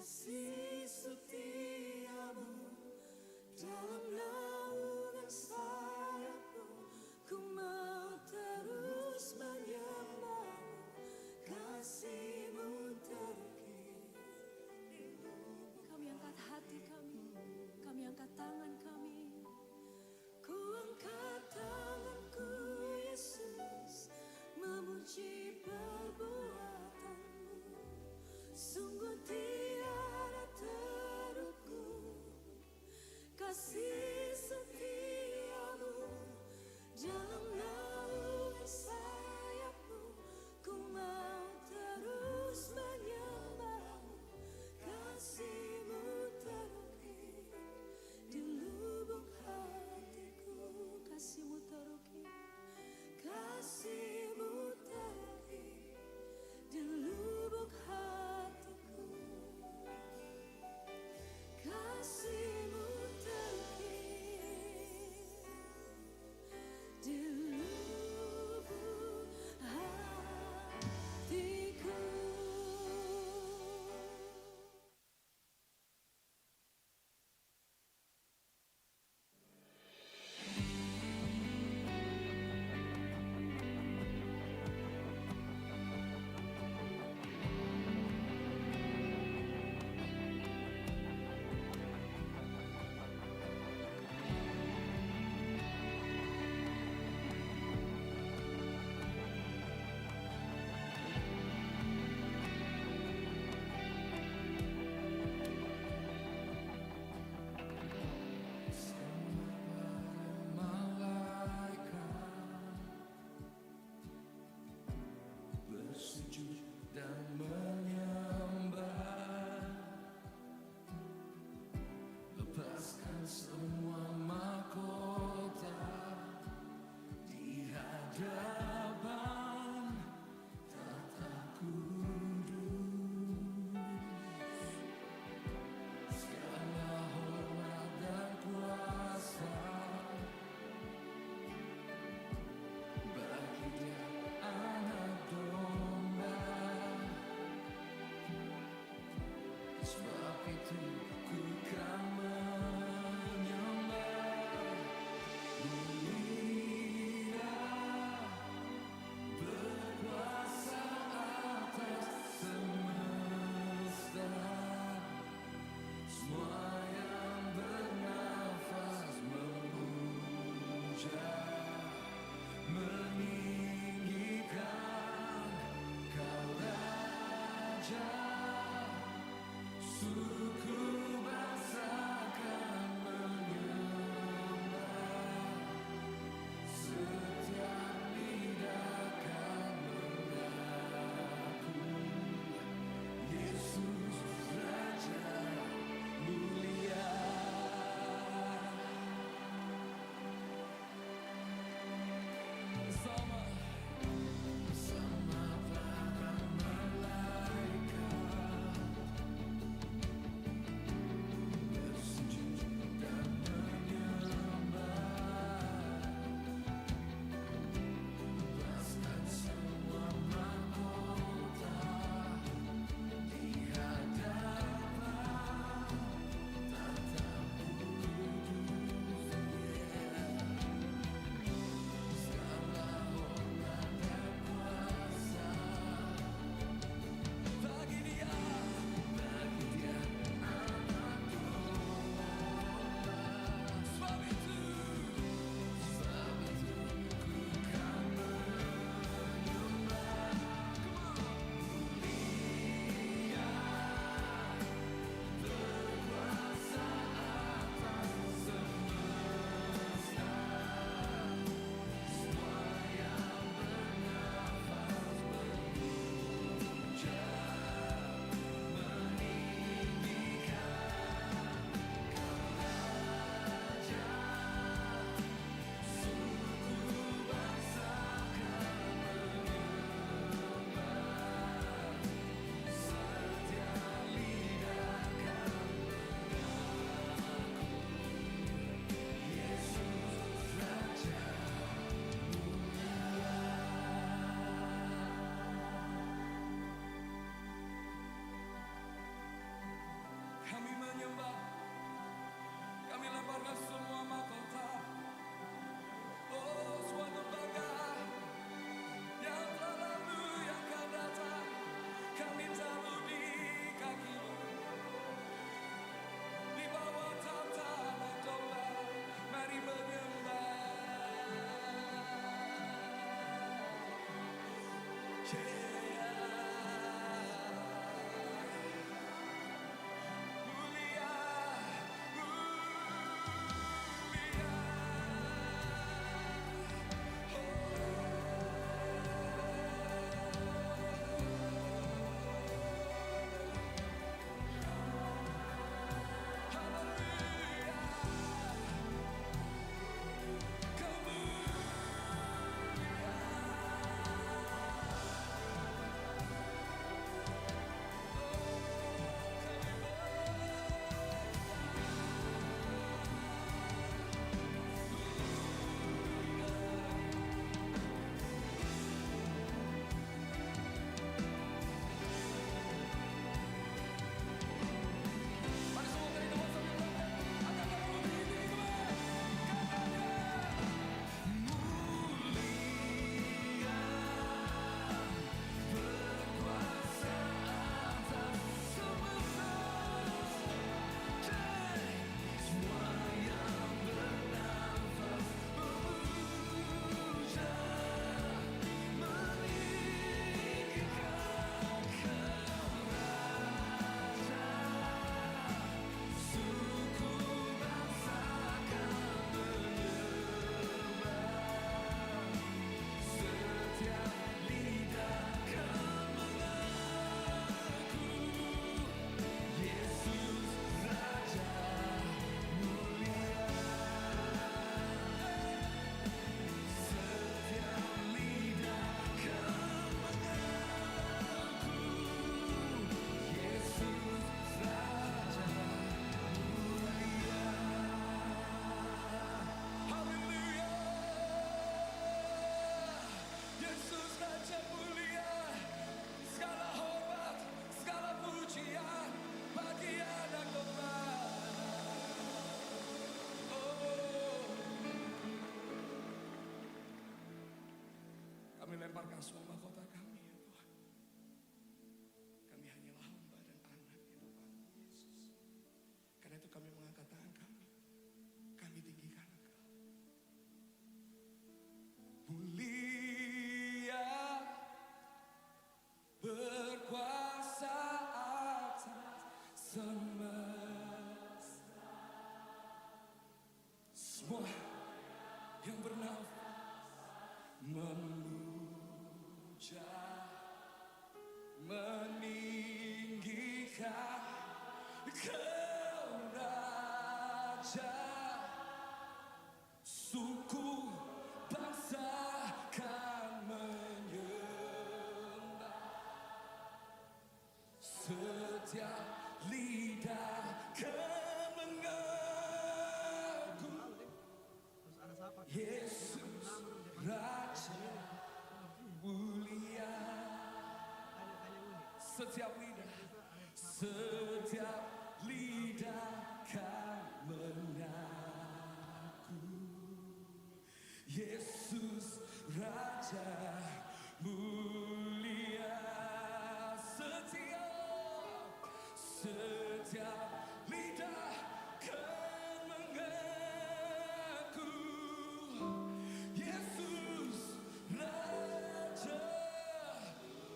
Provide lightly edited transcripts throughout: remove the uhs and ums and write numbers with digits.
Kasih setiamu dalam naungan sayapmu, ku mau terus menyembahmu. Kasihmu terukir. Kami angkat hati kami angkat tangan kami. Ku angkat tanganku Yesus, memuji perbuatanmu. Sungguh tiada terukur kasih setiamu dalam naungan sayapmu, ku mau terus menyembahmu. Kasihmu terukir di lubuk hatiku, kasihmu terukir, kasihmu terukir di lubuk hatiku, kasihmu terukir di lubuk hatiku. Bersujud dan menyembah, lepaskan semua mahkota di hadapan tata kudus. Segala hormat dan kuasa bagi Dia anak domba. Sebab itu ku kan menyembah. Mulia berkuasa atas semesta, semua yang bernafas memuja, meninggikan Kau Raja. Suku bangsa akan menyembah, setiap lidah akan mengaku Yesus Raja mulia. Bersama para malaikat Kami lemparkan semua mahkota kami ya Tuhan. Kami hanyalah hamba dan anak ya Tuhan Yesus. Karena itu kami mengangkat tangan kami. Kami tinggikan Engkau. Mulia, berkuasa atas semesta. Semua yang bernafas memuja, meninggikan Kau Raja. Suku bangsa kan menyembah, setiap lidah kan mengaku Yesus Raja mulia. Setiap lidah kan mengaku Yesus Raja mulia. Setiap lidah kan mengaku Yesus Raja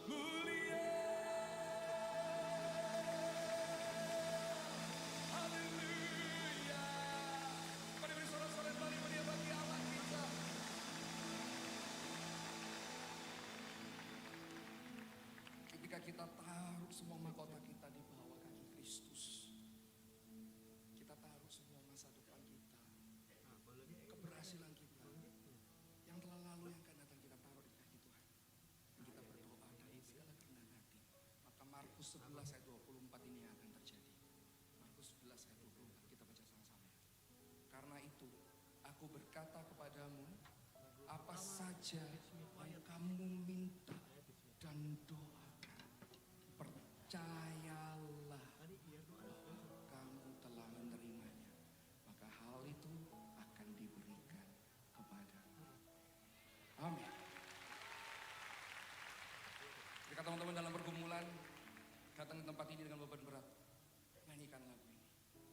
mulia. Haleluya. Mari beri sorak-sorai bagi Allah kita. Ketika kita taruh semua mahkota kita di bawah kaki Kristus, kita taruh semua masa depan kita, keberhasilan kita, yang telah lalu, yang akan datang, kita taruh di kaki Tuhan. Dan kita berdoa dari segala kerendahan hati. Maka Markus 11 ayat 24 ini yang akan terjadi. Markus 11 ayat 24, kita baca sama-sama. Karena itu aku berkata kepadamu, apa saja yang kamu minta dan doakan, percayalah bahwa kamu telah menerimanya, maka hal itu akan diberikan kepadamu. Amin. Jika teman-teman dalam pergumulan datang ke tempat ini dengan beban berat, nyanyikan lagu ini,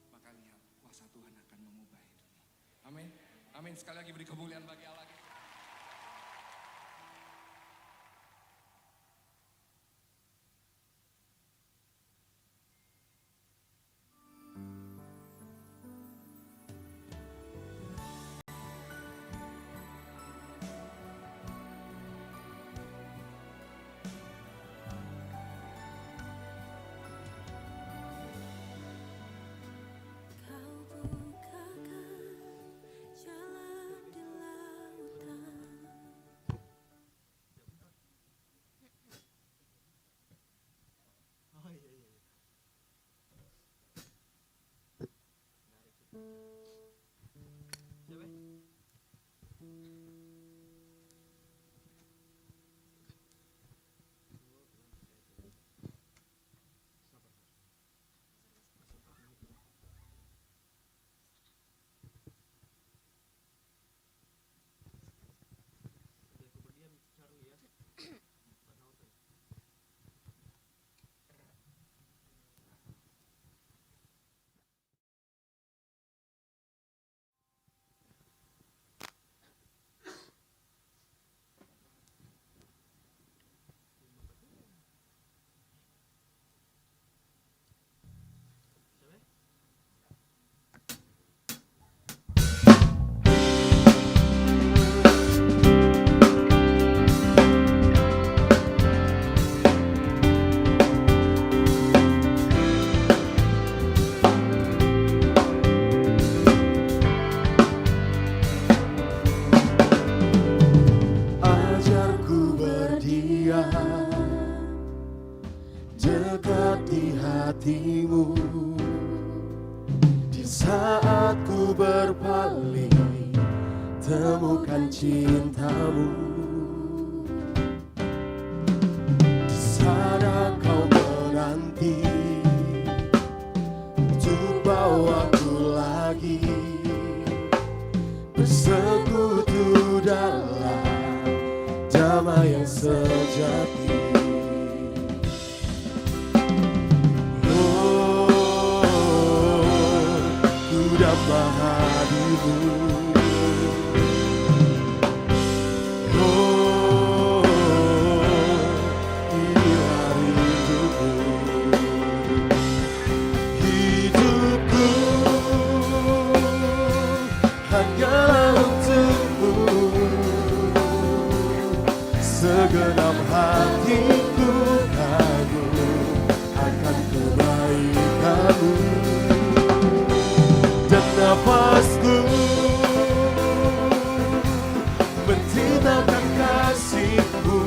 maka lihat kuasa Tuhan akan mengubah hidupmu. Amin. Amin. Sekali lagi beri kemuliaan bagi Allah. di hatimu. Di saat ku berpaling, temukan cintamu. Di sana kau menanti untuk bawaku lagi bersekutu dalam damai yang sejati. Ku dapat hadirmu. Inilah rinduku. Hidupku hanyalah untukmu. Segenap hatiku kagum akan kebaikanmu. Dan nafasku mencintakan kasihmu.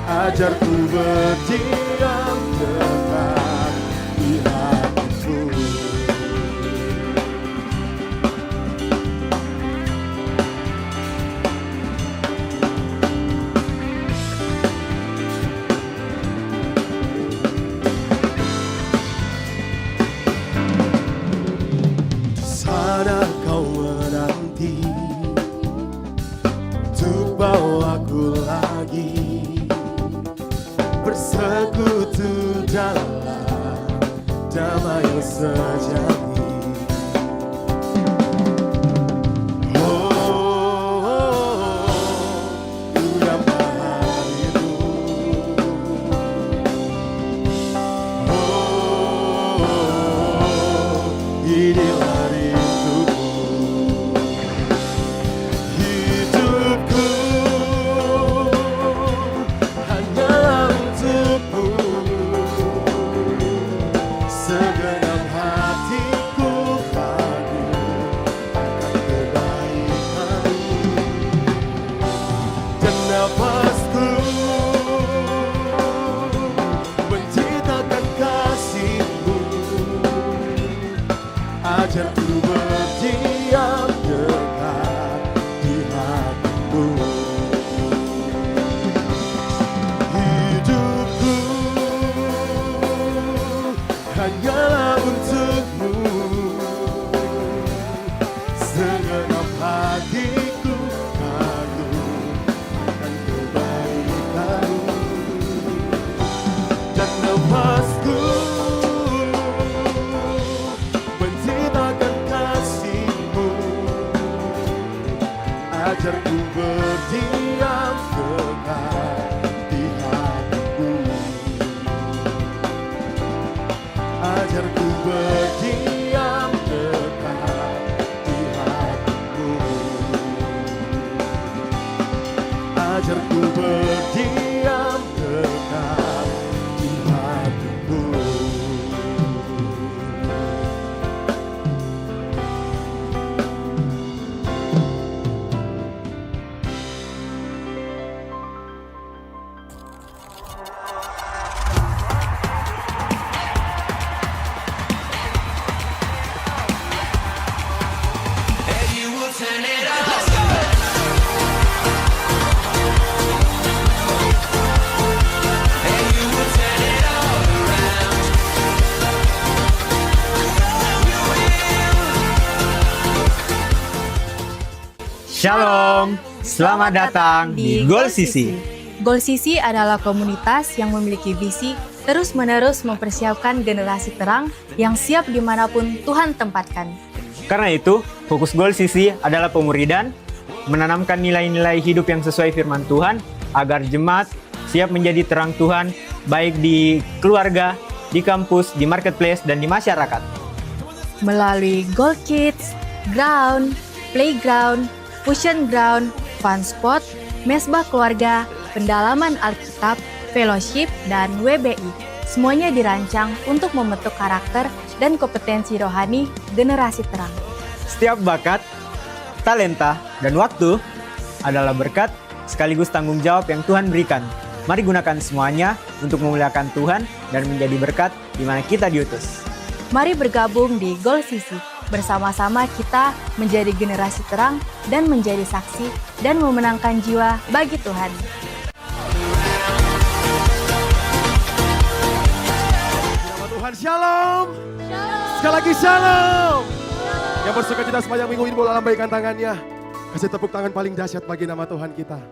Ajar ku berdiam dekat di hatimu. Di sana kau menanti untuk bawaku lagi bersekutu dalam damai yang sejati. Ku dapat hadirmu. Inilah rinduku. Hidupku hanyalah untukmu. Segenap hatiku kagum akan kebaikanmu. Dan nafasku menciptakan kasihmu. Ajar ku berdiam dekat di hatimu. Hidupku hanyalah untukmu. Segenap hatiku kagum akan kebaikanmu. Dan nafasku menciptakan kasihmu. Ajar ku berdiam dekat di hatimu. Ajar ku berdiam dekat di hatimu. Ajar ku berdiam dekat di hatimu. Shalom, selamat datang di Goal Sisi. Goal Sisi adalah komunitas yang memiliki visi terus-menerus mempersiapkan generasi terang yang siap dimanapun Tuhan tempatkan. Karena itu, fokus Goal Sisi adalah pemuridan, menanamkan nilai-nilai hidup yang sesuai firman Tuhan, agar jemaat siap menjadi terang Tuhan, baik di keluarga, di kampus, di marketplace, dan di masyarakat. Melalui Goal Kids, Ground, Playground, Fusion Ground, Fun Spot, Mesbah Keluarga, Pendalaman Alkitab, Fellowship, dan WBI. Semuanya dirancang untuk membentuk karakter dan kompetensi rohani generasi terang. Setiap bakat, talenta, dan waktu adalah berkat sekaligus tanggung jawab yang Tuhan berikan. Mari gunakan semuanya untuk memuliakan Tuhan dan menjadi berkat di mana kita diutus. Mari bergabung di Goal CC. Bersama-sama kita menjadi generasi terang dan menjadi saksi dan memenangkan jiwa bagi Tuhan. Nama Tuhan, shalom. Sekali lagi shalom. Yang bersuka cita sepanjang minggu ini boleh lambaikan tangannya. Kasih tepuk tangan paling dahsyat bagi nama Tuhan kita.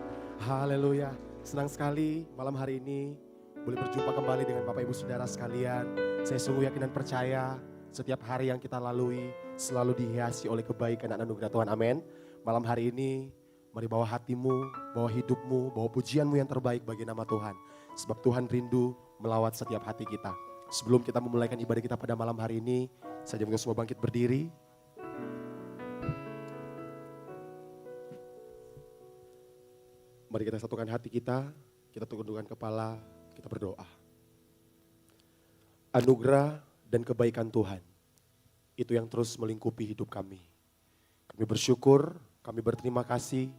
Haleluya. Senang sekali malam hari ini boleh berjumpa kembali dengan Bapak Ibu Saudara sekalian. Saya sungguh yakin dan percaya setiap hari yang kita lalui selalu dihiasi oleh kebaikan dan anugerah Tuhan. Amin. Malam hari ini mari bawa hatimu, bawa hidupmu, bawa pujianmu yang terbaik bagi nama Tuhan. Sebab Tuhan rindu melawat setiap hati kita. Sebelum kita memulaikan ibadah kita pada malam hari ini, saya ajak semua bangkit berdiri. Mari kita satukan hati kita tundukkan kepala, kita berdoa. Anugerah dan kebaikan Tuhan, itu yang terus melingkupi hidup kami. Kami bersyukur, kami berterima kasih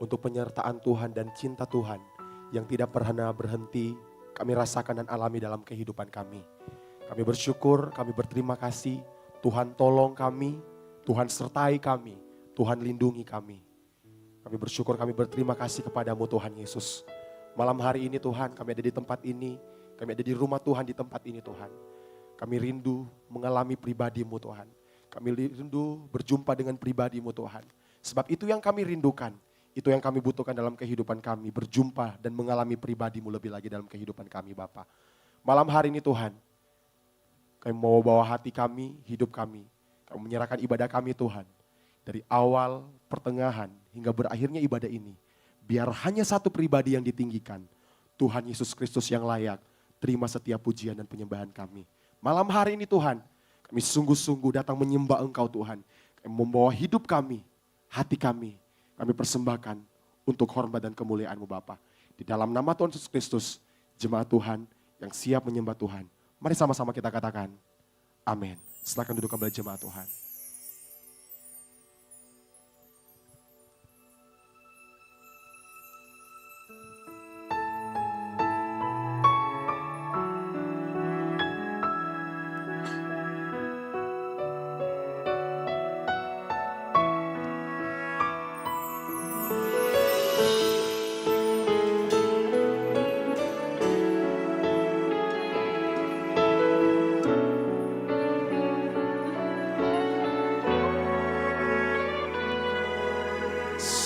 untuk penyertaan Tuhan dan cinta Tuhan yang tidak pernah berhenti kami rasakan dan alami dalam kehidupan kami. Kami bersyukur, kami berterima kasih, Tuhan tolong kami, Tuhan sertai kami, Tuhan lindungi kami. Kami bersyukur, kami berterima kasih kepadamu Tuhan Yesus. Malam hari ini Tuhan, kami ada di tempat ini, kami ada di rumah Tuhan di tempat ini Tuhan. Kami rindu mengalami pribadimu Tuhan. Kami rindu berjumpa dengan pribadimu Tuhan. Sebab itu yang kami rindukan, itu yang kami butuhkan dalam kehidupan kami. Berjumpa dan mengalami pribadimu lebih lagi dalam kehidupan kami Bapa. Malam hari ini Tuhan, kami mau bawa hati kami, hidup kami. Kami menyerahkan ibadah kami Tuhan. Dari awal, pertengahan, hingga berakhirnya ibadah ini. Biar hanya satu pribadi yang ditinggikan. Tuhan Yesus Kristus yang layak. Terima setiap pujian dan penyembahan kami. Malam hari ini Tuhan, kami sungguh-sungguh datang menyembah Engkau Tuhan. Kami membawa hidup kami, hati kami persembahkan untuk hormat dan kemuliaan-Mu Bapa. Di dalam nama Tuhan Yesus Kristus, jemaat Tuhan yang siap menyembah Tuhan. Mari sama-sama kita katakan, amin. Silakan duduk kembali jemaat Tuhan.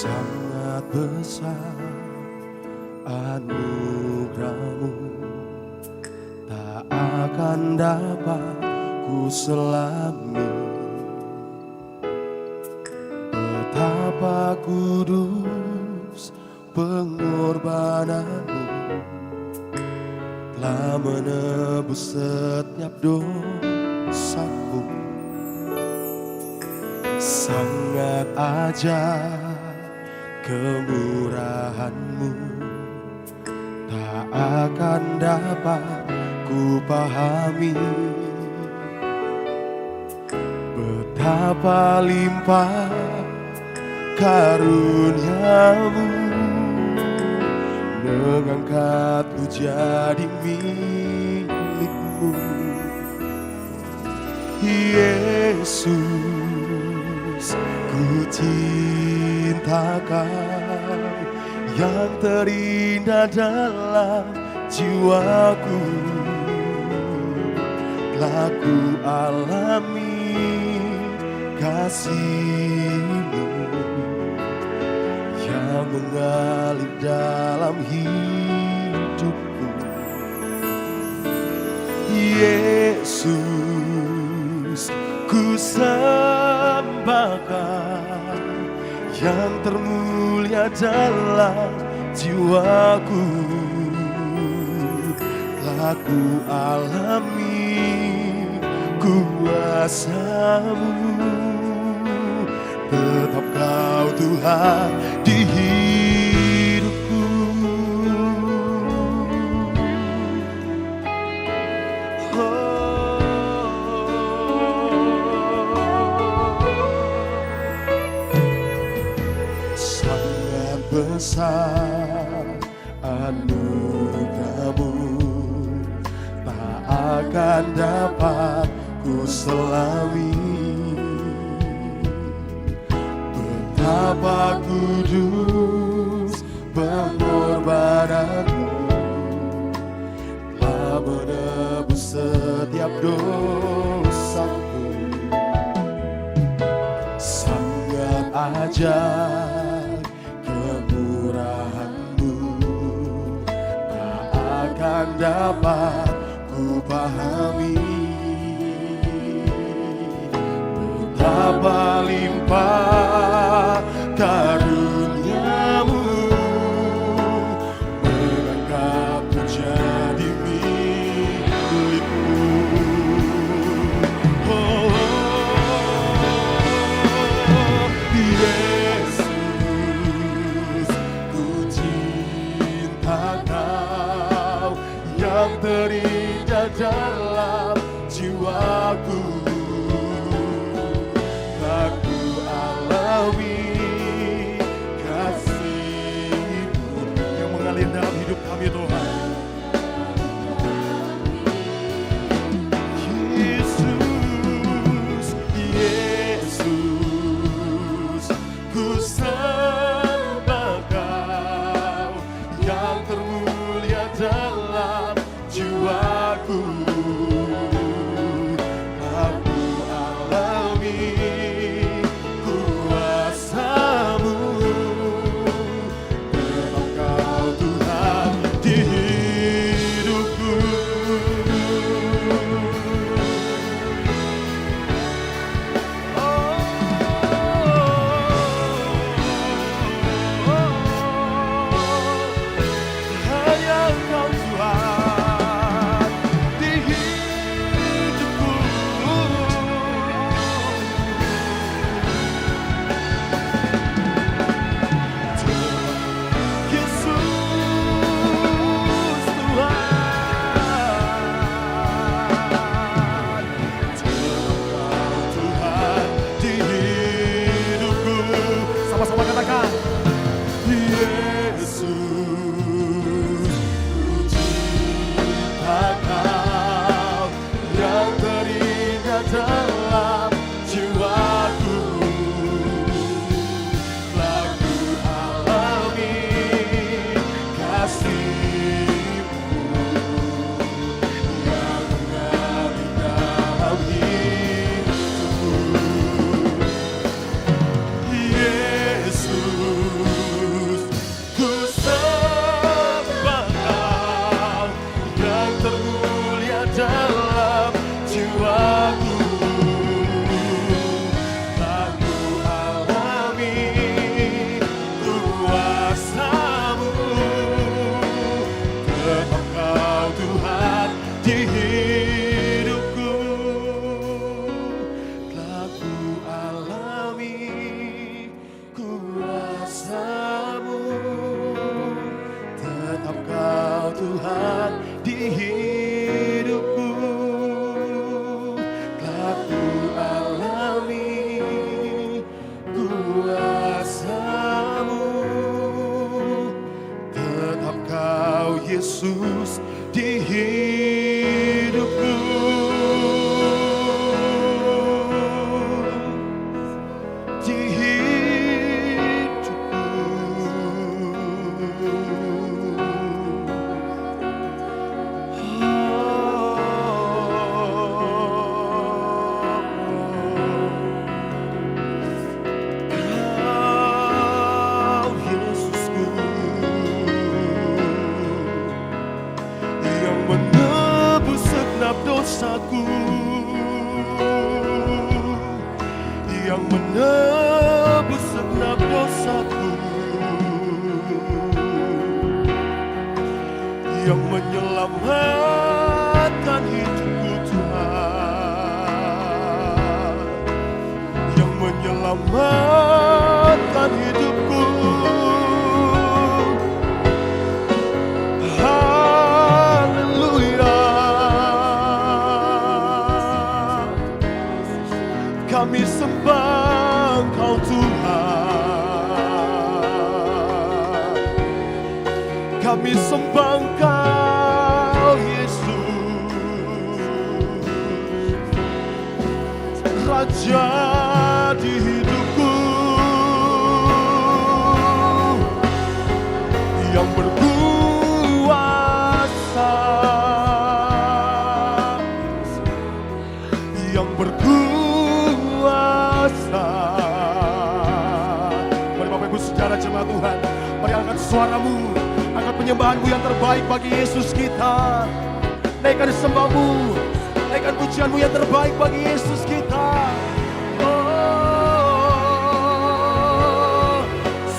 Sangat besar anugerah-Mu, tak akan dapat ku selami. Betapa kudus pengorbanan-Mu, telah menebus setiap dosaku. Sangat ajaib kemurahan-Mu, tak akan dapat ku pahami. Betapa limpah karunia-Mu, mengangkatku jadi milik-Mu. Yesus, ku cinta Kau, yang terindah dalam jiwaku. Telah ku alami kasih-Mu yang mengalir dalam hidupku. Yesus, ku sembah Kau, yang termulia dalam jiwaku. Telah ku alami kuasa-Mu, tetap Kau Tuhan di hidupku. Sangat besar anugerahmu tak akan dapat ku selami. Betapa kudus pengorbananmu telah menebus setiap dosaku. Sangat ajaib kemurahanmu tak akan dapat ku pahami. Betapa limpah karuniamu mengangkatku jadi milikmu. Oh, Yesus, ku cinta Kau yang terindah dalam jiwaku. Aku alami kasih-Mu yang mengalir dalam hidup kami, Tuhan. Yesus, Yesus, ku sembah Kau yang termulia dalam jiwaku. Aku alami kuasa-Mu, tetap Kau Tuhan di hidupku. Hanya Kau Tuhan di hidupku. Yesus Tuhan di hidupku. Sama-sama katakan, Yesus, ku cinta Kau yang terindah dalam jiwaku. Lagu alami kasih-Mu yang mengalir dalam hidupku. Yesus, ku sembah Kau yang termulia dalam jiwaku. Aku alami kuasa-Mu, tetap Kau Tuhan di hidupku. Aku alami kuasa-Mu, tetap Kau Tuhan di hidupku. Aku alami kuasa-Mu, tetap Kau Yesus di hidupku. Di hidupku. Kau Yesusku yang menebus segenap dosaku, yang menebus segenap dosaku, yang menyelamatkan hidupku, Tuhan, yang menyelamatkan hidupku. Haleluya. Kami sembah Engkau Tuhan, kami sembah Engkau Yesus, Raja di hidupku, yang berkuasa, yang berkuasa. Mari Bapak Ibu Saudara jemaat Tuhan, mari angkat suaramu, angkat penyembahanmu yang terbaik bagi Yesus kita. Naikkan sembahmu, naikkan pujianmu yang terbaik bagi Yesus kita. Oh,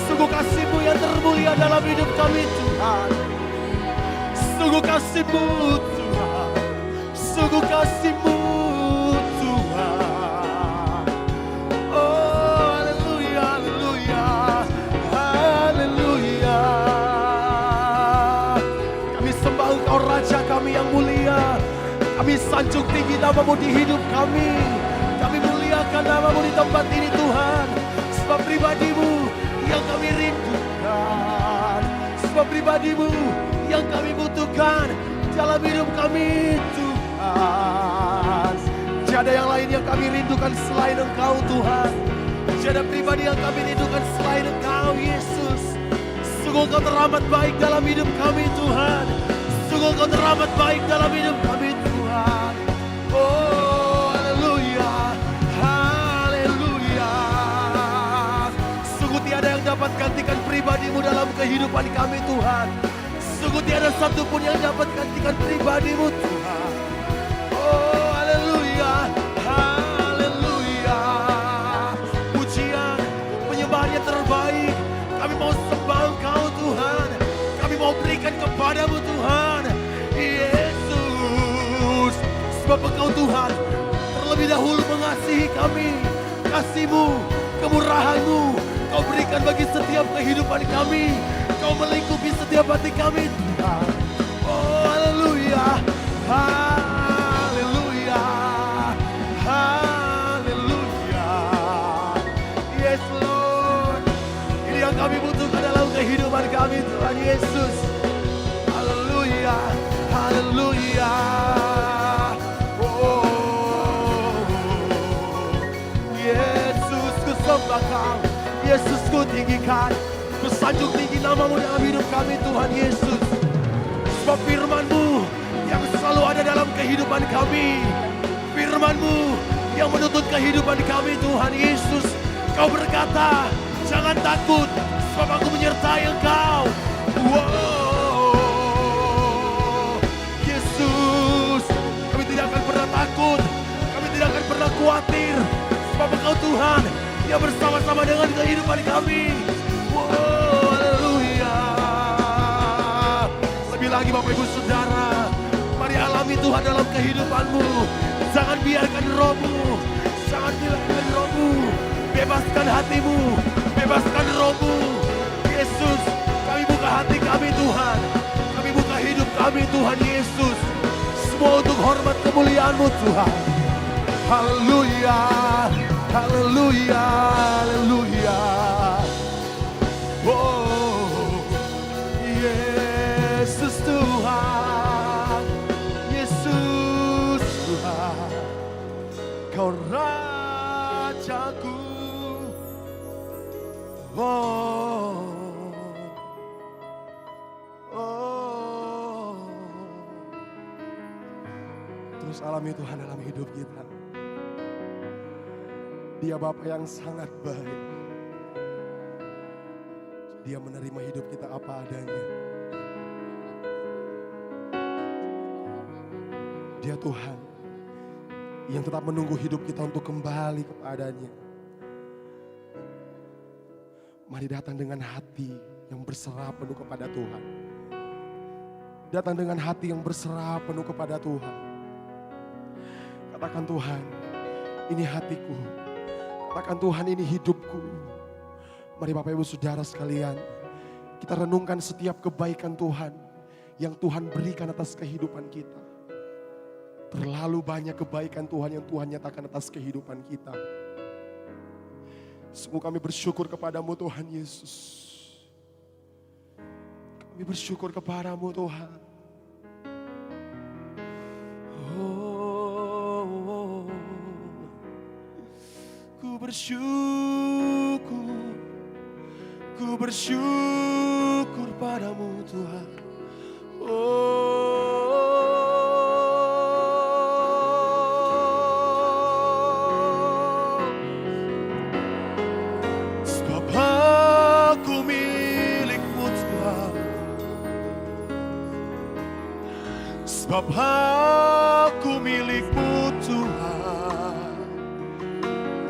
sungguh kasih-Mu yang termulia dalam hidup kami Tuhan. Sungguh kasih-Mu Tuhan, sungguh kasih-Mu Tuhan. Oh, haleluya, haleluya, haleluya. Kami sembah Engkau Raja kami yang mulia. Kami sanjung tinggi nama-Mu di hidup kami. Kami muliakan nama-Mu di tempat ini Tuhan. Sebab pribadi-Mu yang kami rindukan, sebab pribadi-Mu yang kami butuhkan dalam hidup kami Tuhan. Tiada yang lain yang kami rindukan selain Engkau Tuhan. Tiada pribadi yang kami rindukan selain Engkau Yesus. Sungguh Engkau teramat baik dalam hidup kami Tuhan. Sungguh Engkau teramat baik dalam hidup kami Tuhan. Oh, haleluya, haleluya. Sungguh tiada yang dapat gantikan pribadi-Mu dalam kehidupan kami Tuhan. Sungguh tiada satupun yang dapat gantikan pribadi-Mu Tuhan. Oh, haleluya, haleluya. Pujian, penyembahan yang terbaik kami mau sembah Engkau Tuhan. Kami mau berikan kepada-Mu Tuhan Yesus. Sebab Engkau Tuhan terlebih dahulu mengasihi kami. Kasih-Mu, kemurahan-Mu Kau berikan bagi setiap kehidupan kami. Kau melingkupi setiap hati kami Tuhan. Oh, haleluya, haleluya, haleluya. Yes Lord, ini yang kami butuhkan dalam kehidupan kami Tuhan Yesus. Haleluya, haleluya. Oh, Yesus ku sembah Kau, Yesus ku tinggikan, ku sanjung tinggi nama-Mu dalam hidup kami Tuhan Yesus. Sebab firman-Mu yang selalu ada dalam kehidupan kami, firman-Mu yang menuntut kehidupan kami Tuhan Yesus. Kau berkata, jangan takut, sebab aku menyertai Engkau. Wow, Yesus, kami tidak akan pernah takut, kami tidak akan pernah khawatir, sebab Engkau Tuhan yang bersama-sama dengan kehidupan kami. Wow, haleluya. Lebih lagi Bapak Ibu Saudara, mari alami Tuhan dalam kehidupan-Mu. Jangan biarkan roh-Mu, jangan biarkan roh-Mu. Bebaskan hati-Mu, bebaskan roh-Mu. Yesus, kami buka hati kami Tuhan. Kami buka hidup kami Tuhan Yesus. Semua untuk hormat kemuliaan-Mu Tuhan. Haleluya, haleluya, haleluya. Oh, Yesus Tuhan, Yesus Tuhan, Kau Rajaku. Oh, oh. Terus alami Tuhan dalam hidup kita. Dia Bapa yang sangat baik. Dia menerima hidup kita apa adanya. Dia Tuhan yang tetap menunggu hidup kita untuk kembali kepadanya. Mari datang dengan hati yang berserah penuh kepada Tuhan. Datang dengan hati yang berserah penuh kepada Tuhan. Katakan, Tuhan, ini hatiku. Katakan, Tuhan, ini hidupku. Mari Bapak Ibu Saudara sekalian, kita renungkan setiap kebaikan Tuhan yang Tuhan berikan atas kehidupan kita. Terlalu banyak kebaikan Tuhan yang Tuhan nyatakan atas kehidupan kita. Sungguh kami bersyukur kepadamu Tuhan Yesus. Kami bersyukur kepadamu Tuhan. Oh, ku bersyukur padamu Tuhan. Sebab aku milik-Mu Tuhan. Sebab aku milik-Mu Tuhan.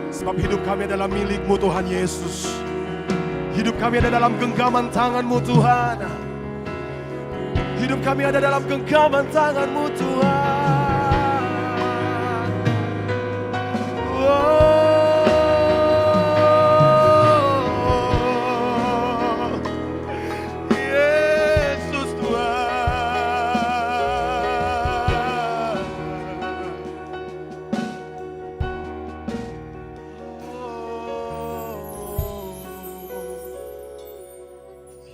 Sebab hidup kami adalah milik-Mu Tuhan Yesus. Hidup kami ada dalam genggaman tangan-Mu Tuhan. Hidup kami ada dalam genggaman tangan-Mu Tuhan. Oh, Yesus Tuhan.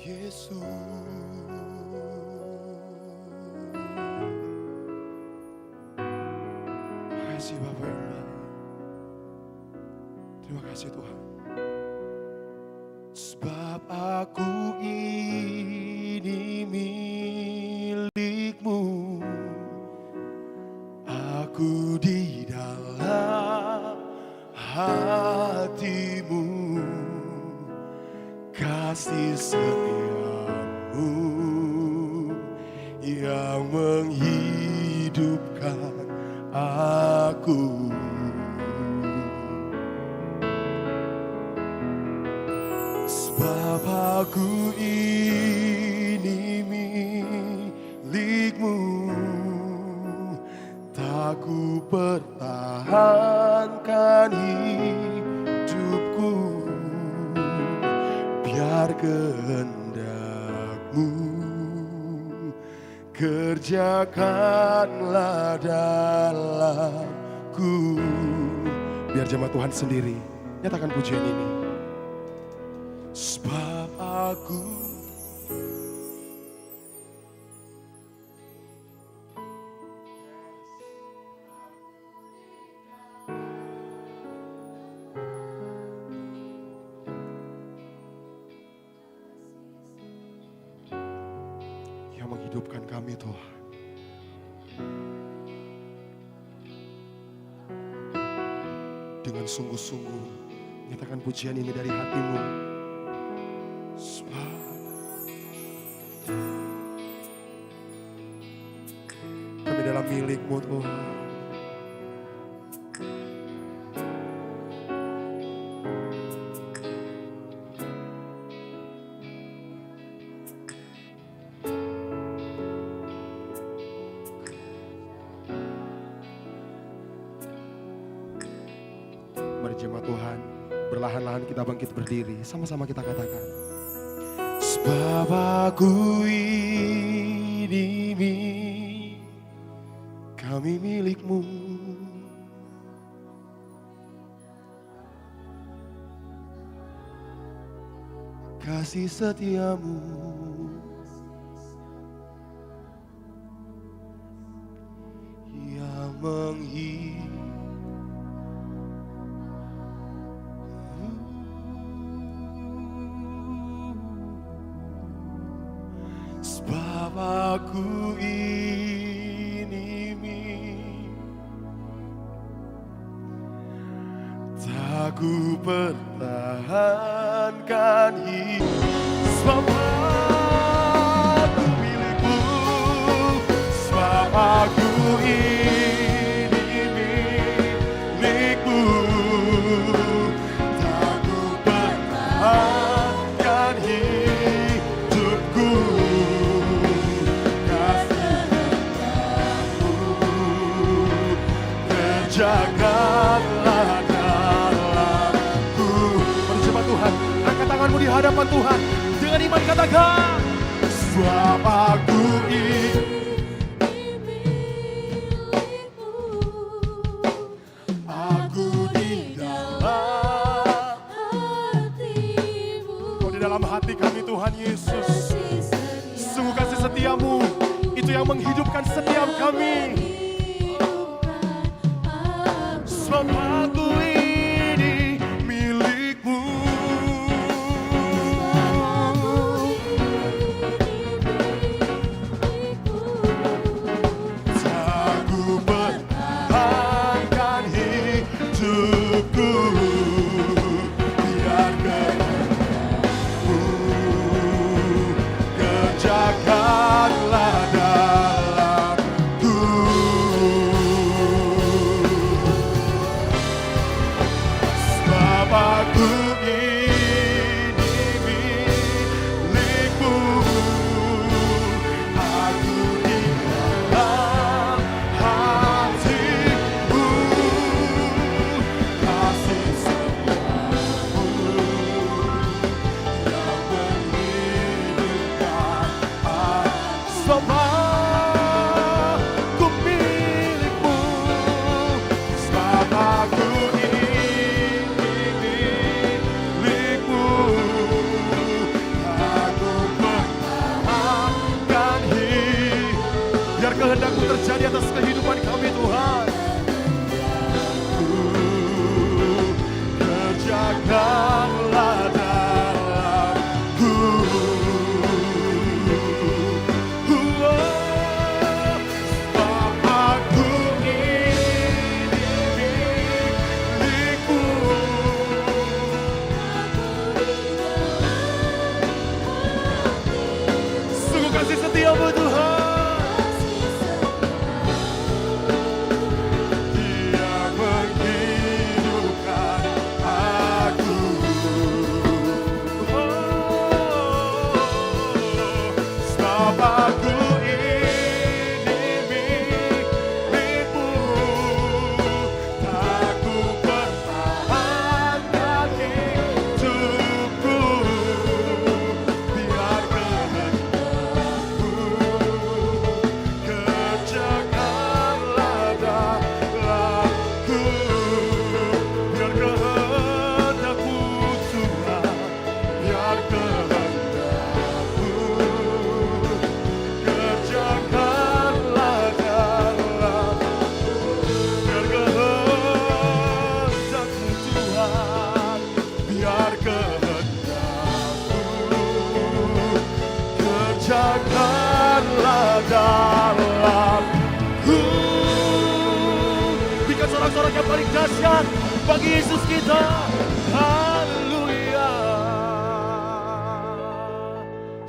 Yesus. Terima kasih Bapak yang baik. Terima kasih Tuhan. Sebab aku ini milik-Mu. Aku di dalam hati-Mu. Kasih setiamu yang menghidupkan aku. Sebab aku ini milik-Mu. Tak ku pertahankan hidupku. Biar kehendak-Mu kerjakanlah dalamku. Biar jemaat Tuhan sendiri nyatakan pujian ini. Sebab aku yang menghidupkan kami Tuhan. Dengan sungguh-sungguh nyatakan pujian ini dari hatimu. Sebab kami dalam milik-Mu Tuhan. Mari jemaat Tuhan, berlahan-lahan kita bangkit berdiri. Sama-sama kita katakan. Sebab aku ini kami milik-Mu. Kasih setiamu yang menghidupkan. Sebab aku ini tak ku pertahankan hidup. Sebab aku milik-Mu. Sebab aku ini milik-Mu. Tak ku pertahankan hidupku. Kerjakanlah dalamku. Berjemaat Tuhan, angkat tanganmu di hadapan Tuhan. Dengan iman katakan, sebab aku ini aku di dalam hati kami Tuhan Yesus. Itu yang menghidupkan setiap kami. Sebab aku ini milik-Mu. Aku pertahankan hidupku, biar kehendak-Mu kerjakanlah dalamku. Sebab aku ini milik-Mu, aku di dalam hati-Mu, kasih setiamu yang menghidupkan aku. Sebab aku milik-Mu, sebab aku ini milik-Mu, aku pertahankan biar kehendak-Mu terjadi atas kehidupan kami Tuhan. Kerjakanlah dalamku. Sebab aku ini milik-Mu. Sungguh kasih setia-Mu Tuhan. Dia menghidupkan aku. Sebab aku ini milik-Mu, aku pertahankan hidupku, biar kehendak-Mu kerjakanlah dalamku. Biar kehendak-Mu Tuhan, biar kehendak-Mu kerjakanlah dalamku. Biar kehendak-Mu Tuhan, biar kehendak-Mu kerjakanlah dalamku. Berikan sorak-sorak yang paling dahsyat bagi Yesus kita. Haleluya.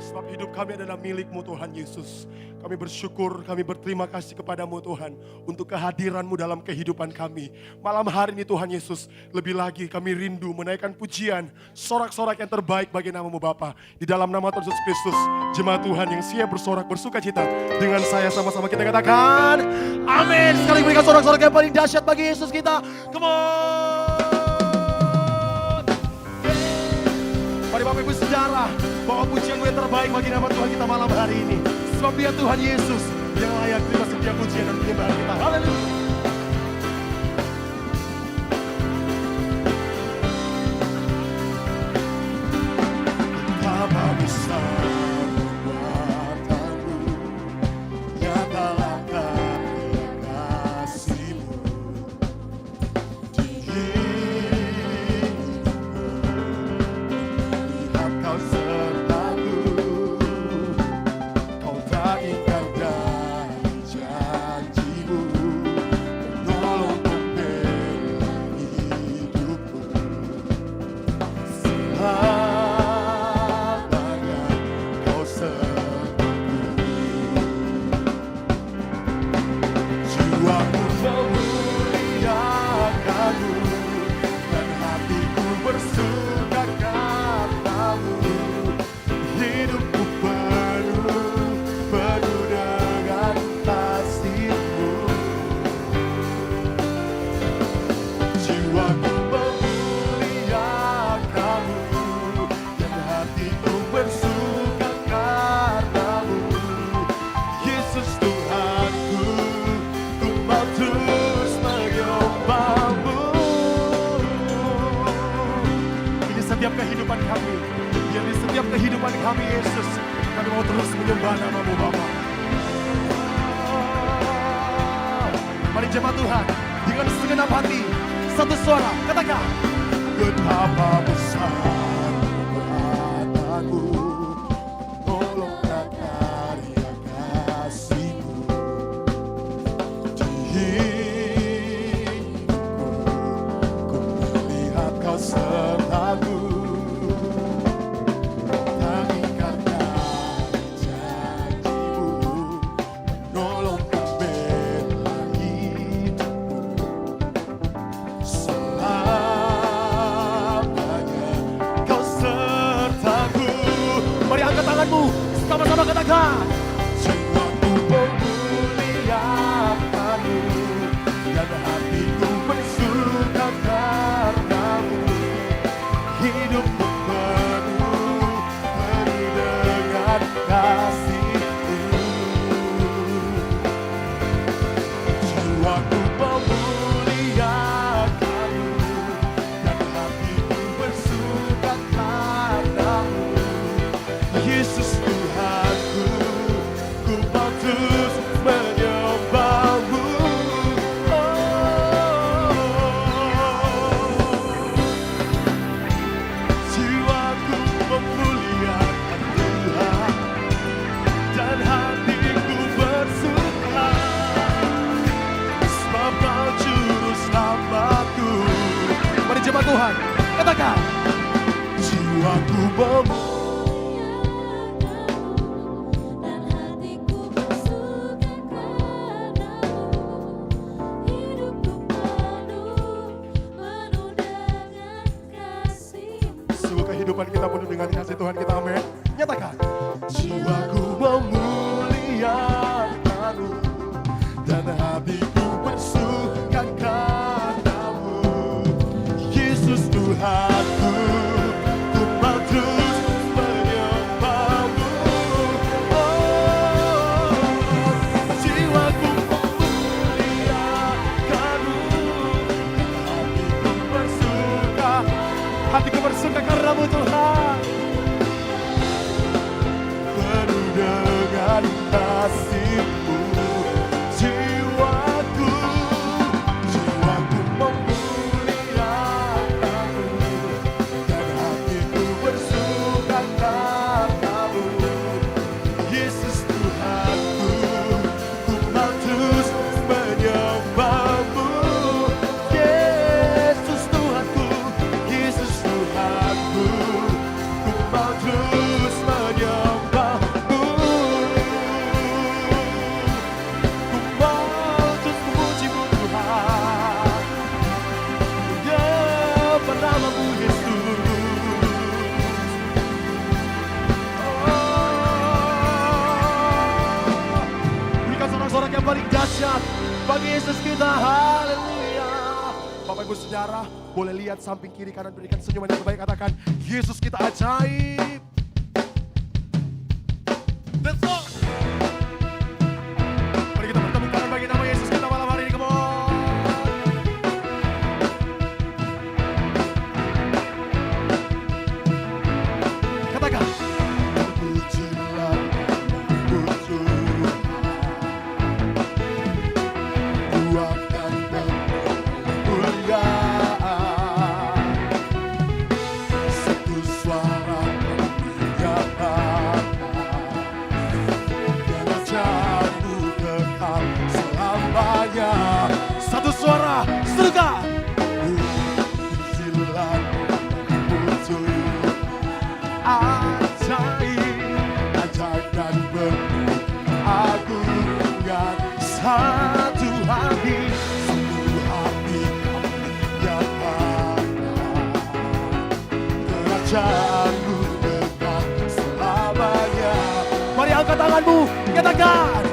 Sebab hidup kami adalah milik-Mu Tuhan Yesus. Kami bersyukur, kami berterima kasih kepadamu Tuhan untuk kehadiran-Mu dalam kehidupan kami. Malam hari ini Tuhan Yesus, lebih lagi kami rindu menaikkan pujian, sorak-sorak yang terbaik bagi nama-Mu Bapa. Di dalam nama Tuhan Yesus Kristus, jemaat Tuhan yang siap bersorak bersuka cita, dengan saya sama-sama kita katakan, amin. Sekali berikan sorak-sorak yang paling dahsyat bagi Yesus kita. Come on. Mari Bapak Ibu Saudara, bawa pujian-Mu yang terbaik bagi nama Tuhan kita malam hari ini. Sebab Dia Tuhan Yesus yang layak terima setiap pujian dan penyembahan kita. Haleluya. Betapa besar kekuatan-Mu, nyatalah karya kasih-Mu di hidupku. Lihat Kau serta-Ku, Kau tak ingkar dari janji-Mu, menolong membela hidupku. Selamanya Kau serta-Ku. Jiwaku memuliakan-Mu, dan hatiku bersuka karena-Mu. Hidupku penuh dengan kasih-Mu. Jiwaku memuliakan-Mu, dan hatiku bersuka karena-Mu. Yesus Tuhanku, ku mau terus menyembah-Mu. Ini setiap kehidupan kami, di setiap kehidupan kami Yesus, kami mau terus menyembah nama-Mu Bapa. jemaat Tuhan, dengan segenap hati, satu suara, katakan. Betapa besar kekuatanmu, tolong dan karya kasih-Mu di hidupku. Ku melihat Kau sertaku, tak ingkarkan janji-Mu, menolong dan bela hidupku. Selamanya Kau sertaku. Mari angkat tanganmu, sama-sama katakan. Jiwaku memuliakan-Mu, dan hatiku bersuka karena-Mu. Hidupku penuh dengan kasih-Mu. Jiwaku memuliakan-Mu, dan hatiku bersuka karena-Mu. Yesus Tuhanku, ku patut menyembah-Mu. Jiwaku memuliakan Tuhan, dan hatiku bersuka, sebab Kau juru selamatku. Mari jemaat Tuhan, katakan. Jiwaku memuliakan, dan hatiku bersuka karena-Mu. Hidupku penuh dengan kasih-Mu. sungguh kehidupan kita penuh dengan kasih Tuhan kita, amin. Nyatakan. Jiwaku memuliakan-Mu, dan hatiku bersuka karena-Mu. Yesus Tuhanku, ku patut menyembah-Mu. Jiwaku memuliakan-Mu, hatiku bersuka, hatiku bersuka karena-Mu Tuhan. Penuh dengan kasih-Mu. Jiwaku memuliakan-Mu, dan hatiku bersuka karena-Mu. Yesus Tuhanku, ku patut menyembah-Mu. Yesus Tuhanku, Yesus Tuhanku, ku patut menyembah-Mu. Ku patut memuji-Mu Tuhan, menyembah nama-Mu Yesus. Berikan sorak-sorak yang paling dahsyat bagi Yesus kita, haleluya. Bapak Ibu Saudara, boleh lihat samping kiri kanan, berikan senyuman yang terbaik, katakan, Yesus kita ajaib. Let's go. Mari kita bertepuk tangan bagi nama Yesus kita malam hari ini, come on. Katakan. Pujilah namamu Tuhan, Ku akan berkemuliaan. Satu suara menyatakan, kerajaan-Mu kekal selamanya. Satu suara, serukan. Pujilah namamu Tuhan, ajaib, ajaib dan penuh agungan. Satu hati kami nyatakan, kerajaan-Mu kekal selamanya. Mari angkat tanganmu, katakan.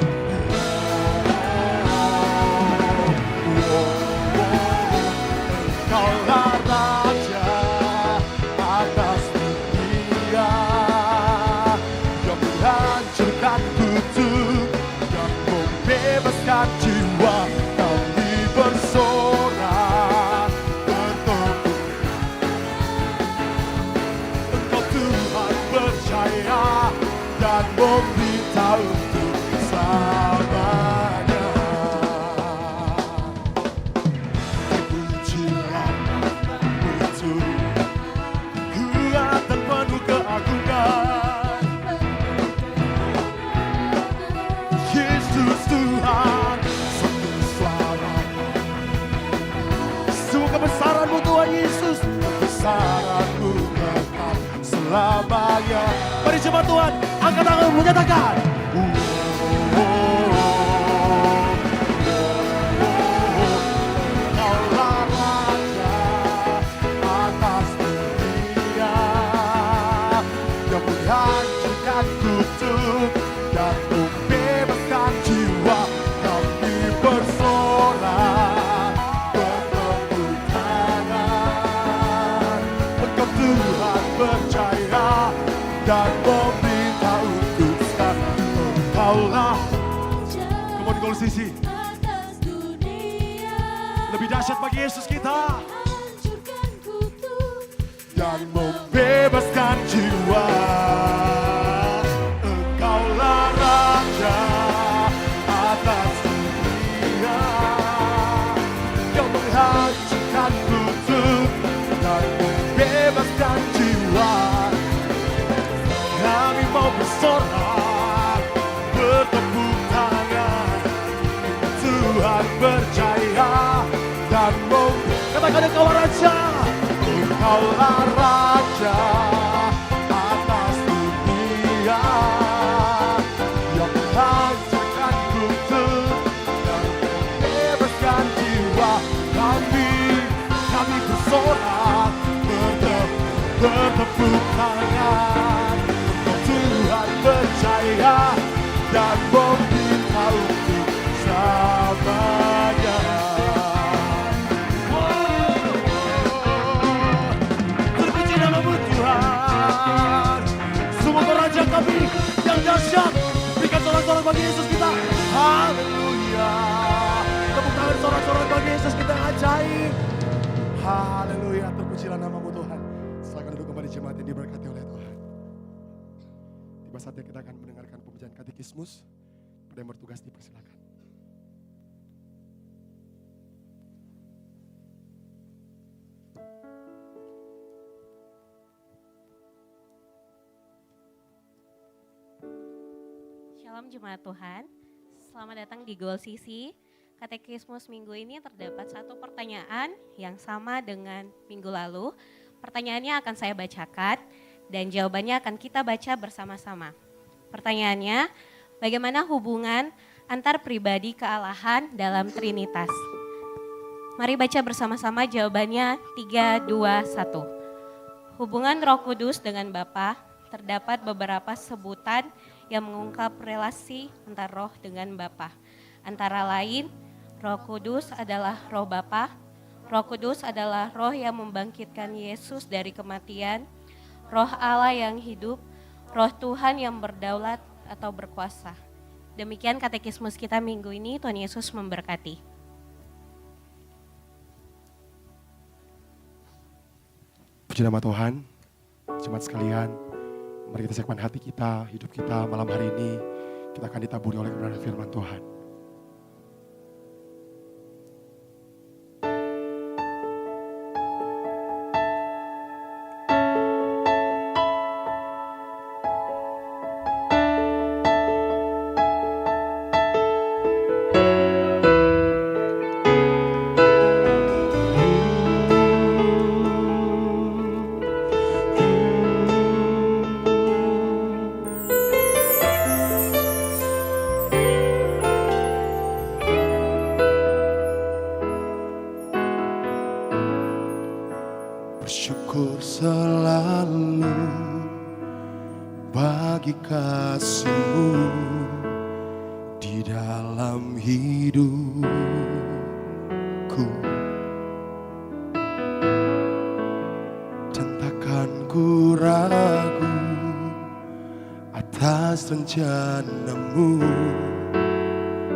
Kaulah Raja atas dunia, yang menghancurkan kutuk, yang membebaskan jiwa kami bersorak. Engkau Tuhan percaya dan memberitahu untuk selamanya. katakan. Kaulah Raja atas dunia yang menghancurkan kutuk dan membebaskan jiwa. Kami bersorak bertepuk tangan. Engkau Tuhan percaya dan meminta untuk satu. Engkaulah. Come on, Goal Sisi. atas dunia, Lebih dahsyat bagi Yesus kita hancurkan kutuk dan membebaskan jiwa. Engkaulah Raja atas dunia yang menghancurkan kutuk dan membebaskan jiwa. Kami mau bersorak bertepuk tangan. Tuhan percaya dan mau katakan Engkaulah Raja. Engkaulah Raja atas dunia yang menghancurkan kutuk dan membebaskan jiwa. Kami bersorak bertepuk tangan. Engkau Tuhan percaya dan meminta untuk selamanya. Terpuji namamu Tuhan. Semua raja kami yang dahsyat, berikan sorak-sorak bagi Yesus kita. Haleluya. Tepuk tangan sorak-sorak bagi Yesus kita yang ajaib. Haleluya. Terpujilah namamu Tuhan. Silakan duduk kembali jemaat yang diberkati oleh Tuhan. Tiba saatnya kita akan mendengarkan pembacaan katekismus. Pada yang bertugas dipersilakan. Shalom Jemaat Tuhan, selamat datang di Goal Sisi. Katekismus minggu ini terdapat satu pertanyaan yang sama dengan minggu lalu. Pertanyaannya akan saya bacakan dan jawabannya akan kita baca bersama-sama. Pertanyaannya, bagaimana hubungan antar pribadi kealahan dalam Trinitas? Mari baca bersama-sama jawabannya 3, 2, 1. Hubungan Roh Kudus dengan Bapa, terdapat beberapa sebutan yang mengungkap relasi antara Roh dengan Bapa. Antara lain, Roh Kudus adalah Roh Bapa, Roh Kudus adalah Roh yang membangkitkan Yesus dari kematian, Roh Allah yang hidup, Roh Tuhan yang berdaulat atau berkuasa. Demikian katekismus kita minggu ini, Tuhan Yesus memberkati. Puji nama Tuhan, jemaat sekalian, mari kita siapkan hati kita, hidup kita malam hari ini, kita akan ditaburi oleh kebenaran firman Tuhan. Bersyukur selalu bagi kasih-Mu di dalam hidupku. Dan takkan ku ragu atas rencana-Mu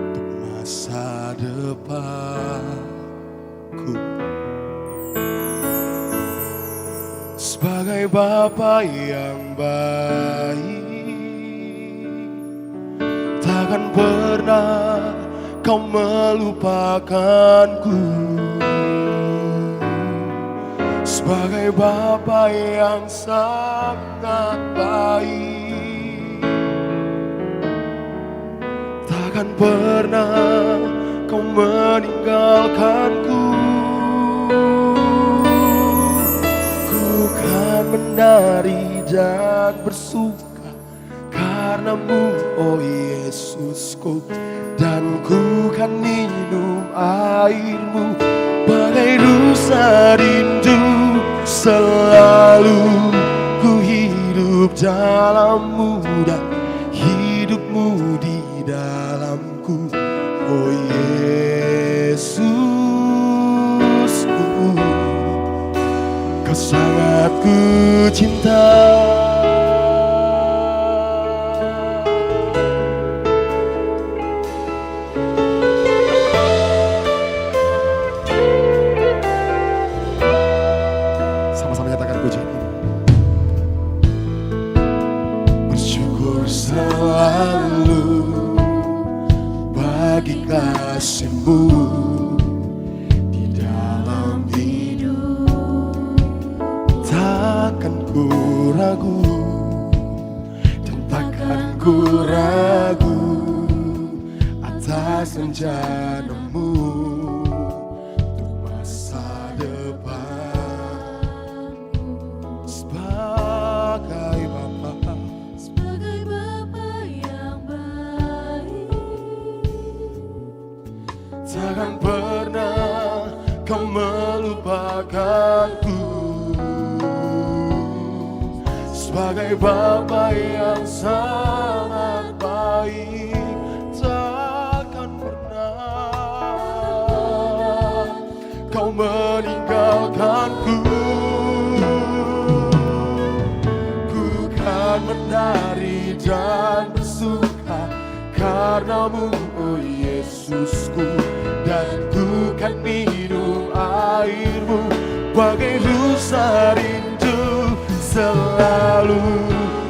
untuk masa depanku. Sebagai Bapa yang baik, takkan pernah Kau melupakanku. Sebagai Bapa yang sangat baik, takkan pernah Kau meninggalkanku. Ku kan menari dan bersuka karenamu, oh Yesusku. Dan ku kan minum airmu, bagai rusa rindu. Selalu ku hidup dalammu dan hidupmu di dalamku, oh Yesusku. Kau sangat ku cinta. Sama-sama nyatakan puji. Bersyukur selalu bagi kasih-Mu di dalam hidup. Takkan ku ragu dan takkan ku ragu atas rencana-Mu untuk masa depan. Sebagai Bapa, Sebagai Bapa yang baik, takkan pernah Kau melupakanku. Sebagai Bapa yang sangat baik, takkan pernah Kau meninggalkanku. Ku kan menari dan bersuka karenamu, oh Yesusku. Dan ku kan minum airmu, bagai rusa rindu. Selalu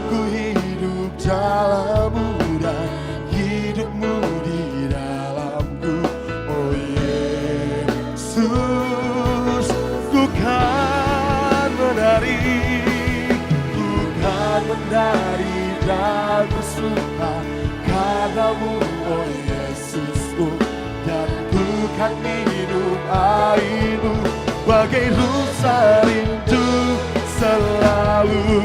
ku hidup dalammu dan hidupmu di dalamku, oh Yesus. Ku kan menari, ku kan menari dan bersuka karenamu, oh Yesusku. Dan ku kan minum airmu, bagai rusa rindu. Selalu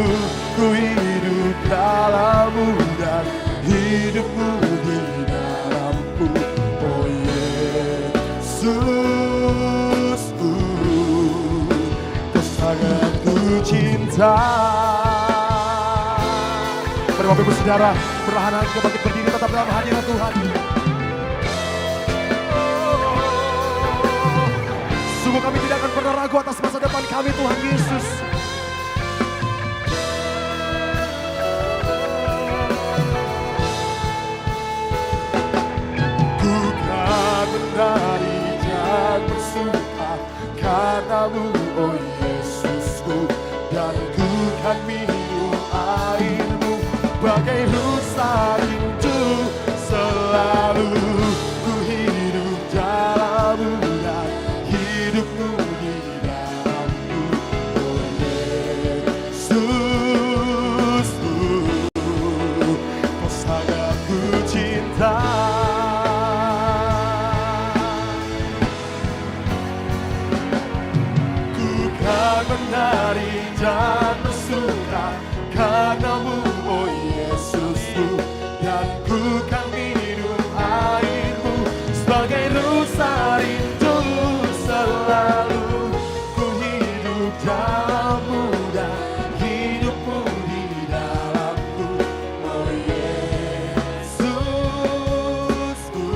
ku hidup dalammu dan hidupmu di dalamku, oh Yesus. Kau sangat ku cinta. Mari Bapak Ibu Saudara, perlahan kita bangkit berdiri tetap dalam hadirat Tuhan. Sungguh kami tidak akan pernah ragu atas masa depan kami, Tuhan Yesus. Ku kan menari dan bersuka karenamu, oh Yesusku. Dan ku kan minum airmu, bagai rusa rindu. Selalu ku hidup dalammu dan hidupmu di dalamku, oh Yesus. Kau sangat ku cinta. Ku kan menari dan bersuka karenamu, oh Yesusku. Dan ku kan minum airmu, sebagai rusa rindu. Selalu ku hidup dalammu dan hidupmu di dalamku, oh Yesus. Kau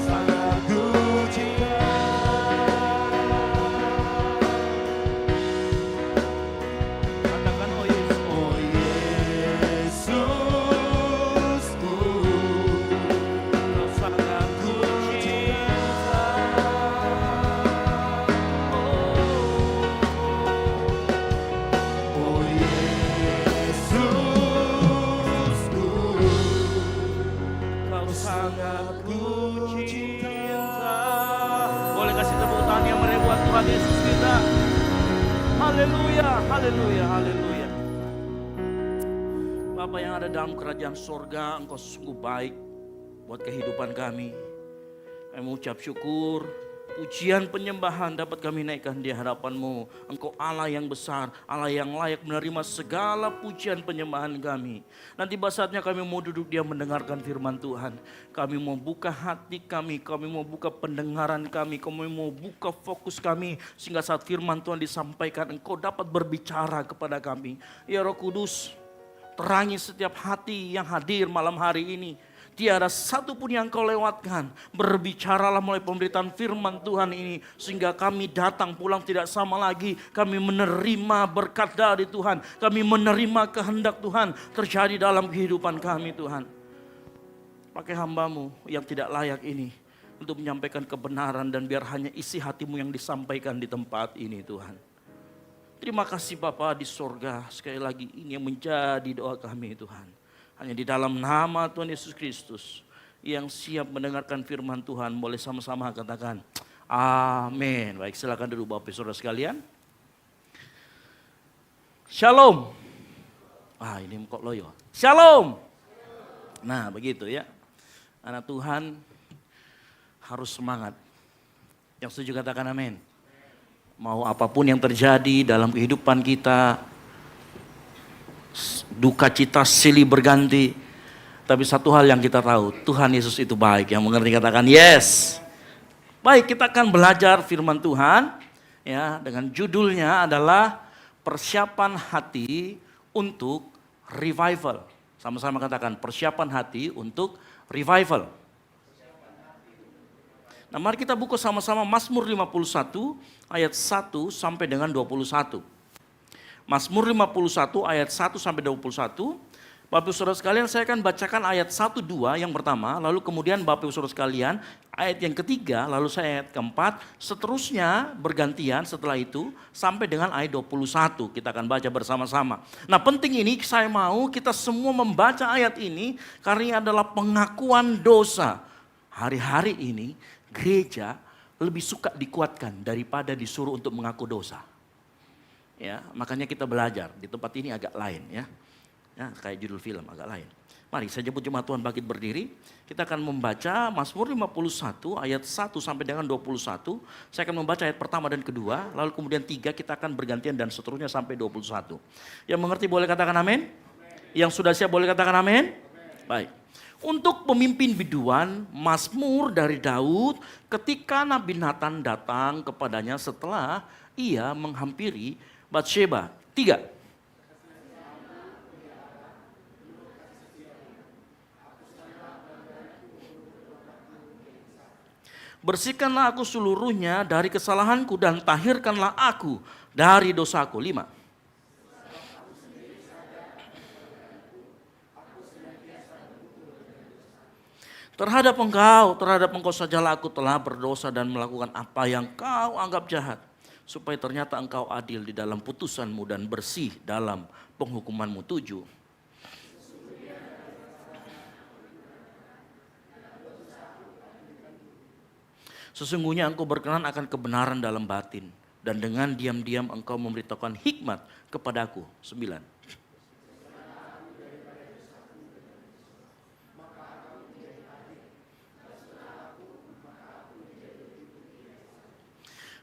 sangat ku cinta. Katakan oh Yesus, Oh Yesus, Kau sangat ku cinta. oh Yesus, Kau sangat ku cinta. Boleh kasih tepuk tangan yang meriah buat Tuhan Yesus kita. Haleluya, haleluya, haleluya. Bapa yang ada dalam kerajaan sorga, Engkau sungguh baik buat kehidupan kami. Kami mengucap syukur Pujian penyembahan dapat kami naikkan di hadapan-Mu. Engkau Allah yang besar, Allah yang layak menerima segala pujian penyembahan kami. Nanti saatnya kami mau duduk diam mendengarkan firman Tuhan. Kami mau buka hati kami mau buka pendengaran kami mau buka fokus kami. Sehingga saat firman Tuhan disampaikan, Engkau dapat berbicara kepada kami. Ya Roh Kudus, terangi setiap hati yang hadir malam hari ini. Tiada satu pun yang Kau lewatkan. Berbicaralah mulai pemberitaan firman Tuhan ini. Sehingga kami datang pulang tidak sama lagi. Kami menerima berkat dari Tuhan. Kami menerima kehendak Tuhan terjadi dalam kehidupan kami Tuhan. Pakai hamba-Mu yang tidak layak ini. Untuk menyampaikan kebenaran dan biar hanya isi hati-Mu yang disampaikan di tempat ini Tuhan. Terima kasih Bapa di sorga. Sekali lagi ini yang menjadi doa kami Tuhan. Hanya di dalam nama Tuhan Yesus Kristus yang siap mendengarkan firman Tuhan, boleh sama-sama katakan amin. Baik, silakan duduk Bapak Saudara sekalian. Shalom. Ini kok loyo. Shalom. Nah begitu ya. Anak Tuhan harus semangat. Yang setuju katakan amin. Mau apapun yang terjadi dalam kehidupan kita, duka cita silih berganti. Tapi satu hal yang kita tahu, Tuhan Yesus itu baik. Yang mengerti katakan yes. Baik, kita akan belajar firman Tuhan ya, dengan judulnya adalah persiapan hati untuk revival. Sama-sama katakan persiapan hati untuk revival. Nah, mari kita buka sama-sama Mazmur 51 ayat 1 sampai dengan 21. Mazmur 51 ayat 1 sampai 21. Bapak Saudara sekalian, saya akan bacakan ayat 1 2 yang pertama, lalu kemudian Bapak Saudara sekalian ayat yang ketiga, lalu saya ayat keempat, seterusnya bergantian setelah itu sampai dengan ayat 21. Kita akan baca bersama-sama. Nah, penting ini saya mau kita semua membaca ayat ini karena ini adalah pengakuan dosa. Hari-hari ini gereja lebih suka dikuatkan daripada disuruh untuk mengaku dosa. Ya, makanya kita belajar di tempat ini agak lain ya. Ya, kayak judul film agak lain. Mari saya jemput jemaat Tuhan bangkit berdiri. Kita akan membaca Mazmur 51 ayat 1 sampai dengan 21. Saya akan membaca ayat pertama dan kedua, lalu kemudian 3 kita akan bergantian dan seterusnya sampai 21. Yang mengerti boleh katakan amin? Yang sudah siap boleh katakan amin? Baik. Untuk pemimpin biduan, Mazmur dari Daud ketika Nabi Nathan datang kepadanya setelah ia menghampiri Batsheba. 3. Bersihkanlah aku seluruhnya dari kesalahanku dan tahirkanlah aku dari dosaku. 5. Terhadap engkau sajalah aku telah berdosa dan melakukan apa yang kau anggap jahat. Supaya ternyata engkau adil di dalam putusanmu dan bersih dalam penghukumanmu. 7. Sesungguhnya engkau berkenan akan kebenaran dalam batin. Dan dengan diam-diam engkau memberitahukan hikmat kepadaku. 9.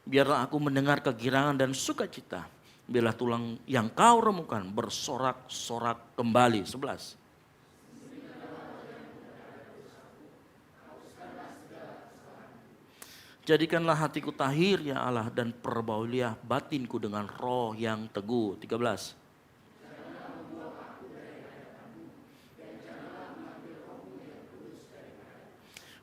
Biarlah aku mendengar kegirangan dan sukacita. Biarlah tulang yang kau remukan bersorak-sorak kembali. 11. Jadikanlah hatiku tahir ya Allah dan perbauliah batinku dengan roh yang teguh. 13.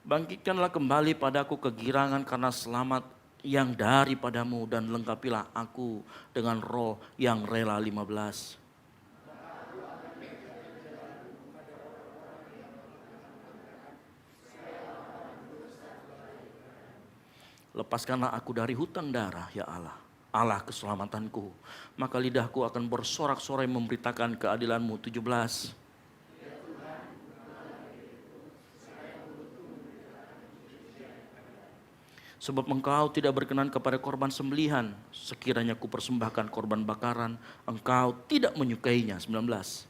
Bangkitkanlah kembali padaku kegirangan karena selamat yang daripadamu dan lengkapilah aku dengan roh yang rela. 15. Lepaskanlah aku dari hutang darah ya Allah, Allah keselamatanku. Maka lidahku akan bersorak-sorai memberitakan keadilanmu. 17. Sebab engkau tidak berkenan kepada korban sembelihan. Sekiranya ku persembahkan korban bakaran, engkau tidak menyukainya. 19.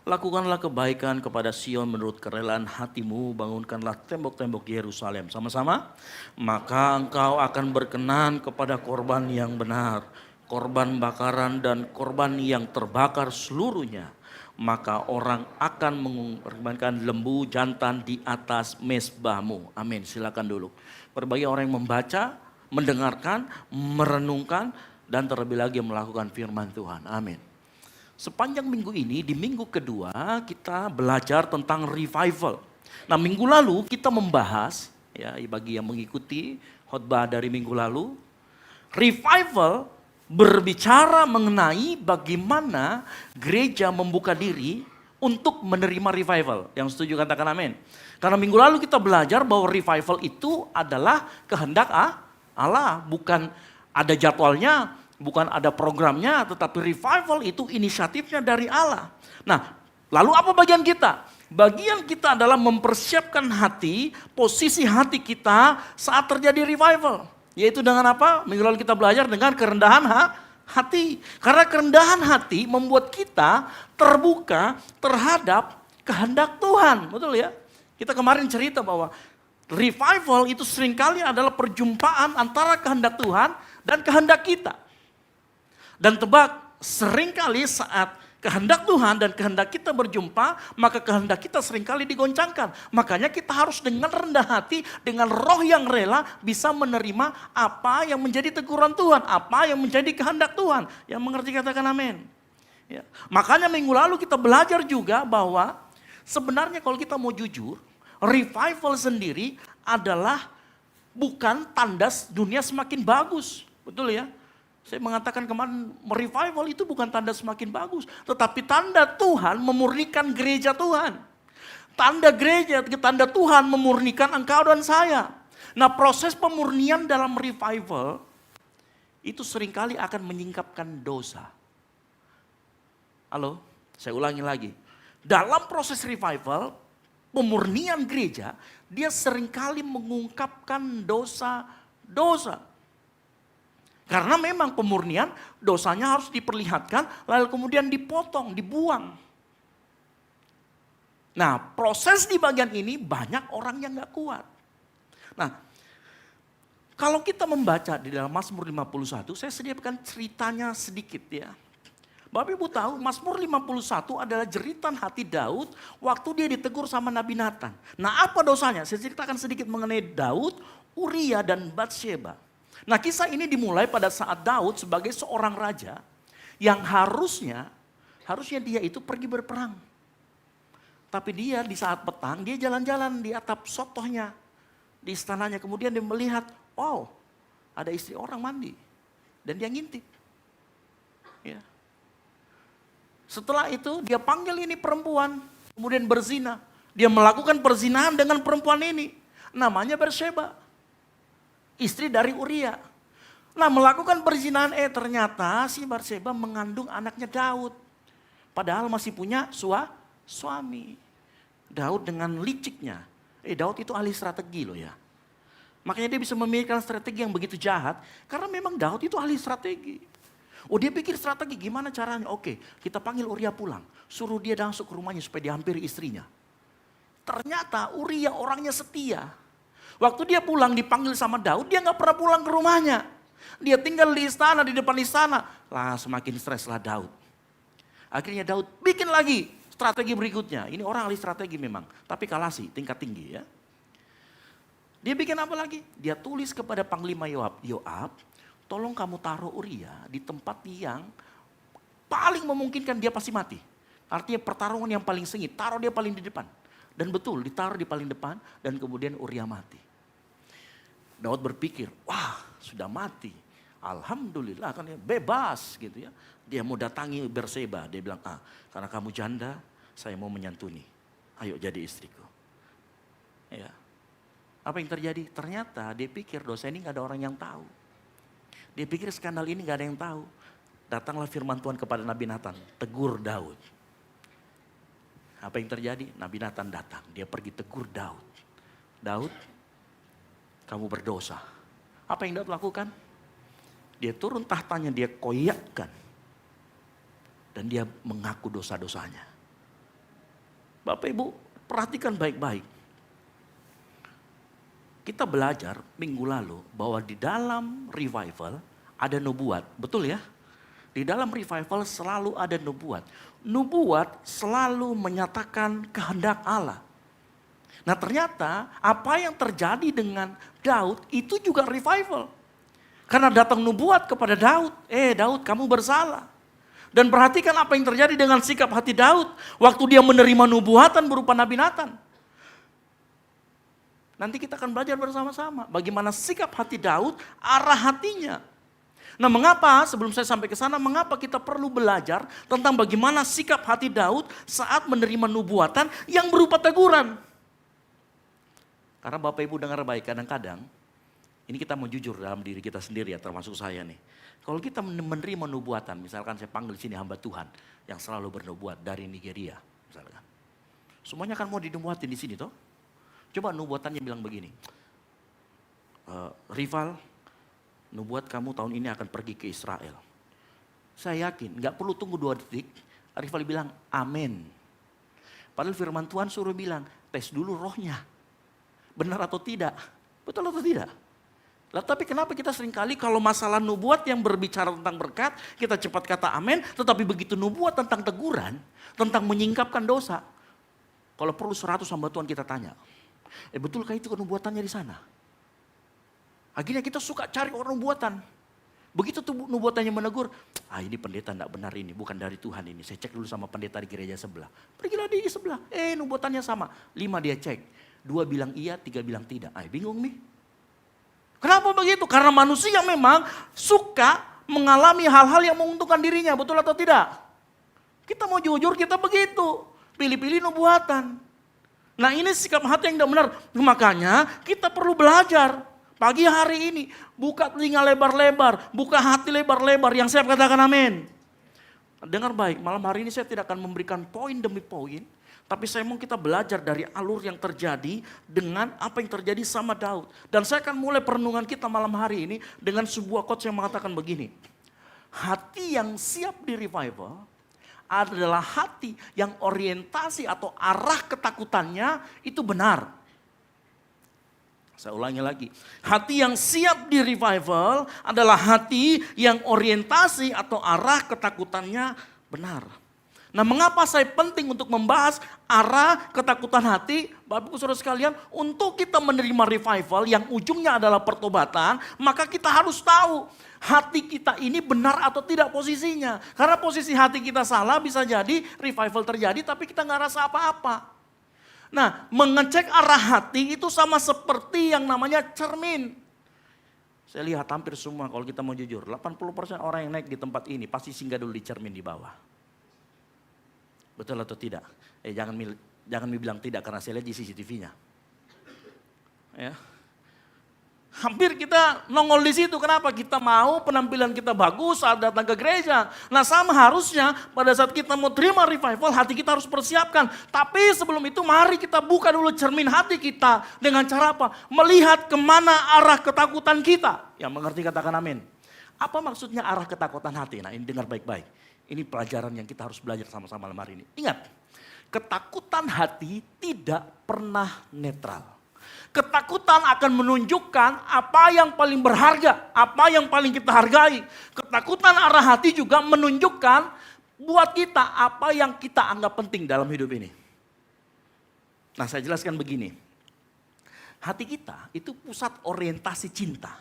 Lakukanlah kebaikan kepada Sion menurut kerelaan hatimu, bangunkanlah tembok-tembok Yerusalem. Sama-sama, maka engkau akan berkenan kepada korban yang benar, korban bakaran dan korban yang terbakar seluruhnya. Maka orang akan mengorbankan lembu jantan di atas mezbahmu. Amin, silakan dulu. Berbagai orang yang membaca, mendengarkan, merenungkan, dan terlebih lagi melakukan firman Tuhan. Amin. Sepanjang minggu ini, di minggu kedua kita belajar tentang revival. Nah, minggu lalu kita membahas, ya bagi yang mengikuti khotbah dari minggu lalu, revival berbicara mengenai bagaimana gereja membuka diri untuk menerima revival. Yang setuju katakan amin. Karena minggu lalu kita belajar bahwa revival itu adalah kehendak Allah, bukan ada jadwalnya, bukan ada programnya, tetapi revival itu inisiatifnya dari Allah. Nah, lalu apa bagian kita? Bagian kita adalah mempersiapkan hati, posisi hati kita saat terjadi revival. Yaitu dengan apa? Minggu lalu kita belajar dengan kerendahan hati. Karena kerendahan hati membuat kita terbuka terhadap kehendak Tuhan. Betul ya? Kita kemarin cerita bahwa revival itu seringkali adalah perjumpaan antara kehendak Tuhan dan kehendak kita. Dan tebak, seringkali saat kehendak Tuhan dan kehendak kita berjumpa, maka kehendak kita seringkali digoncangkan. Makanya kita harus dengan rendah hati, dengan roh yang rela bisa menerima apa yang menjadi teguran Tuhan, apa yang menjadi kehendak Tuhan. Yang mengerti katakan amin. Ya. Makanya minggu lalu kita belajar juga bahwa sebenarnya kalau kita mau jujur, revival sendiri adalah bukan tanda dunia semakin bagus. Betul ya? Saya mengatakan kemarin, revival itu bukan tanda semakin bagus. Tetapi tanda Tuhan memurnikan gereja Tuhan. Tanda gereja, tanda Tuhan memurnikan engkau dan saya. Nah, proses pemurnian dalam revival itu seringkali akan menyingkapkan dosa. Halo, saya ulangi lagi. Dalam proses revival, pemurnian gereja, dia seringkali mengungkapkan dosa-dosa. Karena memang pemurnian dosanya harus diperlihatkan, lalu kemudian dipotong, dibuang. Nah, proses di bagian ini banyak orang yang gak kuat. Nah, kalau kita membaca di dalam Mazmur 51, saya sediakan ceritanya sedikit ya. Bapak Ibu tahu Mazmur 51 adalah jeritan hati Daud waktu dia ditegur sama Nabi Nathan. Nah, apa dosanya? Saya ceritakan sedikit mengenai Daud, Uria dan Batsheba. Nah, kisah ini dimulai pada saat Daud sebagai seorang raja yang harusnya dia itu pergi berperang. Tapi dia di saat petang, dia jalan-jalan di atap sotohnya, di istananya. Kemudian dia melihat, wow, ada istri orang mandi. Dan dia ngintip. Ya. Setelah itu dia panggil ini perempuan, kemudian berzina. Dia melakukan perzinahan dengan perempuan ini. Namanya Batsheba. Istri dari Uria. Nah, melakukan perzinahan, ternyata si Batsheba mengandung anaknya Daud. Padahal masih punya suami. Daud dengan liciknya. Daud itu ahli strategi loh ya. Makanya dia bisa memikirkan strategi yang begitu jahat. Karena memang Daud itu ahli strategi. Dia pikir strategi gimana caranya. Oke, kita panggil Uria pulang. Suruh dia masuk ke rumahnya supaya dihampiri istrinya. Ternyata Uria orangnya setia. Waktu dia pulang dipanggil sama Daud, dia gak pernah pulang ke rumahnya. Dia tinggal di istana, di depan istana. Lah semakin streslah Daud. Akhirnya Daud bikin lagi strategi berikutnya. Ini orang ahli strategi memang, tapi kalasi, tingkat tinggi ya. Dia bikin apa lagi? Dia tulis kepada Panglima Yoab, tolong kamu taruh Uria di tempat yang paling memungkinkan dia pasti mati. Artinya pertarungan yang paling sengit, taruh dia paling di depan. Dan betul, ditaruh di paling depan dan kemudian Uria mati. Daud berpikir, wah sudah mati. Alhamdulillah kan ya, bebas gitu ya. Dia mau datangi Batsheba, dia bilang, karena kamu janda, saya mau menyantuni. Ayo jadi istriku. Ya. Apa yang terjadi? Ternyata dia pikir dosa ini gak ada orang yang tahu. Dia pikir skandal ini gak ada yang tahu. Datanglah firman Tuhan kepada Nabi Nathan, tegur Daud. Apa yang terjadi? Nabi Nathan datang, dia pergi tegur Daud. Daud, kamu berdosa. Apa yang Daud lakukan? Dia turun tahtanya, dia koyakkan. Dan dia mengaku dosa-dosanya. Bapak Ibu perhatikan baik-baik. Kita belajar minggu lalu bahwa di dalam revival ada nubuat, betul ya? Di dalam revival selalu ada nubuat. Nubuat selalu menyatakan kehendak Allah. Nah ternyata apa yang terjadi dengan Daud itu juga revival. Karena datang nubuat kepada Daud, Daud kamu bersalah. Dan perhatikan apa yang terjadi dengan sikap hati Daud waktu dia menerima nubuatan berupa Nabi Nathan. Nanti kita akan belajar bersama-sama bagaimana sikap hati Daud, arah hatinya. Nah mengapa sebelum saya sampai ke sana, mengapa kita perlu belajar tentang bagaimana sikap hati Daud saat menerima nubuatan yang berupa teguran. Karena Bapak Ibu dengar baik, kadang-kadang ini kita mau jujur dalam diri kita sendiri ya, termasuk saya nih. Kalau kita menerima nubuatan, misalkan saya panggil sini hamba Tuhan yang selalu bernubuat dari Nigeria, misalkan. Semuanya kan mau dinubuatin di sini toh. Coba nubuatannya bilang begini, Rival, nubuat kamu tahun ini akan pergi ke Israel. Saya yakin, gak perlu tunggu 2 detik, Rival bilang amin. Padahal firman Tuhan suruh bilang, tes dulu rohnya. Benar atau tidak? Betul atau tidak? Lah tapi kenapa kita seringkali kalau masalah nubuat yang berbicara tentang berkat, kita cepat kata amin, tetapi begitu nubuat tentang teguran, tentang menyingkapkan dosa, kalau perlu 100 hamba Tuhan kita tanya, betulkah itu nubuatannya di sana? Akhirnya kita suka cari orang nubuatan. Begitu tuh nubuatannya menegur, ini pendeta enggak benar ini, bukan dari Tuhan ini. Saya cek dulu sama pendeta di gereja sebelah. Pergilah di sebelah, nubuatannya sama. 5 dia cek, 2 bilang iya, 3 bilang tidak. Bingung nih. Kenapa begitu? Karena manusia memang suka mengalami hal-hal yang menguntungkan dirinya, betul atau tidak? Kita mau jujur, kita begitu. Pilih-pilih nubuatan. Nah ini sikap hati yang tidak benar. Makanya kita perlu belajar. Pagi hari ini, buka telinga lebar-lebar, buka hati lebar-lebar, yang siap katakan amin. Dengar baik, malam hari ini saya tidak akan memberikan poin demi poin, tapi saya mau kita belajar dari alur yang terjadi dengan apa yang terjadi sama Daud. Dan saya akan mulai perenungan kita malam hari ini dengan sebuah quotes yang mengatakan begini. Hati yang siap di revival adalah hati yang orientasi atau arah ketakutannya itu benar. Saya ulangi lagi, hati yang siap di revival adalah hati yang orientasi atau arah ketakutannya benar. Nah mengapa saya penting untuk membahas arah ketakutan hati, Bapak Ibu Saudara sekalian, untuk kita menerima revival yang ujungnya adalah pertobatan, maka kita harus tahu hati kita ini benar atau tidak posisinya. Karena posisi hati kita salah bisa jadi revival terjadi tapi kita nggak rasa apa-apa. Nah, mengecek arah hati itu sama seperti yang namanya cermin. Saya lihat hampir semua kalau kita mau jujur, 80% orang yang naik di tempat ini pasti singgah dulu di cermin di bawah. Betul atau tidak? Jangan bilang tidak karena saya lihat di CCTV-nya. Ya. Hampir kita nongol di situ. Kenapa? Kita mau penampilan kita bagus saat datang ke gereja. Nah sama harusnya pada saat kita mau terima revival, hati kita harus persiapkan. Tapi sebelum itu mari kita buka dulu cermin hati kita. Dengan cara apa? Melihat kemana arah ketakutan kita. Yang mengerti katakan amin. Apa maksudnya arah ketakutan hati? Nah ini dengar baik-baik. Ini pelajaran yang kita harus belajar sama-sama malam hari ini. Ingat, ketakutan hati tidak pernah netral. Ketakutan akan menunjukkan apa yang paling berharga, apa yang paling kita hargai. Ketakutan arah hati juga menunjukkan buat kita apa yang kita anggap penting dalam hidup ini. Nah saya jelaskan begini. Hati kita itu pusat orientasi cinta.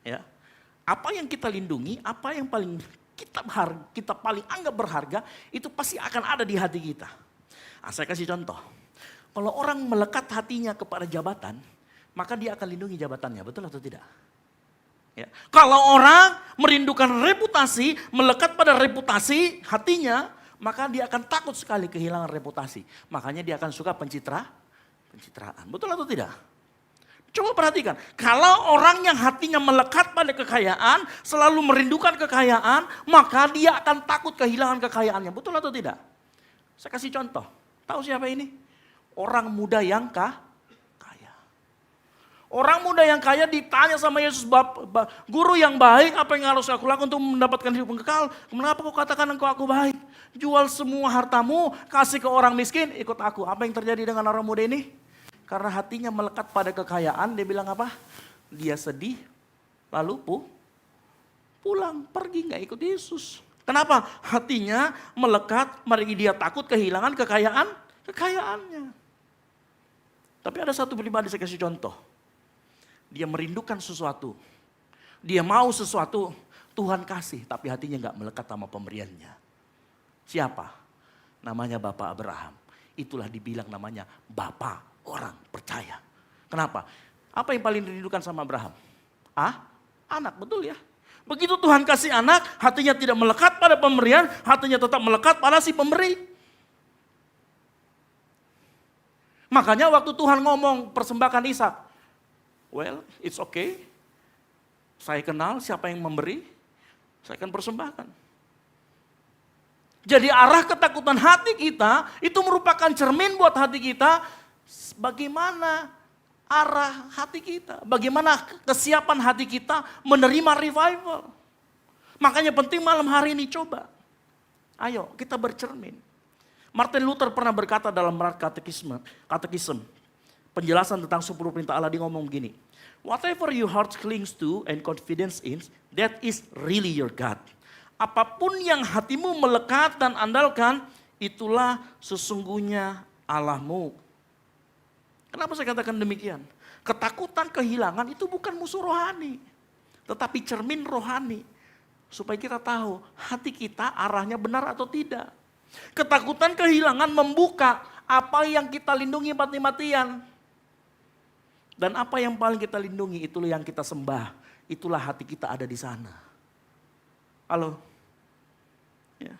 Ya. Apa yang kita lindungi, apa yang paling kita paling anggap berharga, itu pasti akan ada di hati kita. Nah, saya kasih contoh. Kalau orang melekat hatinya kepada jabatan, maka dia akan lindungi jabatannya, betul atau tidak? Ya. Kalau orang merindukan reputasi, melekat pada reputasi hatinya, maka dia akan takut sekali kehilangan reputasi. Makanya dia akan suka pencitraan, betul atau tidak? Coba perhatikan, kalau orang yang hatinya melekat pada kekayaan, selalu merindukan kekayaan, maka dia akan takut kehilangan kekayaannya, betul atau tidak? Saya kasih contoh, tahu siapa ini? Orang muda yang kaya. Orang muda yang kaya ditanya sama Yesus, guru yang baik, apa yang harus aku lakukan untuk mendapatkan hidup yang kekal? Kenapa kau katakan engkau aku baik? Jual semua hartamu, kasih ke orang miskin, ikut aku. Apa yang terjadi dengan orang muda ini? Karena hatinya melekat pada kekayaan, dia bilang apa? Dia sedih, lalu pulang, pergi gak ikut Yesus. Kenapa? Hatinya melekat, mari dia takut kehilangan kekayaannya. Tapi ada satu pribadi saya kasih contoh. Dia merindukan sesuatu. Dia mau sesuatu, Tuhan kasih, tapi hatinya gak melekat sama pemberiannya. Siapa? Namanya Bapak Abraham. Itulah dibilang namanya Bapak orang percaya. Kenapa? Apa yang paling dirindukan sama Abraham? Anak, betul ya? Begitu Tuhan kasih anak, hatinya tidak melekat pada pemberian, hatinya tetap melekat pada si pemberi. Makanya waktu Tuhan ngomong persembahkan Ishak, well, it's okay. Saya kenal siapa yang memberi, saya akan persembahkan. Jadi arah ketakutan hati kita itu merupakan cermin buat hati kita. Bagaimana arah hati kita, bagaimana kesiapan hati kita menerima revival. Makanya penting malam hari ini coba. Ayo kita bercermin. Martin Luther pernah berkata dalam katekisme, penjelasan tentang 10 perintah Allah, dia ngomong begini. Whatever your heart clings to and confidence in, that is really your God. Apapun yang hatimu melekat dan andalkan, itulah sesungguhnya Allahmu. Kenapa saya katakan demikian? Ketakutan kehilangan itu bukan musuh rohani, tetapi cermin rohani. Supaya kita tahu hati kita arahnya benar atau tidak. Ketakutan kehilangan membuka apa yang kita lindungi mati-matian. Dan apa yang paling kita lindungi, itulah yang kita sembah. Itulah hati kita ada di sana. Halo? Ya.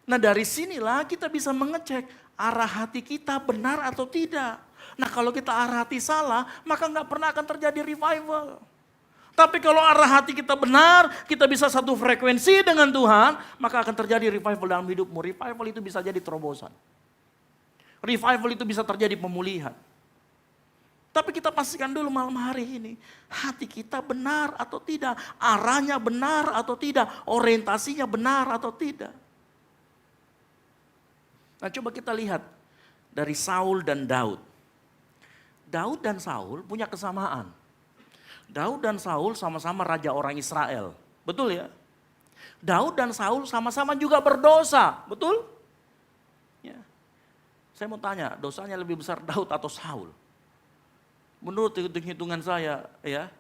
Nah dari sinilah kita bisa mengecek arah hati kita benar atau tidak. Nah kalau kita arah hati salah, maka nggak pernah akan terjadi revival. Tapi kalau arah hati kita benar, kita bisa satu frekuensi dengan Tuhan, maka akan terjadi revival dalam hidupmu. Revival itu bisa jadi terobosan. Revival itu bisa terjadi pemulihan. Tapi kita pastikan dulu malam hari ini, hati kita benar atau tidak, arahnya benar atau tidak, orientasinya benar atau tidak. Nah coba kita lihat dari Saul dan Daud. Daud dan Saul punya kesamaan. Daud dan Saul sama-sama raja orang Israel, betul ya? Daud dan Saul sama-sama juga berdosa, betul? Ya. Saya mau tanya, dosanya lebih besar Daud atau Saul? Menurut hitung-hitungan saya, ya,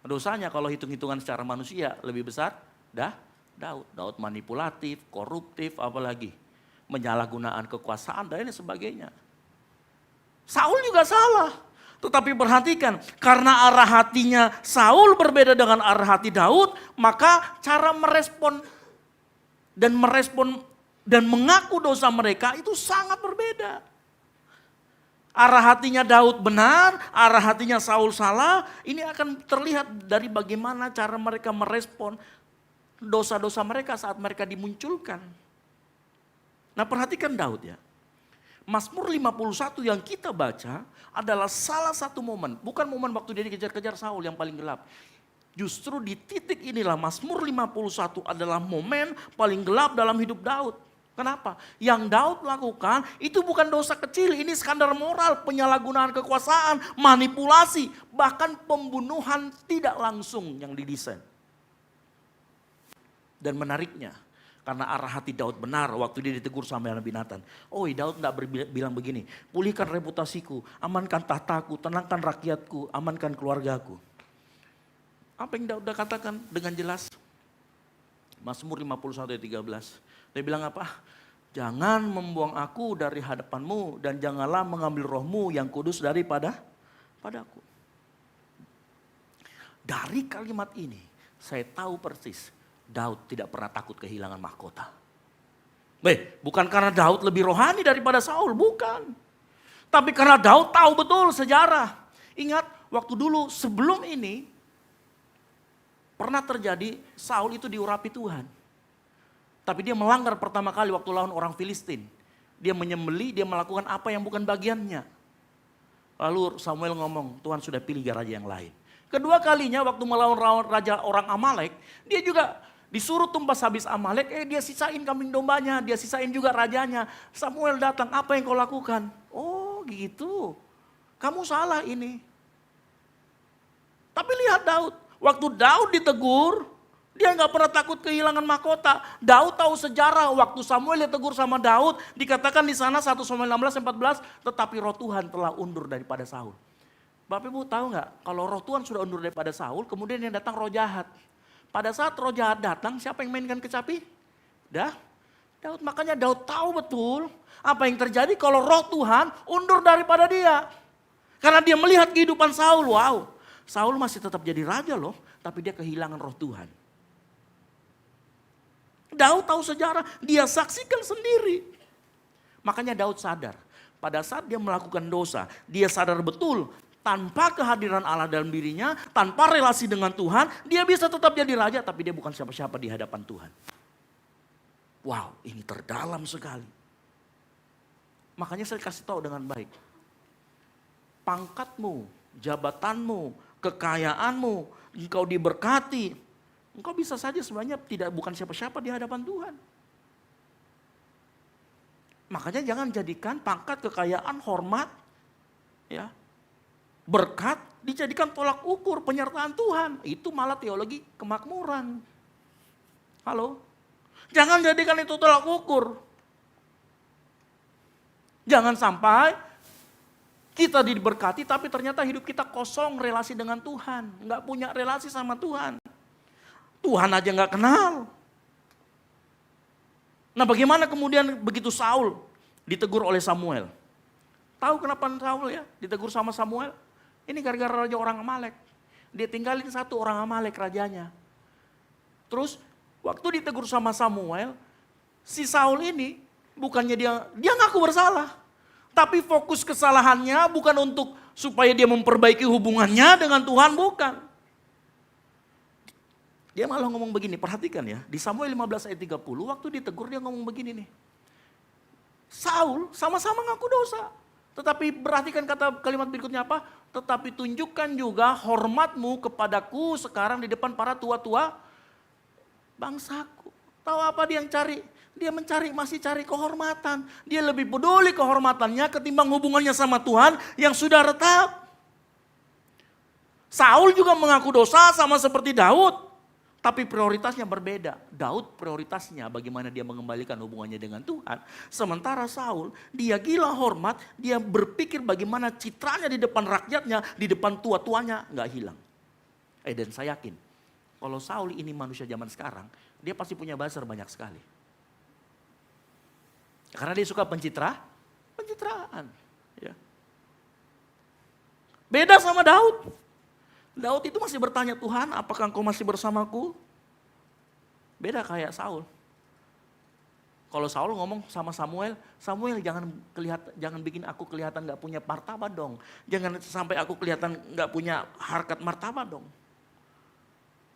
dosanya kalau hitung-hitungan secara manusia lebih besar, Daud. Daud manipulatif, koruptif, apalagi menyalahgunaan kekuasaan dan lain sebagainya. Saul juga salah. Tetapi perhatikan, karena arah hatinya Saul berbeda dengan arah hati Daud, maka cara merespon dan mengaku dosa mereka itu sangat berbeda. Arah hatinya Daud benar, arah hatinya Saul salah. Ini akan terlihat dari bagaimana cara mereka merespon dosa-dosa mereka saat mereka dimunculkan. Nah perhatikan Daud ya. Mazmur 51 yang kita baca adalah salah satu momen. Bukan momen waktu dia dikejar-kejar Saul yang paling gelap. Justru di titik inilah Mazmur 51 adalah momen paling gelap dalam hidup Daud. Kenapa? Yang Daud lakukan itu bukan dosa kecil, ini skandal moral, penyalahgunaan kekuasaan, manipulasi, bahkan pembunuhan tidak langsung yang didesain. Dan menariknya, karena arah hati Daud benar waktu dia ditegur sama Nabi Nathan. Oh, Daud tidak bilang begini, pulihkan reputasiku, amankan tahtaku, tenangkan rakyatku, amankan keluargaku. Apa yang Daud udah katakan dengan jelas? Mazmur 51 ayat 13. Dia bilang apa? Jangan membuang aku dari hadapanmu dan janganlah mengambil rohmu yang kudus padaku. Dari kalimat ini saya tahu persis Daud tidak pernah takut kehilangan mahkota. Bukan karena Daud lebih rohani daripada Saul, bukan. Tapi karena Daud tahu betul sejarah. Ingat waktu dulu sebelum ini pernah terjadi Saul itu diurapi Tuhan. Tapi dia melanggar pertama kali waktu lawan orang Filistin. Dia menyembelih, dia melakukan apa yang bukan bagiannya. Lalu Samuel ngomong, Tuhan sudah pilih raja yang lain. Kedua kalinya waktu melawan raja orang Amalek, dia juga disuruh tumbas habis Amalek, dia sisain kambing dombanya, dia sisain juga rajanya. Samuel datang, apa yang kau lakukan? Oh gitu, kamu salah ini. Tapi lihat Daud, waktu Daud ditegur, dia nggak pernah takut kehilangan mahkota. Daud tahu sejarah, waktu Samuel ditegur sama Daud, dikatakan di sana 1 Samuel 16:14, tetapi roh Tuhan telah undur daripada Saul. Bapak Ibu tahu nggak, kalau roh Tuhan sudah undur daripada Saul, kemudian yang datang roh jahat. Pada saat roh jahat datang, siapa yang mainkan kecapi? Daud. Makanya Daud tahu betul apa yang terjadi kalau roh Tuhan undur daripada dia. Karena dia melihat kehidupan Saul, wow. Saul masih tetap jadi raja loh, tapi dia kehilangan roh Tuhan. Daud tahu sejarah, dia saksikan sendiri. Makanya Daud sadar, pada saat dia melakukan dosa, dia sadar betul tanpa kehadiran Allah dalam dirinya, tanpa relasi dengan Tuhan, dia bisa tetap jadi raja, tapi dia bukan siapa-siapa di hadapan Tuhan. Wow, ini terdalam sekali. Makanya saya kasih tahu dengan baik. Pangkatmu, jabatanmu, kekayaanmu, engkau diberkati, engkau bisa saja sebenarnya bukan siapa-siapa di hadapan Tuhan. Makanya jangan jadikan pangkat, kekayaan, hormat, ya, berkat dijadikan tolak ukur penyertaan Tuhan. Itu malah teologi kemakmuran. Halo? Jangan jadikan itu tolak ukur. Jangan sampai kita diberkati tapi ternyata hidup kita kosong relasi dengan Tuhan. Nggak punya relasi sama Tuhan. Tuhan aja nggak kenal. Nah bagaimana kemudian begitu Saul ditegur oleh Samuel? Tahu kenapa Saul ya ditegur sama Samuel? Ini gara-gara raja orang Amalek. Dia tinggalin satu orang Amalek rajanya. Terus waktu ditegur sama Samuel, si Saul ini bukannya dia ngaku bersalah. Tapi fokus kesalahannya bukan untuk supaya dia memperbaiki hubungannya dengan Tuhan, bukan. Dia malah ngomong begini, perhatikan ya. Di Samuel 15 ayat 30, waktu ditegur dia ngomong begini nih. Saul sama-sama ngaku dosa. Tetapi perhatikan kata kalimat berikutnya apa? Tetapi tunjukkan juga hormatmu kepadaku sekarang di depan para tua-tua bangsaku. Tahu apa dia yang cari? Dia masih cari kehormatan. Dia lebih peduli kehormatannya ketimbang hubungannya sama Tuhan yang sudah retak. Saul juga mengaku dosa sama seperti Daud. Tapi prioritasnya berbeda. Daud prioritasnya bagaimana dia mengembalikan hubungannya dengan Tuhan. Sementara Saul, dia gila hormat, dia berpikir bagaimana citranya di depan rakyatnya, di depan tua-tuanya nggak hilang. Dan saya yakin, kalau Saul ini manusia zaman sekarang, dia pasti punya buzzer banyak sekali. Karena dia suka pencitraan. Ya. Beda sama Daud. Daud itu masih bertanya, Tuhan apakah engkau masih bersamaku? Beda kayak Saul. Kalau Saul ngomong sama Samuel, Samuel jangan bikin aku kelihatan gak punya martabat dong. Jangan sampai aku kelihatan gak punya harkat martabat dong.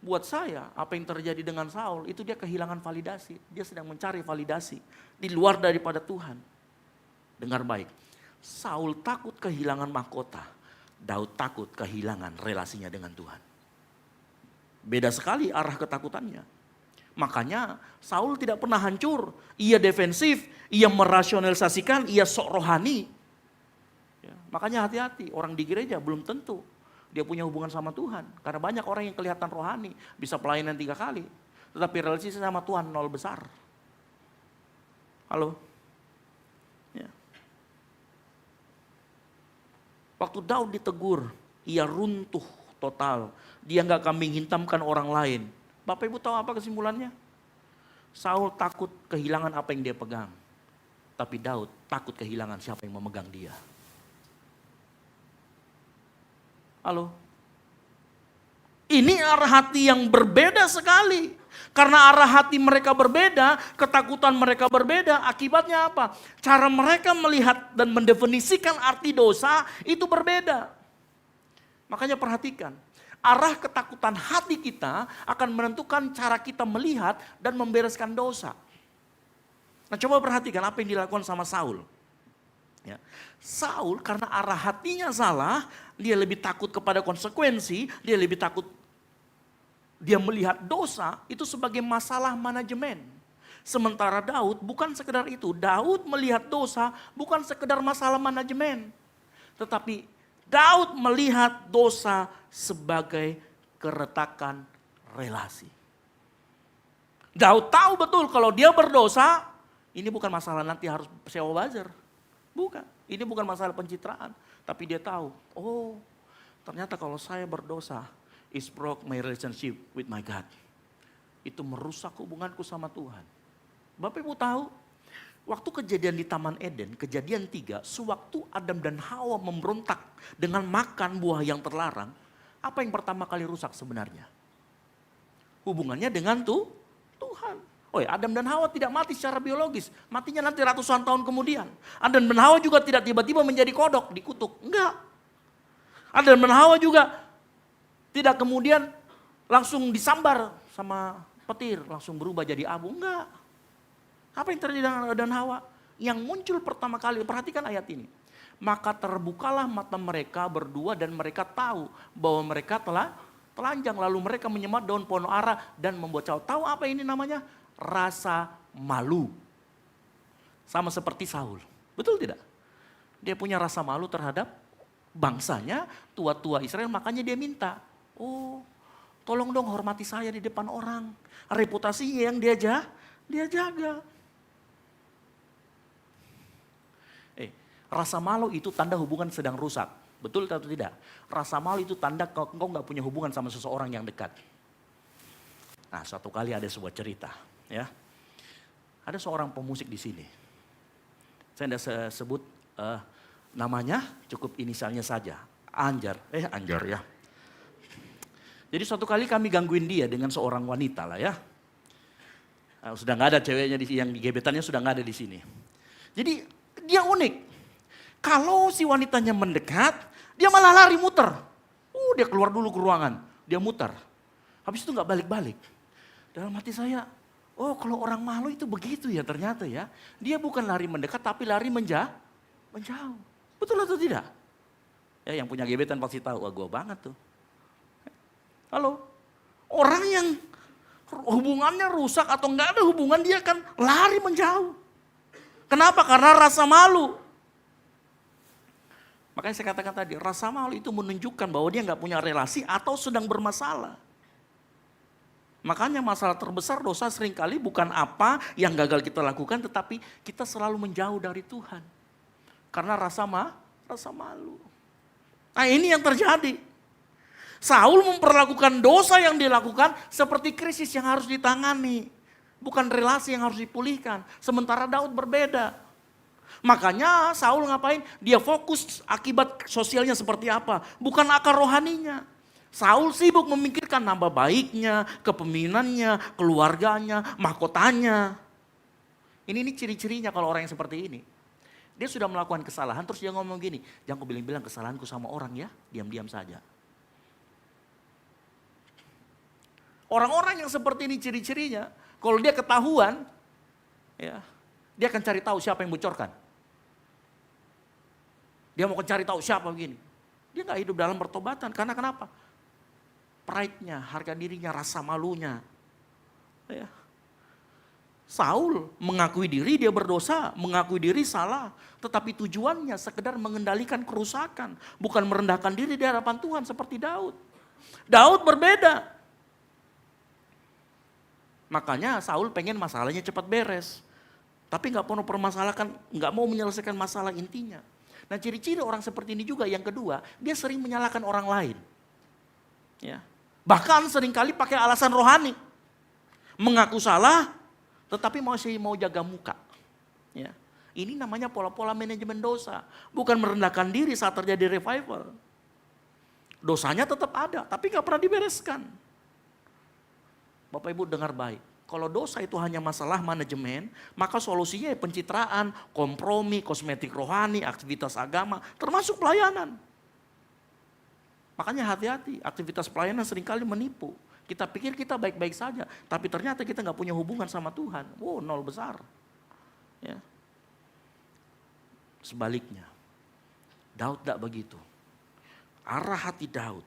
Buat saya, apa yang terjadi dengan Saul, itu dia kehilangan validasi. Dia sedang mencari validasi di luar daripada Tuhan. Dengar baik, Saul takut kehilangan mahkota. Daud takut kehilangan relasinya dengan Tuhan. Beda sekali arah ketakutannya. Makanya Saul tidak pernah hancur. Ia defensif, ia merasionalisasikan, ia sok rohani. Ya, makanya hati-hati, orang di gereja belum tentu dia punya hubungan sama Tuhan. Karena banyak orang yang kelihatan rohani, bisa pelayanan 3 kali. Tetapi relasi sama Tuhan 0 besar. Halo? Ya. Waktu Daud ditegur, ia runtuh total. Dia nggak kambing hitamkan orang lain. Bapak Ibu tahu apa kesimpulannya? Saul takut kehilangan apa yang dia pegang. Tapi Daud takut kehilangan siapa yang memegang dia. Halo? Ini arah hati yang berbeda sekali. Karena arah hati mereka berbeda, ketakutan mereka berbeda, akibatnya apa? Cara mereka melihat dan mendefinisikan arti dosa itu berbeda. Makanya perhatikan, arah ketakutan hati kita akan menentukan cara kita melihat dan membereskan dosa. Nah coba perhatikan apa yang dilakukan sama Saul. Ya. Saul karena arah hatinya salah, dia lebih takut kepada konsekuensi, dia lebih takut, dia melihat dosa itu sebagai masalah manajemen. Sementara Daud bukan sekedar itu, Daud melihat dosa bukan sekedar masalah manajemen. Tetapi Daud melihat dosa sebagai keretakan relasi. Daud tahu betul kalau dia berdosa, ini bukan masalah nanti harus sewa buzzer. Bukan, ini bukan masalah pencitraan. Tapi dia tahu, oh ternyata kalau saya berdosa, it broke my relationship with my God. Itu merusak hubunganku sama Tuhan. Bapak Ibu tahu, waktu kejadian di Taman Eden, kejadian 3, sewaktu Adam dan Hawa memberontak dengan makan buah yang terlarang, apa yang pertama kali rusak sebenarnya? Hubungannya dengan Tuhan. Oh ya, Adam dan Hawa tidak mati secara biologis. Matinya nanti ratusan tahun kemudian. Adam dan Hawa juga tidak tiba-tiba menjadi kodok, dikutuk. Enggak. Adam dan Hawa juga tidak kemudian langsung disambar sama petir. Langsung berubah jadi abu. Enggak. Apa yang terjadi dengan Adam dan Hawa? Yang muncul pertama kali, perhatikan ayat ini. Maka terbukalah mata mereka berdua dan mereka tahu bahwa mereka telah telanjang. Lalu mereka menyemat daun pohon ara dan membuat cawan. Tahu apa ini namanya? Rasa malu. Sama seperti Saul. Betul tidak? Dia punya rasa malu terhadap bangsanya, tua-tua Israel, makanya dia minta. Oh, tolong dong hormati saya di depan orang. Reputasinya yang dia jaga. Rasa malu itu tanda hubungan sedang rusak. Betul atau tidak? Rasa malu itu tanda engkau gak punya hubungan sama seseorang yang dekat. Nah, suatu kali ada sebuah cerita. Ya, ada seorang pemusik di sini. Saya tidak sebut namanya, cukup inisialnya saja. Anjar ya. Jadi suatu kali kami gangguin dia dengan seorang wanita lah ya. Sudah nggak ada ceweknya yang di gebetannya sudah nggak ada di sini. Jadi dia unik. Kalau si wanitanya mendekat, dia malah lari muter. Dia keluar dulu ke ruangan, dia muter. Habis itu nggak balik-balik. Dalam hati saya, oh kalau orang malu itu begitu ya ternyata ya. Dia bukan lari mendekat tapi lari menjauh. Betul atau tidak? Ya yang punya gebetan pasti tahu, wah gue banget tuh. Halo, orang yang hubungannya rusak atau enggak ada hubungan dia kan lari menjauh. Kenapa? Karena rasa malu. Makanya saya katakan tadi, rasa malu itu menunjukkan bahwa dia nggak punya relasi atau sedang bermasalah. Makanya masalah terbesar dosa seringkali bukan apa yang gagal kita lakukan, tetapi kita selalu menjauh dari Tuhan. Karena rasa malu. Nah ini yang terjadi. Saul memperlakukan dosa yang dilakukan seperti krisis yang harus ditangani. Bukan relasi yang harus dipulihkan. Sementara Daud berbeda. Makanya Saul ngapain? Dia fokus akibat sosialnya seperti apa. Bukan akar rohaninya. Saul sibuk memikirkan nama baiknya, kepemimpinannya, keluarganya, mahkotanya. Ini ciri-cirinya kalau orang yang seperti ini. Dia sudah melakukan kesalahan terus dia ngomong gini, jangan kau bilang-bilang kesalahanku sama orang ya, diam-diam saja. Orang-orang yang seperti ini ciri-cirinya, kalau dia ketahuan, ya, dia akan cari tahu siapa yang bocorkan. Dia mau cari tahu siapa begini. Dia gak hidup dalam pertobatan, karena kenapa? Pride-nya, harga dirinya, rasa malunya. Ya. Saul mengakui diri dia berdosa, mengakui diri salah. Tetapi tujuannya sekedar mengendalikan kerusakan. Bukan merendahkan diri di hadapan Tuhan seperti Daud. Daud berbeda. Makanya Saul pengen masalahnya cepat beres. Tapi gak perlu permasalahkan, gak mau menyelesaikan masalah intinya. Nah ciri-ciri orang seperti ini juga yang kedua, dia sering menyalahkan orang lain. Ya. Bahkan seringkali pakai alasan rohani. Mengaku salah, tetapi masih mau jaga muka. Ya. Ini namanya pola-pola manajemen dosa. Bukan merendahkan diri saat terjadi revival. Dosanya tetap ada, tapi gak pernah dibereskan. Bapak Ibu dengar baik. Kalau dosa itu hanya masalah manajemen, maka solusinya pencitraan, kompromi, kosmetik rohani, aktivitas agama, termasuk pelayanan. Makanya hati-hati, aktivitas pelayanan seringkali menipu. Kita pikir kita baik-baik saja, tapi ternyata kita nggak punya hubungan sama Tuhan. Wow, nol besar. Ya. Sebaliknya, Daud tidak begitu. Arah hati Daud.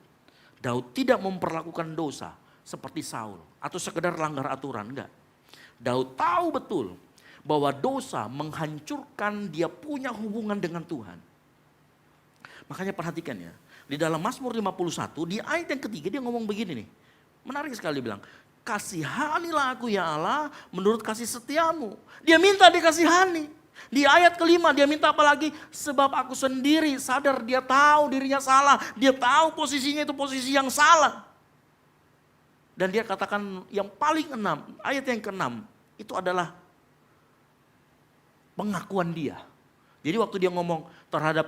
Daud tidak memperlakukan dosa seperti Saul atau sekedar langgar aturan, enggak. Daud tahu betul bahwa dosa menghancurkan dia punya hubungan dengan Tuhan. Makanya perhatikan ya, di dalam Mazmur 51 di ayat yang ketiga dia ngomong begini nih. Menarik sekali bilang, kasihanilah aku ya Allah menurut kasih setiamu. Dia minta dikasihani. Di ayat kelima dia minta apa lagi? Sebab aku sendiri sadar dia tahu dirinya salah. Dia tahu posisinya itu posisi yang salah. Dan dia katakan yang paling ayat yang ke-6 itu adalah pengakuan dia. Jadi waktu dia ngomong terhadap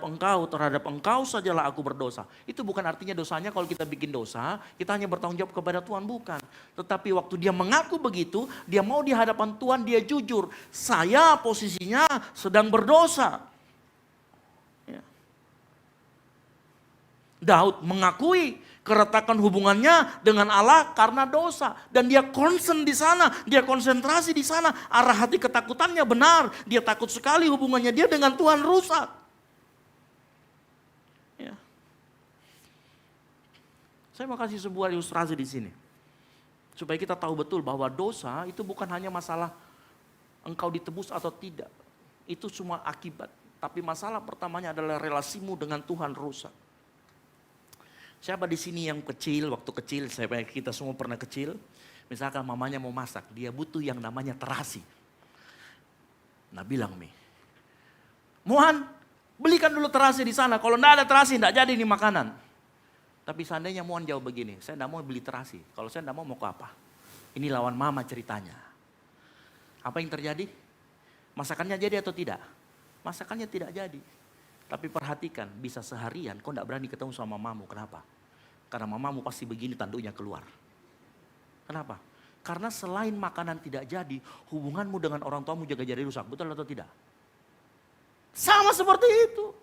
engkau sajalah aku berdosa. Itu bukan artinya dosanya kalau kita bikin dosa, kita hanya bertanggung jawab kepada Tuhan, bukan. Tetapi waktu dia mengaku begitu, dia mau di hadapan Tuhan, dia jujur. Saya posisinya sedang berdosa. Ya. Daud mengakui keretakan hubungannya dengan Allah karena dosa. Dan dia concern di sana, dia konsentrasi di sana. Arah hati ketakutannya benar. Dia takut sekali hubungannya dia dengan Tuhan rusak. Ya. Saya mau kasih sebuah ilustrasi di sini. Supaya kita tahu betul bahwa dosa itu bukan hanya masalah engkau ditebus atau tidak. Itu semua akibat. Tapi masalah pertamanya adalah relasimu dengan Tuhan rusak. Siapa di sini yang kecil, waktu kecil, kita semua pernah kecil. Misalkan mamanya mau masak, dia butuh yang namanya terasi. Nah bilang Mohan, belikan dulu terasi di sana. Kalau enggak ada terasi, enggak jadi ini makanan. Tapi seandainya Mohan jawab begini, saya enggak mau beli terasi. Kalau saya enggak mau ke apa? Ini lawan mama ceritanya. Apa yang terjadi? Masakannya jadi atau tidak? Masakannya tidak jadi. Tapi perhatikan, bisa seharian kau enggak berani ketemu sama mamamu. Kenapa? Karena mamamu pasti begini tanduknya keluar. Kenapa? Karena selain makanan tidak jadi, hubunganmu dengan orang tuamu juga jadi rusak. Betul atau tidak? Sama seperti itu.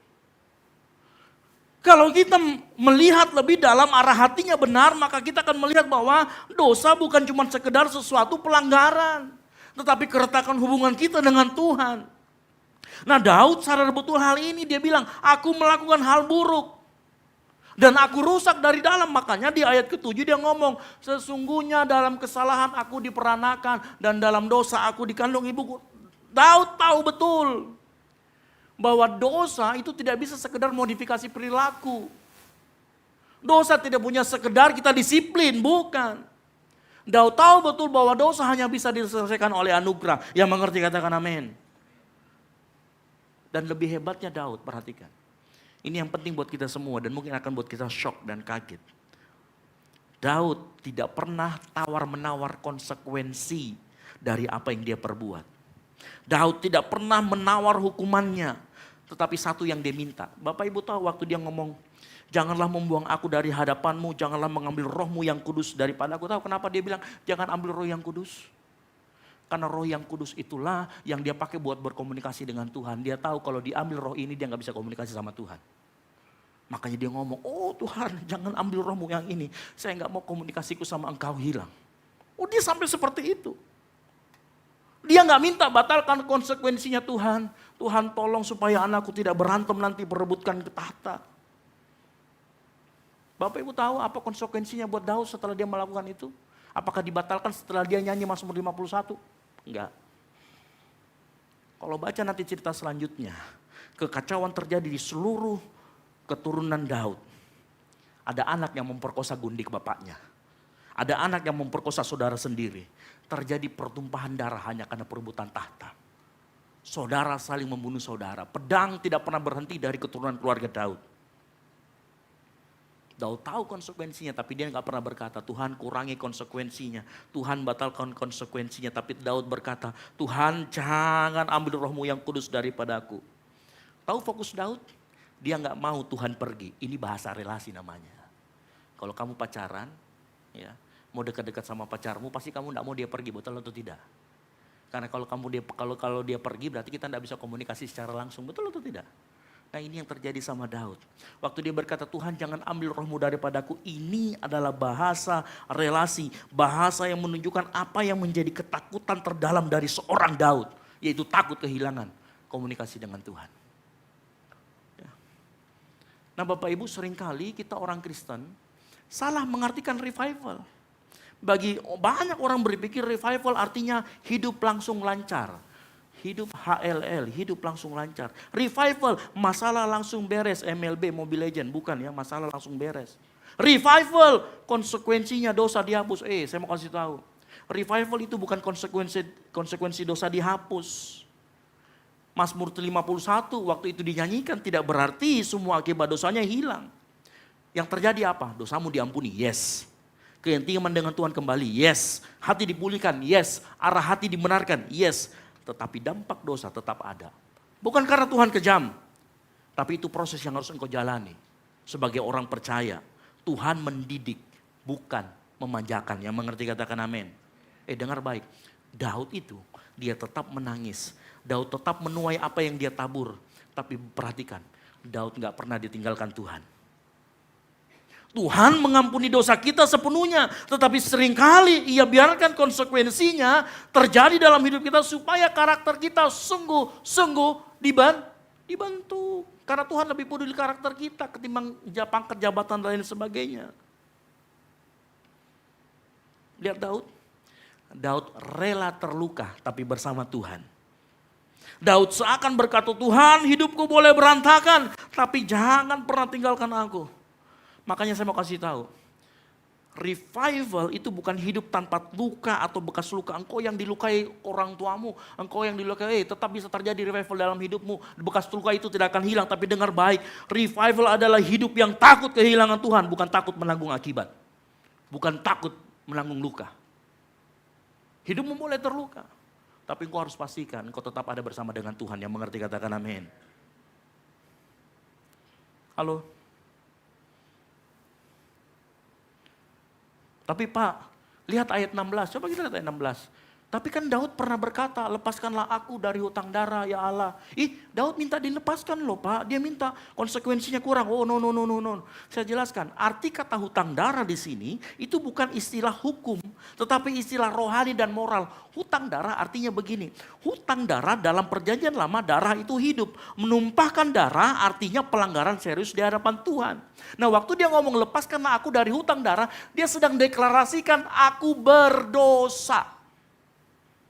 Kalau kita melihat lebih dalam arah hatinya benar, maka kita akan melihat bahwa dosa bukan cuma sekedar sesuatu pelanggaran. Tetapi keretakan hubungan kita dengan Tuhan. Nah Daud sadar betul hal ini, dia bilang, aku melakukan hal buruk. Dan aku rusak dari dalam, makanya di ayat ke-7 dia ngomong, sesungguhnya dalam kesalahan aku diperanakan dan dalam dosa aku dikandung ibuku. Daud tahu betul bahwa dosa itu tidak bisa sekedar modifikasi perilaku. Dosa tidak punya sekedar kita disiplin, bukan. Daud tahu betul bahwa dosa hanya bisa diselesaikan oleh anugerah. Yang mengerti katakan amin. Dan lebih hebatnya Daud, perhatikan. Ini yang penting buat kita semua dan mungkin akan buat kita shock dan kaget. Daud tidak pernah tawar-menawar konsekuensi dari apa yang dia perbuat. Daud tidak pernah menawar hukumannya. Tetapi satu yang dia minta. Bapak Ibu tahu waktu dia ngomong, janganlah membuang aku dari hadapanmu, janganlah mengambil rohmu yang kudus daripada aku. Tahu kenapa dia bilang, jangan ambil roh yang kudus? Karena roh yang kudus itulah yang dia pakai buat berkomunikasi dengan Tuhan. Dia tahu kalau diambil roh ini dia gak bisa komunikasi sama Tuhan. Makanya dia ngomong, oh Tuhan jangan ambil rohmu yang ini. Saya gak mau komunikasiku sama engkau hilang. Oh dia sampai seperti itu. Dia gak minta batalkan konsekuensinya Tuhan. Tuhan tolong supaya anakku tidak berantem nanti berebutkan ke tahta. Bapak Ibu tahu apa konsekuensinya buat Daud setelah dia melakukan itu? Apakah dibatalkan setelah dia nyanyi Mazmur 51? Enggak. Kalau baca nanti cerita selanjutnya, kekacauan terjadi di seluruh keturunan Daud. Ada anak yang memperkosa gundik bapaknya. Ada anak yang memperkosa saudara sendiri. Terjadi pertumpahan darah hanya karena perebutan tahta. Saudara saling membunuh saudara. Pedang tidak pernah berhenti dari keturunan keluarga Daud. Daud tahu konsekuensinya tapi dia gak pernah berkata Tuhan kurangi konsekuensinya. Tuhan batalkan konsekuensinya. Tapi Daud berkata Tuhan jangan ambil rohmu yang kudus daripadaku. Tahu fokus Daud? Dia gak mau Tuhan pergi. Ini bahasa relasi namanya. Kalau kamu pacaran, ya, mau dekat-dekat sama pacarmu pasti kamu gak mau dia pergi, betul atau tidak? Karena kalau dia pergi berarti kita gak bisa komunikasi secara langsung, betul atau tidak? Nah ini yang terjadi sama Daud. Waktu dia berkata Tuhan jangan ambil rohmu daripadaku. Ini adalah bahasa relasi. Bahasa yang menunjukkan apa yang menjadi ketakutan terdalam dari seorang Daud. Yaitu takut kehilangan komunikasi dengan Tuhan. Nah Bapak Ibu, seringkali kita orang Kristen salah mengartikan revival. Bagi banyak orang berpikir revival artinya hidup langsung lancar. Hidup HLL, hidup langsung lancar. Revival, masalah langsung beres. MLB, Mobile Legend, bukan ya, masalah langsung beres. Revival, konsekuensinya dosa dihapus. Saya mau kasih tahu. Revival itu bukan konsekuensi dosa dihapus. Mazmur 51 waktu itu dinyanyikan tidak berarti semua akibat dosanya hilang. Yang terjadi apa? Dosamu diampuni, yes. Keintiman dengan Tuhan kembali, yes. Hati dipulihkan, yes. Arah hati dibenarkan, yes. Tetapi dampak dosa tetap ada. Bukan karena Tuhan kejam, tapi itu proses yang harus engkau jalani. Sebagai orang percaya, Tuhan mendidik, bukan memanjakan. Yang mengerti katakan amin. Dengar baik, Daud itu dia tetap menangis. Daud tetap menuai apa yang dia tabur. Tapi perhatikan, Daud gak pernah ditinggalkan Tuhan. Tuhan mengampuni dosa kita sepenuhnya. Tetapi seringkali ia biarkan konsekuensinya terjadi dalam hidup kita. Supaya karakter kita sungguh-sungguh dibantu. Karena Tuhan lebih peduli karakter kita ketimbang pangkat jabatan dan lain sebagainya. Lihat Daud. Daud rela terluka tapi bersama Tuhan. Daud seakan berkata, Tuhan hidupku boleh berantakan, tapi jangan pernah tinggalkan aku. Makanya saya mau kasih tahu, revival itu bukan hidup tanpa luka atau bekas luka. Engkau yang dilukai orang tuamu, engkau yang dilukai, tetap bisa terjadi revival dalam hidupmu. Bekas luka itu tidak akan hilang, tapi dengar baik, revival adalah hidup yang takut kehilangan Tuhan, bukan takut menanggung akibat. Bukan takut menanggung luka. Hidupmu boleh terluka, tapi engkau harus pastikan engkau tetap ada bersama dengan Tuhan. Yang mengerti katakan amin. Halo? Tapi Pak, lihat ayat 16, coba kita lihat ayat 16. Tapi kan Daud pernah berkata, lepaskanlah aku dari hutang darah ya Allah. Daud minta dilepaskan loh Pak, dia minta konsekuensinya kurang. Oh no. Saya jelaskan, arti kata hutang darah di sini itu bukan istilah hukum, tetapi istilah rohani dan moral. Hutang darah artinya begini, hutang darah dalam perjanjian lama darah itu hidup. Menumpahkan darah artinya pelanggaran serius di hadapan Tuhan. Nah waktu dia ngomong lepaskanlah aku dari hutang darah, dia sedang deklarasikan aku berdosa.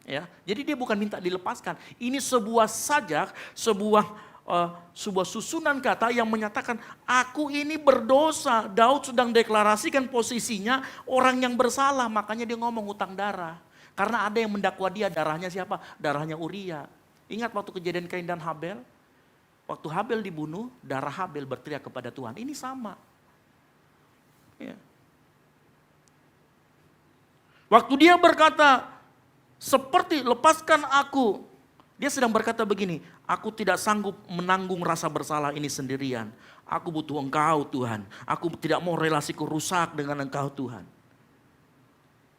Ya, jadi dia bukan minta dilepaskan. Ini sebuah sajak, sebuah susunan kata yang menyatakan aku ini berdosa. Daud sedang deklarasikan posisinya orang yang bersalah, makanya dia ngomong hutang darah. Karena ada yang mendakwa dia, darahnya siapa? Darahnya Uria. Ingat waktu kejadian Kain dan Habel? Waktu Habel dibunuh, darah Habel berteriak kepada Tuhan. Ini sama. Ya. Waktu dia berkata, seperti lepaskan aku. Dia sedang berkata begini, aku tidak sanggup menanggung rasa bersalah ini sendirian. Aku butuh Engkau Tuhan. Aku tidak mau relasiku rusak dengan Engkau Tuhan.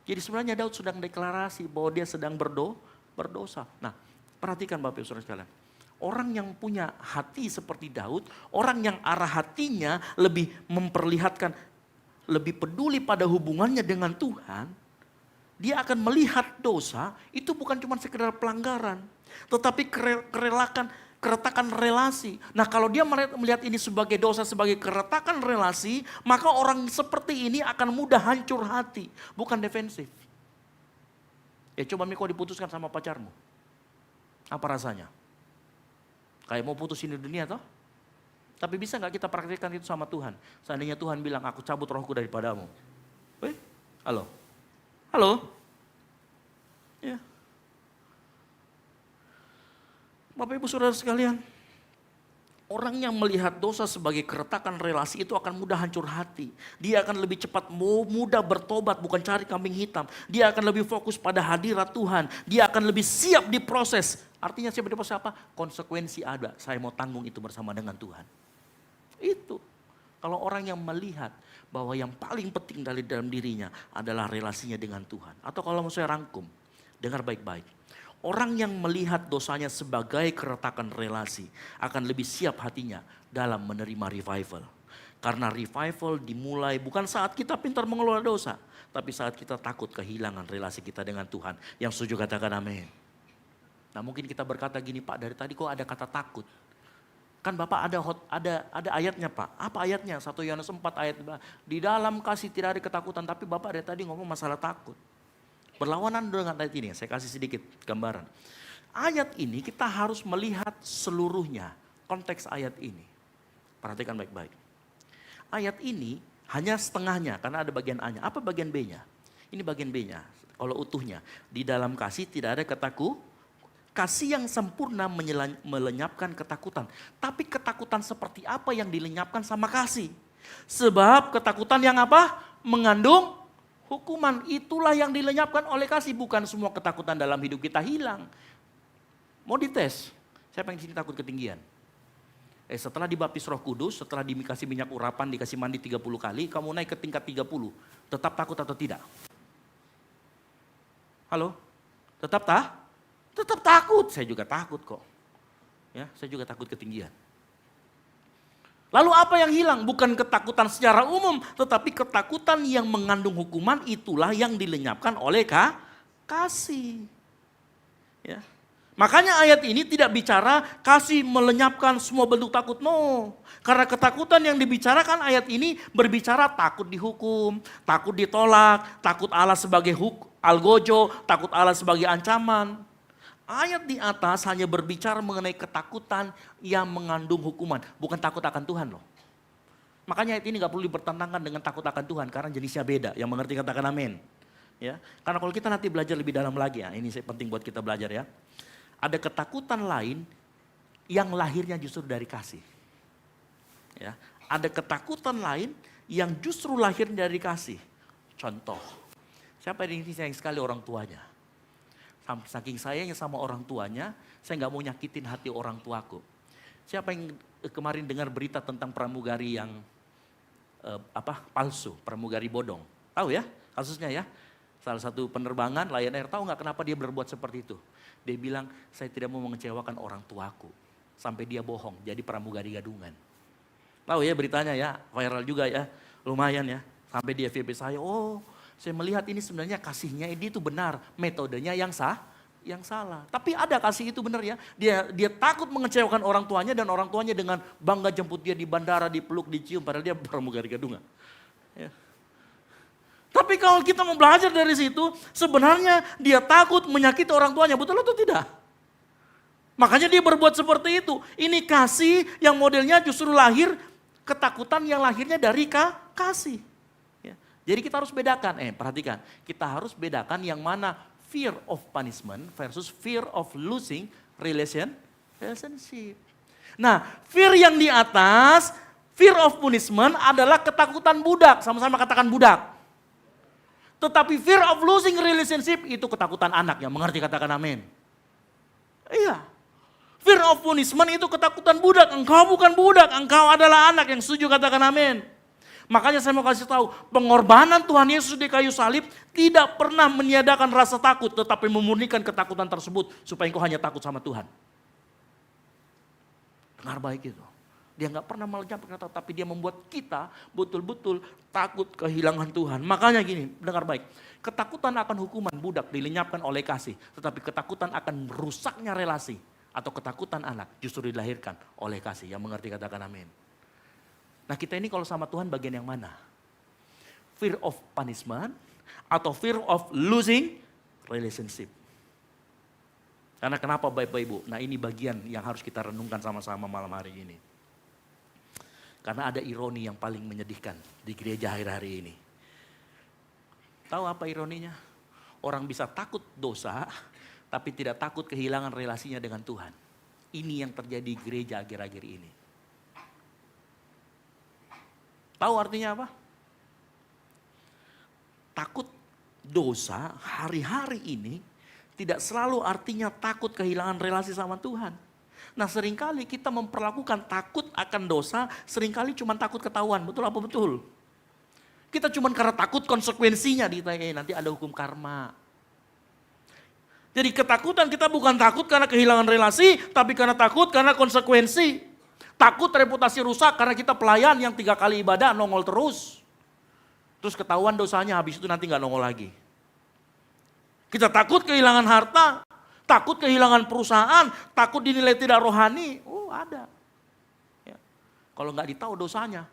Jadi sebenarnya Daud sedang deklarasi bahwa dia sedang berdosa. Nah perhatikan Bapak Ibu Saudara sekalian. Orang yang punya hati seperti Daud, orang yang arah hatinya lebih memperlihatkan, lebih peduli pada hubungannya dengan Tuhan. Dia akan melihat dosa itu bukan cuma sekedar pelanggaran. Tetapi keretakan relasi. Nah kalau dia melihat ini sebagai dosa, sebagai keretakan relasi. Maka orang seperti ini akan mudah hancur hati. Bukan defensif. Coba kau diputuskan sama pacarmu. Apa rasanya? Kayak mau putusin di dunia toh? Tapi bisa gak kita praktikkan itu sama Tuhan? Seandainya Tuhan bilang aku cabut rohku daripadamu. Halo? Halo? Ya. Bapak Ibu Saudara sekalian, orang yang melihat dosa sebagai keretakan relasi itu akan mudah hancur hati. Dia akan lebih cepat mudah bertobat, bukan cari kambing hitam. Dia akan lebih fokus pada hadirat Tuhan. Dia akan lebih siap diproses. Artinya siap diproses apa? Konsekuensi ada. Saya mau tanggung itu bersama dengan Tuhan. Itu. Kalau orang yang melihat bahwa yang paling penting dari dalam dirinya adalah relasinya dengan Tuhan. Atau kalau mau saya rangkum, dengar baik-baik. Orang yang melihat dosanya sebagai keretakan relasi akan lebih siap hatinya dalam menerima revival. Karena revival dimulai bukan saat kita pintar mengelola dosa, tapi saat kita takut kehilangan relasi kita dengan Tuhan. Yang setuju katakan amin. Nah mungkin kita berkata gini, Pak dari tadi kok ada kata takut. Kan Bapak ada ayatnya Pak. Apa ayatnya? 1 Yohanes 4 ayat. Di dalam kasih tidak ada ketakutan. Tapi Bapak dari tadi ngomong masalah takut. Berlawanan dengan ayat ini. Saya kasih sedikit gambaran. Ayat ini kita harus melihat seluruhnya. Konteks ayat ini. Perhatikan baik-baik. Ayat ini hanya setengahnya. Karena ada bagian A-nya. Apa bagian B-nya? Ini bagian B-nya. Kalau utuhnya. Di dalam kasih tidak ada ketakutan. Kasih yang sempurna melenyapkan ketakutan. Tapi ketakutan seperti apa yang dilenyapkan sama kasih? Sebab ketakutan yang apa? Mengandung hukuman. Itulah yang dilenyapkan oleh kasih. Bukan semua ketakutan dalam hidup kita hilang. Mau dites? Siapa yang di sini takut ketinggian? Setelah dibaptis Roh Kudus, setelah dikasih minyak urapan, dikasih mandi 30 kali, kamu naik ke tingkat 30. Tetap takut atau tidak? Halo? Tetap takut. Saya juga takut kok. Ya, saya juga takut ketinggian. Lalu apa yang hilang? Bukan ketakutan secara umum, tetapi ketakutan yang mengandung hukuman itulah yang dilenyapkan oleh kasih. Ya. Makanya ayat ini tidak bicara kasih melenyapkan semua bentuk takut. No. Karena ketakutan yang dibicarakan ayat ini berbicara takut dihukum, takut ditolak, takut Allah sebagai algojo, takut Allah sebagai ancaman. Ayat di atas hanya berbicara mengenai ketakutan yang mengandung hukuman. Bukan takut akan Tuhan loh. Makanya ayat ini gak perlu dipertentangkan dengan takut akan Tuhan. Karena jenisnya beda. Yang mengerti katakan amin. Ya. Karena kalau kita nanti belajar lebih dalam lagi ya. Ini penting buat kita belajar ya. Ada ketakutan lain yang lahirnya justru dari kasih. Ya. Ada ketakutan lain yang justru lahir dari kasih. Contoh. Siapa di sini sayang sekali orang tuanya? Saking sayangnya sama orang tuanya, saya nggak mau nyakitin hati orang tuaku. Siapa yang kemarin dengar berita tentang pramugari yang palsu, pramugari bodong? Tahu ya kasusnya ya? Salah satu penerbangan Lion Air, tahu nggak kenapa dia berbuat seperti itu? Dia bilang, saya tidak mau mengecewakan orang tuaku. Sampai dia bohong, jadi pramugari gadungan. Tahu ya beritanya ya, viral juga ya, lumayan ya. Sampai di FYP saya, saya melihat ini sebenarnya kasihnya ini itu benar, metodenya yang salah. Tapi ada kasih itu benar ya. Dia takut mengecewakan orang tuanya dan orang tuanya dengan bangga jemput dia di bandara, dipeluk, dicium, padahal dia pramugari gadungan. Ya. Tapi kalau kita mau belajar dari situ, sebenarnya dia takut menyakiti orang tuanya, betul atau tidak? Makanya dia berbuat seperti itu. Ini kasih yang modelnya justru lahir, ketakutan yang lahirnya dari kasih. Jadi kita harus bedakan, perhatikan, kita harus bedakan yang mana fear of punishment versus fear of losing relationship. Nah, fear yang di atas, fear of punishment adalah ketakutan budak, sama-sama katakan budak. Tetapi fear of losing relationship itu ketakutan anak, yang mengerti katakan amin. Iya, fear of punishment itu ketakutan budak, engkau bukan budak, engkau adalah anak, yang setuju katakan amin. Makanya saya mau kasih tahu, pengorbanan Tuhan Yesus di kayu salib tidak pernah meniadakan rasa takut, tetapi memurnikan ketakutan tersebut supaya engkau hanya takut sama Tuhan. Dengar baik itu. Dia nggak pernah melenyapkan kata, tapi dia membuat kita betul-betul takut kehilangan Tuhan. Makanya gini, dengar baik. Ketakutan akan hukuman budak dilenyapkan oleh kasih, tetapi ketakutan akan rusaknya relasi atau ketakutan anak justru dilahirkan oleh kasih. Yang mengerti katakan amin. Nah kita ini kalau sama Tuhan bagian yang mana? Fear of punishment atau fear of losing relationship? Karena kenapa Bapak Ibu? Nah ini bagian yang harus kita renungkan sama-sama malam hari ini. Karena ada ironi yang paling menyedihkan di gereja akhir-hari ini. Tahu apa ironinya? Orang bisa takut dosa tapi tidak takut kehilangan relasinya dengan Tuhan. Ini yang terjadi di gereja akhir-akhir ini. Tahu artinya apa? Takut dosa hari-hari ini tidak selalu artinya takut kehilangan relasi sama Tuhan. Nah seringkali kita memperlakukan takut akan dosa, seringkali cuma takut ketahuan, betul apa betul? Kita cuma karena takut konsekuensinya, nanti ada hukum karma. Jadi ketakutan kita bukan takut karena kehilangan relasi, tapi karena takut karena konsekuensi. Takut reputasi rusak karena kita pelayan yang 3 kali ibadah nongol terus. Terus ketahuan dosanya, habis itu nanti gak nongol lagi. Kita takut kehilangan harta, takut kehilangan perusahaan, takut dinilai tidak rohani. Ada. Kalau nggak ditahu dosanya.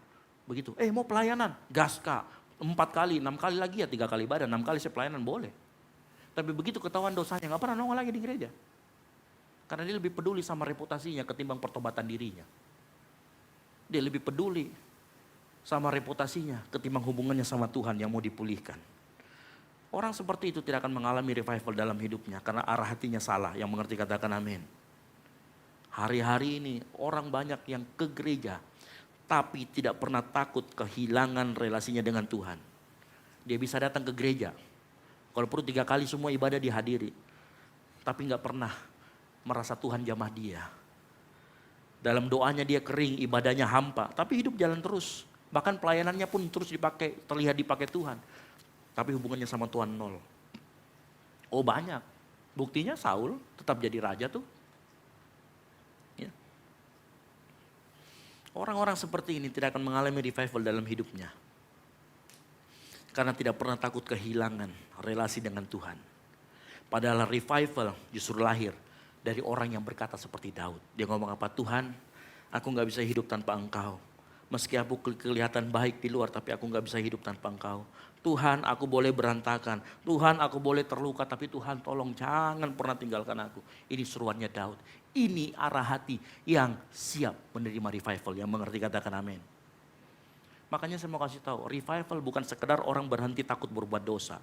Begitu, mau pelayanan, gas Kak. 4 kali, 6 kali lagi ya, 3 kali ibadah, 6 kali saya pelayanan boleh. Tapi begitu ketahuan dosanya, nggak pernah nongol lagi di gereja. Karena dia lebih peduli sama reputasinya ketimbang pertobatan dirinya. Dia lebih peduli sama reputasinya ketimbang hubungannya sama Tuhan yang mau dipulihkan. Orang seperti itu tidak akan mengalami revival dalam hidupnya karena arah hatinya salah. Yang mengerti katakan amin. Hari-hari ini orang banyak yang ke gereja tapi tidak pernah takut kehilangan relasinya dengan Tuhan. Dia bisa datang ke gereja, kalau perlu 3 kali semua ibadah dihadiri, tapi gak pernah merasa Tuhan jamah dia. Dalam doanya dia kering, ibadahnya hampa, tapi hidup jalan terus. Bahkan pelayanannya pun terus dipakai, terlihat dipakai Tuhan. Tapi hubungannya sama Tuhan nol. Oh banyak, buktinya Saul tetap jadi raja tuh. Ya. Orang-orang seperti ini tidak akan mengalami revival dalam hidupnya. Karena tidak pernah takut kehilangan relasi dengan Tuhan. Padahal revival justru lahir dari orang yang berkata seperti Daud. Dia ngomong apa? Tuhan, aku gak bisa hidup tanpa Engkau. Meski aku kelihatan baik di luar, tapi aku gak bisa hidup tanpa Engkau. Tuhan, aku boleh berantakan. Tuhan, aku boleh terluka, tapi Tuhan tolong jangan pernah tinggalkan aku. Ini seruannya Daud. Ini arah hati yang siap menerima revival. Yang mengerti katakan amin. Makanya saya mau kasih tahu, revival bukan sekedar orang berhenti takut berbuat dosa.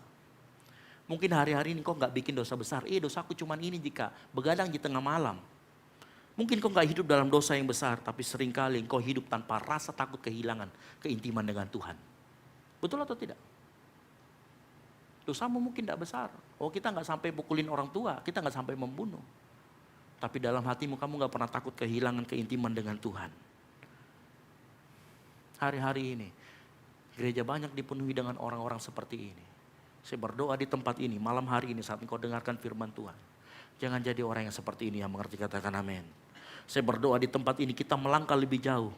Mungkin hari-hari ini kau gak bikin dosa besar. Dosaku cuma ini jika begadang di tengah malam. Mungkin kau gak hidup dalam dosa yang besar, tapi seringkali kau hidup tanpa rasa takut kehilangan keintiman dengan Tuhan. Betul atau tidak? Dosamu mungkin gak besar. Kita gak sampai pukulin orang tua, kita gak sampai membunuh. Tapi dalam hatimu kamu gak pernah takut kehilangan keintiman dengan Tuhan. Hari-hari ini, gereja banyak dipenuhi dengan orang-orang seperti ini. Saya berdoa di tempat ini, malam hari ini saat engkau dengarkan firman Tuhan. Jangan jadi orang yang seperti ini yang mengerti katakan amin. Saya berdoa di tempat ini kita melangkah lebih jauh.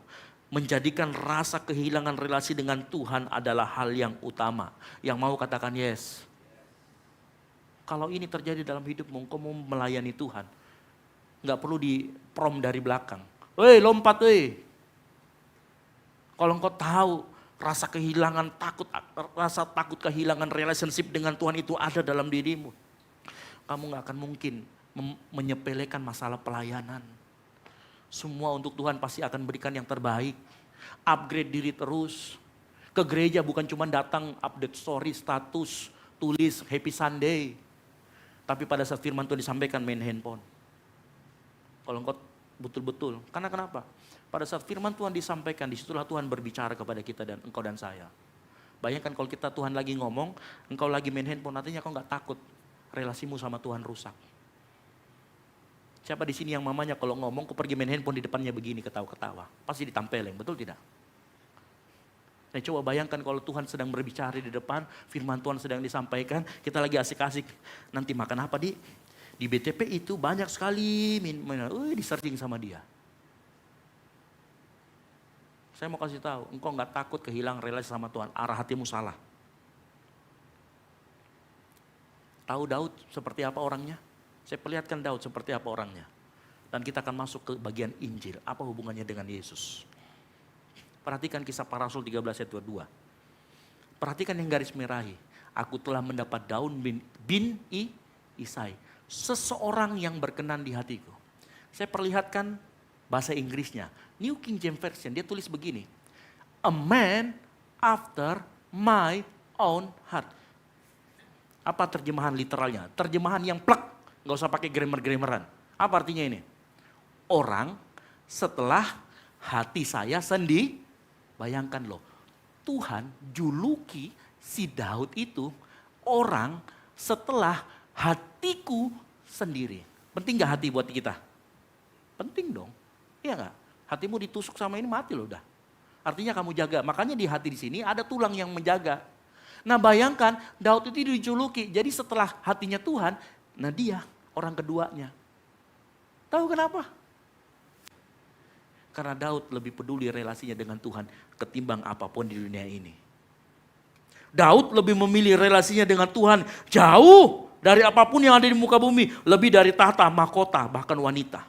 Menjadikan rasa kehilangan relasi dengan Tuhan adalah hal yang utama. Yang mau katakan yes. Kalau ini terjadi dalam hidupmu, engkau mau melayani Tuhan. Gak perlu diprom dari belakang. Lompat Kalau engkau tahu rasa kehilangan rasa takut kehilangan relationship dengan Tuhan itu ada dalam dirimu. Kamu gak akan mungkin menyepelekan masalah pelayanan. Semua untuk Tuhan pasti akan berikan yang terbaik. Upgrade diri terus. Ke gereja bukan cuma datang update story, status, tulis happy Sunday. Tapi pada saat firman Tuhan disampaikan main handphone. Kalau engkau betul-betul. Karena kenapa? Pada saat firman Tuhan disampaikan, disitulah Tuhan berbicara kepada kita dan engkau dan saya. Bayangkan kalau Tuhan lagi ngomong, engkau lagi main handphone, artinya kau gak takut relasimu sama Tuhan rusak. Siapa di sini yang mamanya kalau ngomong, kau pergi main handphone di depannya begini ketawa-ketawa. Pasti ditampeleng, betul tidak? Nah, coba bayangkan kalau Tuhan sedang berbicara di depan, firman Tuhan sedang disampaikan, kita lagi asik-asik. Nanti makan apa di BTP itu banyak sekali di-searching sama dia. Saya mau kasih tahu, engkau gak takut kehilangan relasi sama Tuhan, arah hatimu salah. Tahu Daud seperti apa orangnya? Saya perlihatkan Daud seperti apa orangnya. Dan kita akan masuk ke bagian Injil, apa hubungannya dengan Yesus. Perhatikan kisah para Rasul 13 ayat 22. Perhatikan yang garis merahi. Aku telah mendapat Daud bin Isai, seseorang yang berkenan di hatiku. Saya perlihatkan bahasa Inggrisnya. New King James Version, dia tulis begini. A man after my own heart. Apa terjemahan literalnya? Terjemahan yang plek, gak usah pakai grammar-grammaran. Apa artinya ini? Orang setelah hati saya sendiri. Bayangkan loh, Tuhan juluki si Daud itu orang setelah hatiku sendiri. Penting gak hati buat kita? Penting dong, iya gak? Hatimu ditusuk sama ini mati loh udah. Artinya kamu jaga, makanya di hati di sini ada tulang yang menjaga. Nah bayangkan Daud itu dijuluki, jadi setelah hatinya Tuhan, nah dia orang keduanya. Tahu kenapa? Karena Daud lebih peduli relasinya dengan Tuhan ketimbang apapun di dunia ini. Daud lebih memilih relasinya dengan Tuhan jauh dari apapun yang ada di muka bumi. Lebih dari tahta, mahkota, bahkan wanita.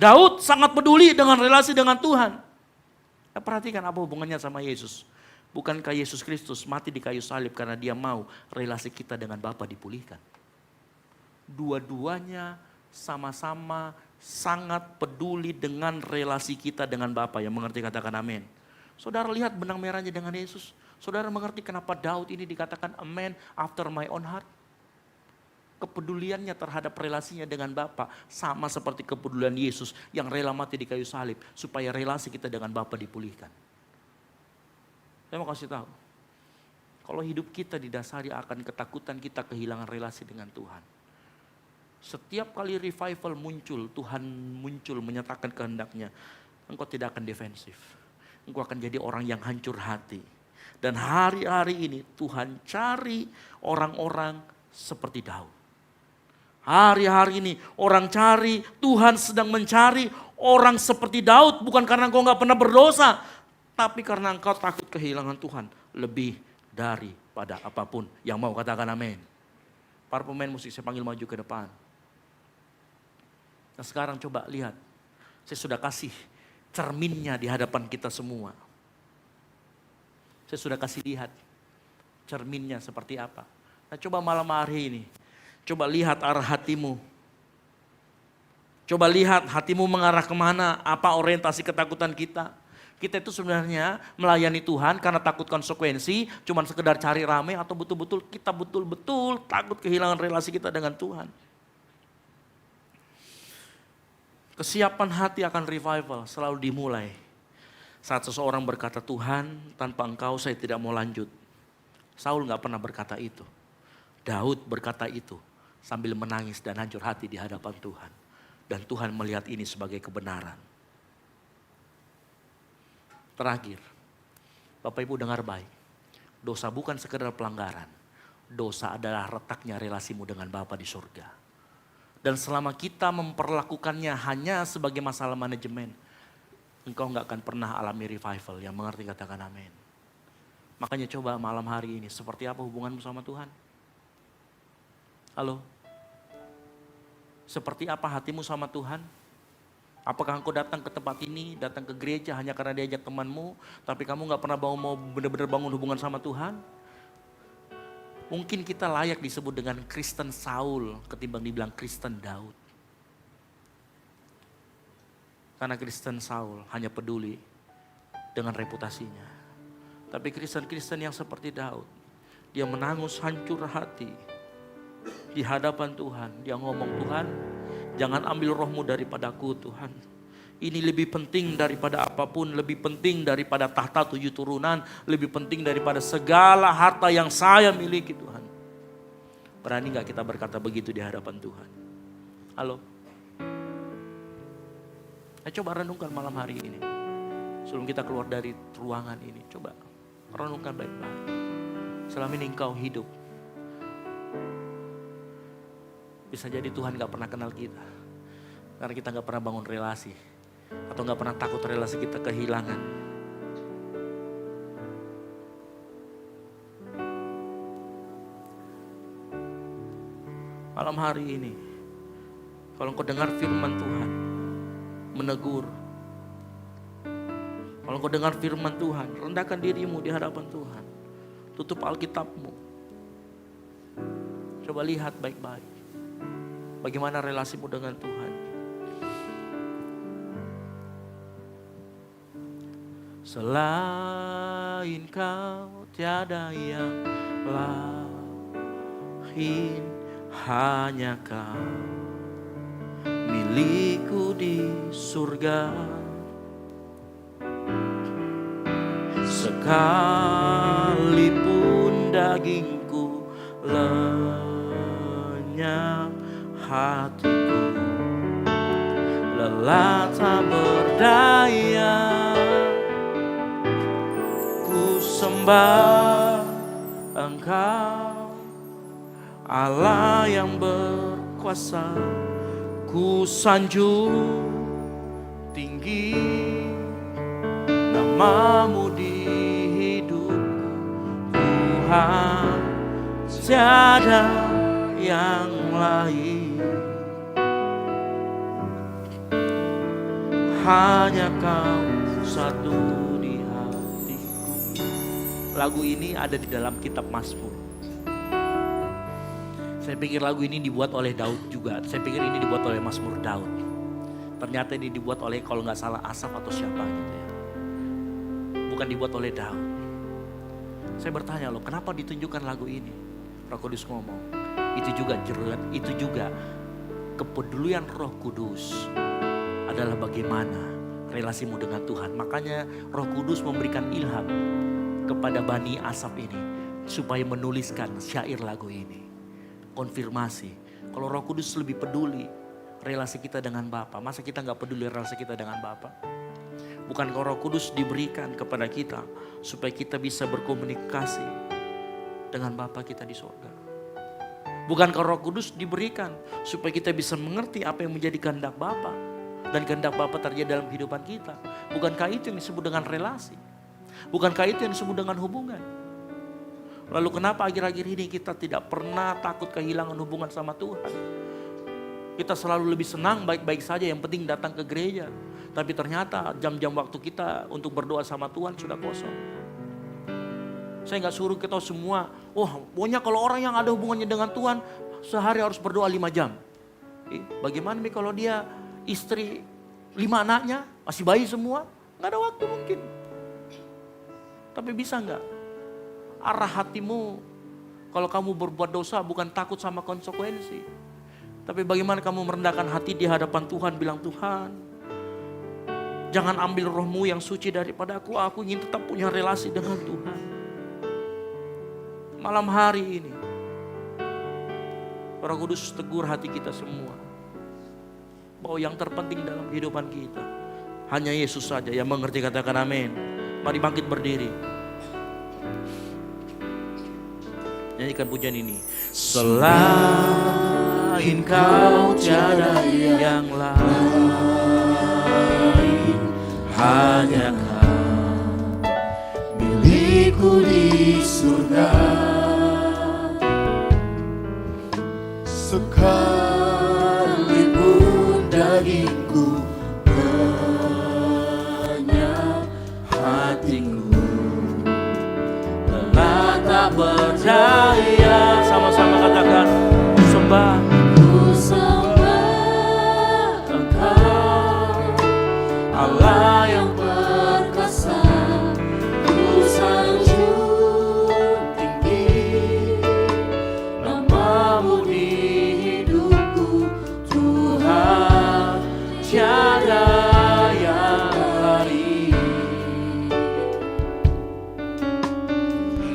Daud sangat peduli dengan relasi dengan Tuhan. Nah, perhatikan apa hubungannya sama Yesus. Bukankah Yesus Kristus mati di kayu salib karena dia mau relasi kita dengan Bapa dipulihkan. Dua-duanya sama-sama sangat peduli dengan relasi kita dengan Bapa. Yang mengerti katakan amin. Saudara lihat benang merahnya dengan Yesus. Saudara mengerti kenapa Daud ini dikatakan a man after my own heart. Kepeduliannya terhadap relasinya dengan Bapa sama seperti kepedulian Yesus yang rela mati di kayu salib supaya relasi kita dengan Bapa dipulihkan. Saya mau kasih tahu, kalau hidup kita didasari akan ketakutan kita kehilangan relasi dengan Tuhan. Setiap kali revival muncul, Tuhan muncul menyatakan kehendaknya, engkau tidak akan defensif. Engkau akan jadi orang yang hancur hati. Dan hari-hari ini Tuhan cari orang-orang seperti Daud. Hari-hari ini orang cari, Tuhan sedang mencari orang seperti Daud. Bukan karena engkau gak pernah berdosa, tapi karena engkau takut kehilangan Tuhan. Lebih daripada apapun. Yang mau katakan amin. Para pemain musik saya panggil maju ke depan. Nah sekarang coba lihat. Saya sudah kasih cerminnya di hadapan kita semua. Saya sudah kasih lihat cerminnya seperti apa. Nah coba malam hari ini. Coba lihat arah hatimu. Coba lihat hatimu mengarah kemana, apa orientasi ketakutan kita. Kita itu sebenarnya melayani Tuhan karena takut konsekuensi, cuman sekedar cari rame atau betul-betul kita betul-betul takut kehilangan relasi kita dengan Tuhan. Kesiapan hati akan revival selalu dimulai saat seseorang berkata, Tuhan tanpa engkau saya tidak mau lanjut. Saul gak pernah berkata itu. Daud berkata itu sambil menangis dan hancur hati di hadapan Tuhan. Dan Tuhan melihat ini sebagai kebenaran. Terakhir, Bapak Ibu dengar baik. Dosa bukan sekedar pelanggaran. Dosa adalah retaknya relasimu dengan Bapa di surga. Dan selama kita memperlakukannya hanya sebagai masalah manajemen, engkau gak akan pernah alami revival. Yang mengerti katakan amin. Makanya coba malam hari ini, seperti apa hubunganmu sama Tuhan? Halo? Seperti apa hatimu sama Tuhan? Apakah engkau datang ke tempat ini, datang ke gereja hanya karena diajak temanmu, tapi kamu gak pernah mau benar-benar bangun hubungan sama Tuhan? Mungkin kita layak disebut dengan Kristen Saul ketimbang dibilang Kristen Daud. Karena Kristen Saul hanya peduli dengan reputasinya. Tapi Kristen-Kristen yang seperti Daud, dia menangus hancur hati di hadapan Tuhan. Dia ngomong, Tuhan jangan ambil rohmu daripadaku Tuhan. Ini lebih penting daripada apapun, lebih penting daripada tahta 7 turunan, lebih penting daripada segala harta yang saya miliki Tuhan. Berani gak kita berkata begitu di hadapan Tuhan? Halo? Coba renungkan malam hari ini. Sebelum kita keluar dari ruangan ini, coba renungkan baik-baik. Selama ini engkau hidup. Bisa jadi Tuhan gak pernah kenal kita. Karena kita gak pernah bangun relasi. Atau gak pernah takut relasi kita kehilangan. Malam hari ini, kalau engkau dengar firman Tuhan, menegur. Kalau engkau dengar firman Tuhan, rendahkan dirimu di hadapan Tuhan. Tutup Alkitabmu. Coba lihat baik-baik. Bagaimana relasimu dengan Tuhan. Selain kau tiada yang lain, hanya kau milikku di surga. Sekalipun dagingku lenyap, hatiku lelah tak berdaya. Ku sembah Engkau, Allah yang berkuasa. Ku sanjung tinggi namamu di hidupku, Tuhan, tiada yang lain. hanya Kau satu di hatiku. Lagu ini ada di dalam kitab Mazmur. Saya pikir lagu ini dibuat oleh Daud juga. Saya pikir ini dibuat oleh Mazmur Daud. Ternyata ini dibuat oleh, kalau nggak salah, Asaf atau siapa gitu ya. Bukan dibuat oleh Daud. Saya bertanya loh, kenapa ditunjukkan lagu ini? Roh Kudus ngomong, itu juga kepedulian Roh Kudus adalah bagaimana relasimu dengan Tuhan. Makanya Roh Kudus memberikan ilham kepada Bani Asaf ini supaya menuliskan syair lagu ini. Konfirmasi, kalau Roh Kudus lebih peduli relasi kita dengan Bapa, masa kita nggak peduli relasi kita dengan Bapa? Bukankah Roh Kudus diberikan kepada kita supaya kita bisa berkomunikasi dengan Bapa kita di sorga? Bukankah Roh Kudus diberikan supaya kita bisa mengerti apa yang menjadi kehendak Bapa dan kehendak Bapa terjadi dalam kehidupan kita? Bukankah itu yang disebut dengan relasi? Bukankah itu yang disebut dengan hubungan? Lalu kenapa akhir-akhir ini kita tidak pernah takut kehilangan hubungan sama Tuhan? Kita selalu lebih senang baik-baik saja, yang penting datang ke gereja. Tapi ternyata jam-jam waktu kita untuk berdoa sama Tuhan sudah kosong. Saya nggak suruh kita semua, pokoknya kalau orang yang ada hubungannya dengan Tuhan sehari harus berdoa 5 jam. Bagaimana nih kalau dia istri 5 anaknya, masih bayi semua, nggak ada waktu mungkin. Tapi bisa nggak? Arah hatimu kalau kamu berbuat dosa bukan takut sama konsekuensi. Tapi bagaimana kamu merendahkan hati di hadapan Tuhan, bilang, Tuhan, jangan ambil rohmu yang suci daripada aku ingin tetap punya relasi dengan Tuhan. Malam hari ini, Roh Kudus tegur hati kita semua. Bahwa yang terpenting dalam kehidupan kita, hanya Yesus saja yang mengerti, katakan amin. Mari bangkit berdiri. Nyanyikan pujian ini. Selain Kau tiada yang lain, hanya Kau milikku di surga. Sekalipun dagingku kenyang, Hatiku telah tak berdaya. Sama-sama katakan, sembah. Ku sembah Engkau, Allah yang perkasa. Ku sanjung tinggi nama-Mu di hidupku, Tuhan, Tiada yang lain,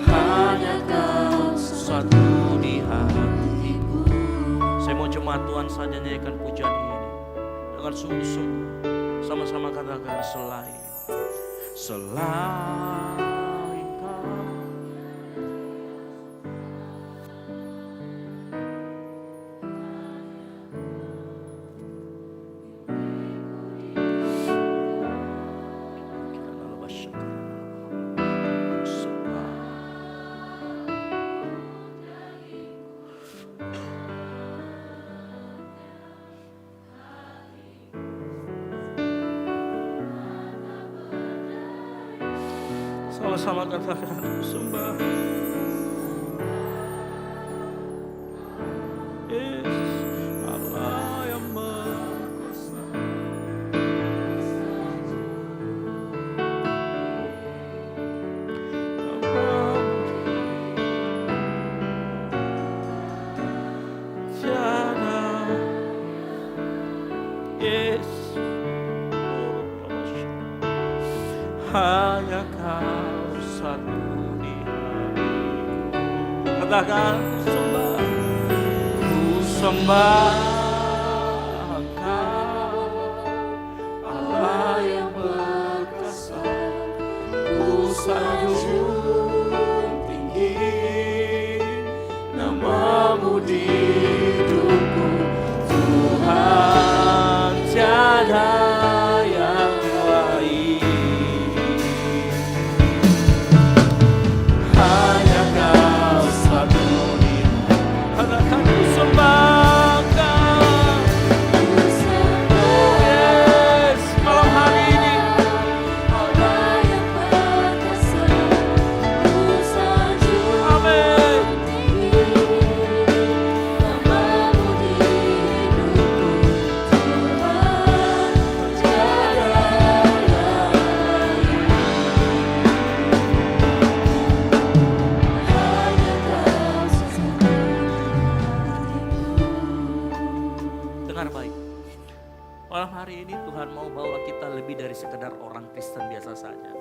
hanya Kau satu di hatiku. Saya mau cuma Tuhan saja nyanyikan pujian ini dengan sungguh-sungguh. Sama-sama katakan, selain Kau. Sama-sama katakan, sembah. Yesus, Allah yang berkuasa. Tiada, Yesus, hanya Kau satu di hatiku. Katakan, ku sembah Engkau, Allah yang perkasa. Ku sanjung tinggi nama-Mu di hidupku, Tuhan, tiada yang lain. Hanya Kau satu di hatiku. Katakan, ku sembah Engkau. Malam hari ini Tuhan mau bawa kita lebih dari sekedar orang Kristen biasa saja.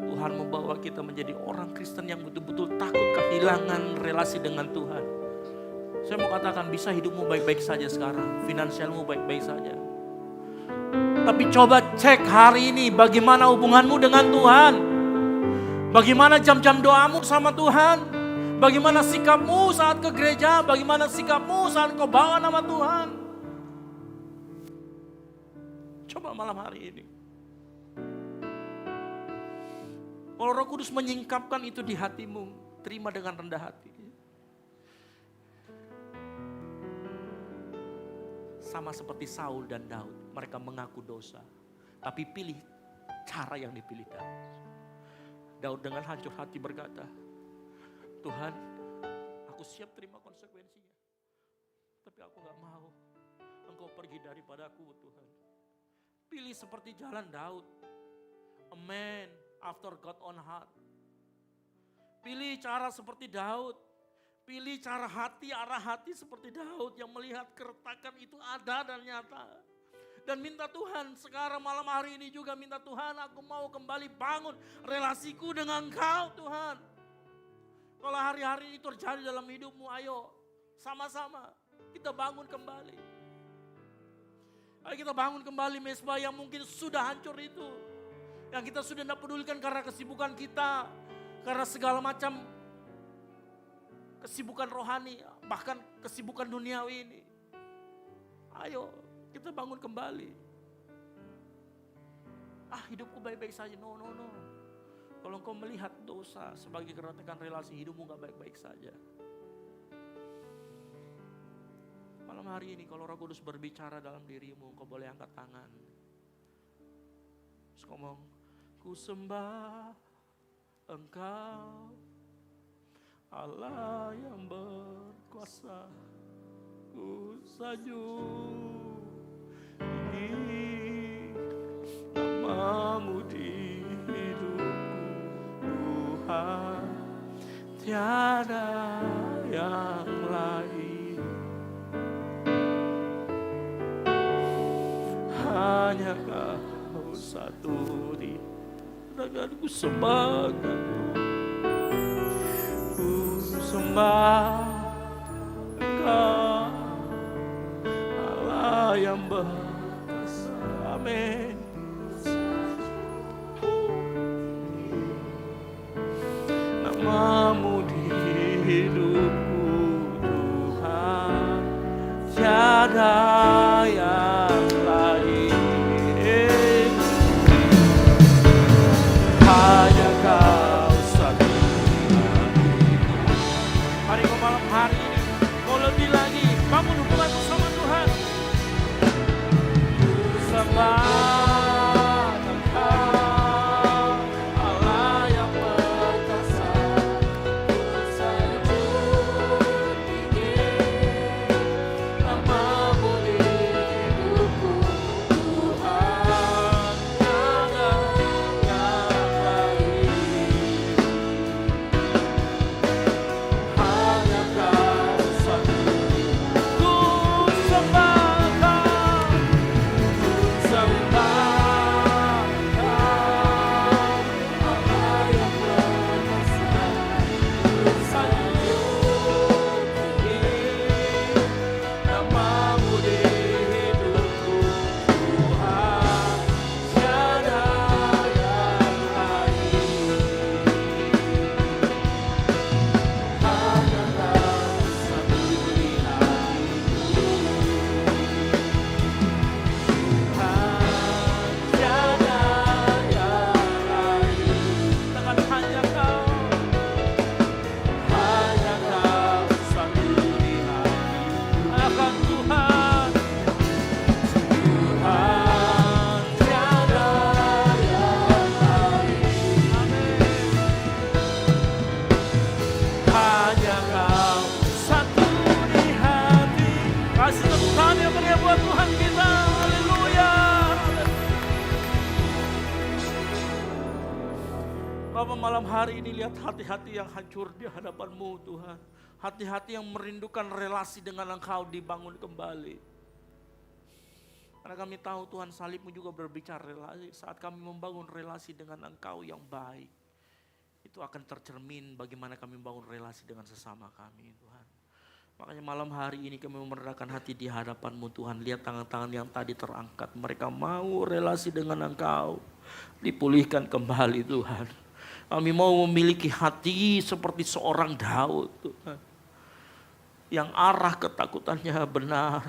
Tuhan mau bawa kita menjadi orang Kristen yang betul-betul takut kehilangan relasi dengan Tuhan. Saya mau katakan bisa hidupmu baik-baik saja sekarang, finansialmu baik-baik saja. Tapi coba cek hari ini bagaimana hubunganmu dengan Tuhan. Bagaimana jam-jam doamu sama Tuhan. Bagaimana sikapmu saat ke gereja, bagaimana sikapmu saat kau bawa nama Tuhan. Coba malam hari ini. Kalau Roh Kudus menyingkapkan itu di hatimu, terima dengan rendah hati. Sama seperti Saul dan Daud, mereka mengaku dosa. Tapi pilih cara yang dipilih Daud dengan hancur hati berkata, Tuhan, aku siap terima konsekuensinya. Tapi aku gak mau Engkau pergi daripadaku, Tuhan. Pilih seperti jalan Daud. A man after God own heart. Pilih cara seperti Daud. Pilih cara hati, arah hati seperti Daud yang melihat keretakan itu ada dan nyata. Dan minta Tuhan sekarang malam hari ini juga minta Tuhan, aku mau kembali bangun relasiku dengan Engkau Tuhan. Kalau hari-hari ini terjadi dalam hidupmu, ayo sama-sama kita bangun kembali. Ayo kita bangun kembali mesbah yang mungkin sudah hancur itu. Yang kita sudah tidak pedulikan karena kesibukan kita. Karena segala macam kesibukan rohani, bahkan kesibukan duniawi ini. Ayo kita bangun kembali. Hidupku baik-baik saja. No. Kalau engkau melihat dosa sebagai keretakan relasi, hidupmu gak baik-baik saja. Malam hari ini kalau Roh Kudus berbicara dalam dirimu, engkau boleh angkat tangan. Terus ngomong, ku sembah Engkau, Allah yang berkuasa. Ku sanjung tinggi nama-Mu di hidupku, Tuhan. Tiada yang lain, hanya Kau satu di ragaku sembah Ku sembah Engkau, Allah yang berkuasa. Amin. Nama-Mu di hidupku, Tuhan. Tiada yang lain, hanya Kau satu. Hari ke malam hari ini, kau lebih lagi bangun hubunganmu sama Tuhan. Ku sembah Engkau, Allah yang perkasa. Ku sanjung tinggi nama-Mu di hidupku, Tuhan. Tiada yang lain, hanya Kau satu. Ku sembah Kau, sembah Kau, Allah yang perkasa. Ku sanjung tinggi nama-Mu di hidupku, Tuhan. Tiada yang lain, hanya Kau satu di hatiku, Tuhan. Tiada yang lain, takkan hanya Kau satu di hatiku. Akan Tuhan, Tuhan. Tiada yang lain, amin. Hanya Kau satu di hati. Kasih tepuk tangan yang meriah buat Tuhan kita. Haleluya. Bapa, malam hari ini lihat hati-hati yang hancur di hadapan-Mu Tuhan. Hati-hati yang merindukan relasi dengan Engkau dibangun kembali. Karena kami tahu Tuhan salib-Mu juga berbicara relasi. Saat kami membangun relasi dengan Engkau yang baik, itu akan tercermin bagaimana kami membangun relasi dengan sesama kami Tuhan. Makanya malam hari ini kami merendahkan hati di hadapan-Mu Tuhan. Lihat tangan-tangan yang tadi terangkat. Mereka mau relasi dengan Engkau dipulihkan kembali Tuhan. Kami mau memiliki hati seperti seorang Daud Tuhan. Yang arah ketakutannya benar.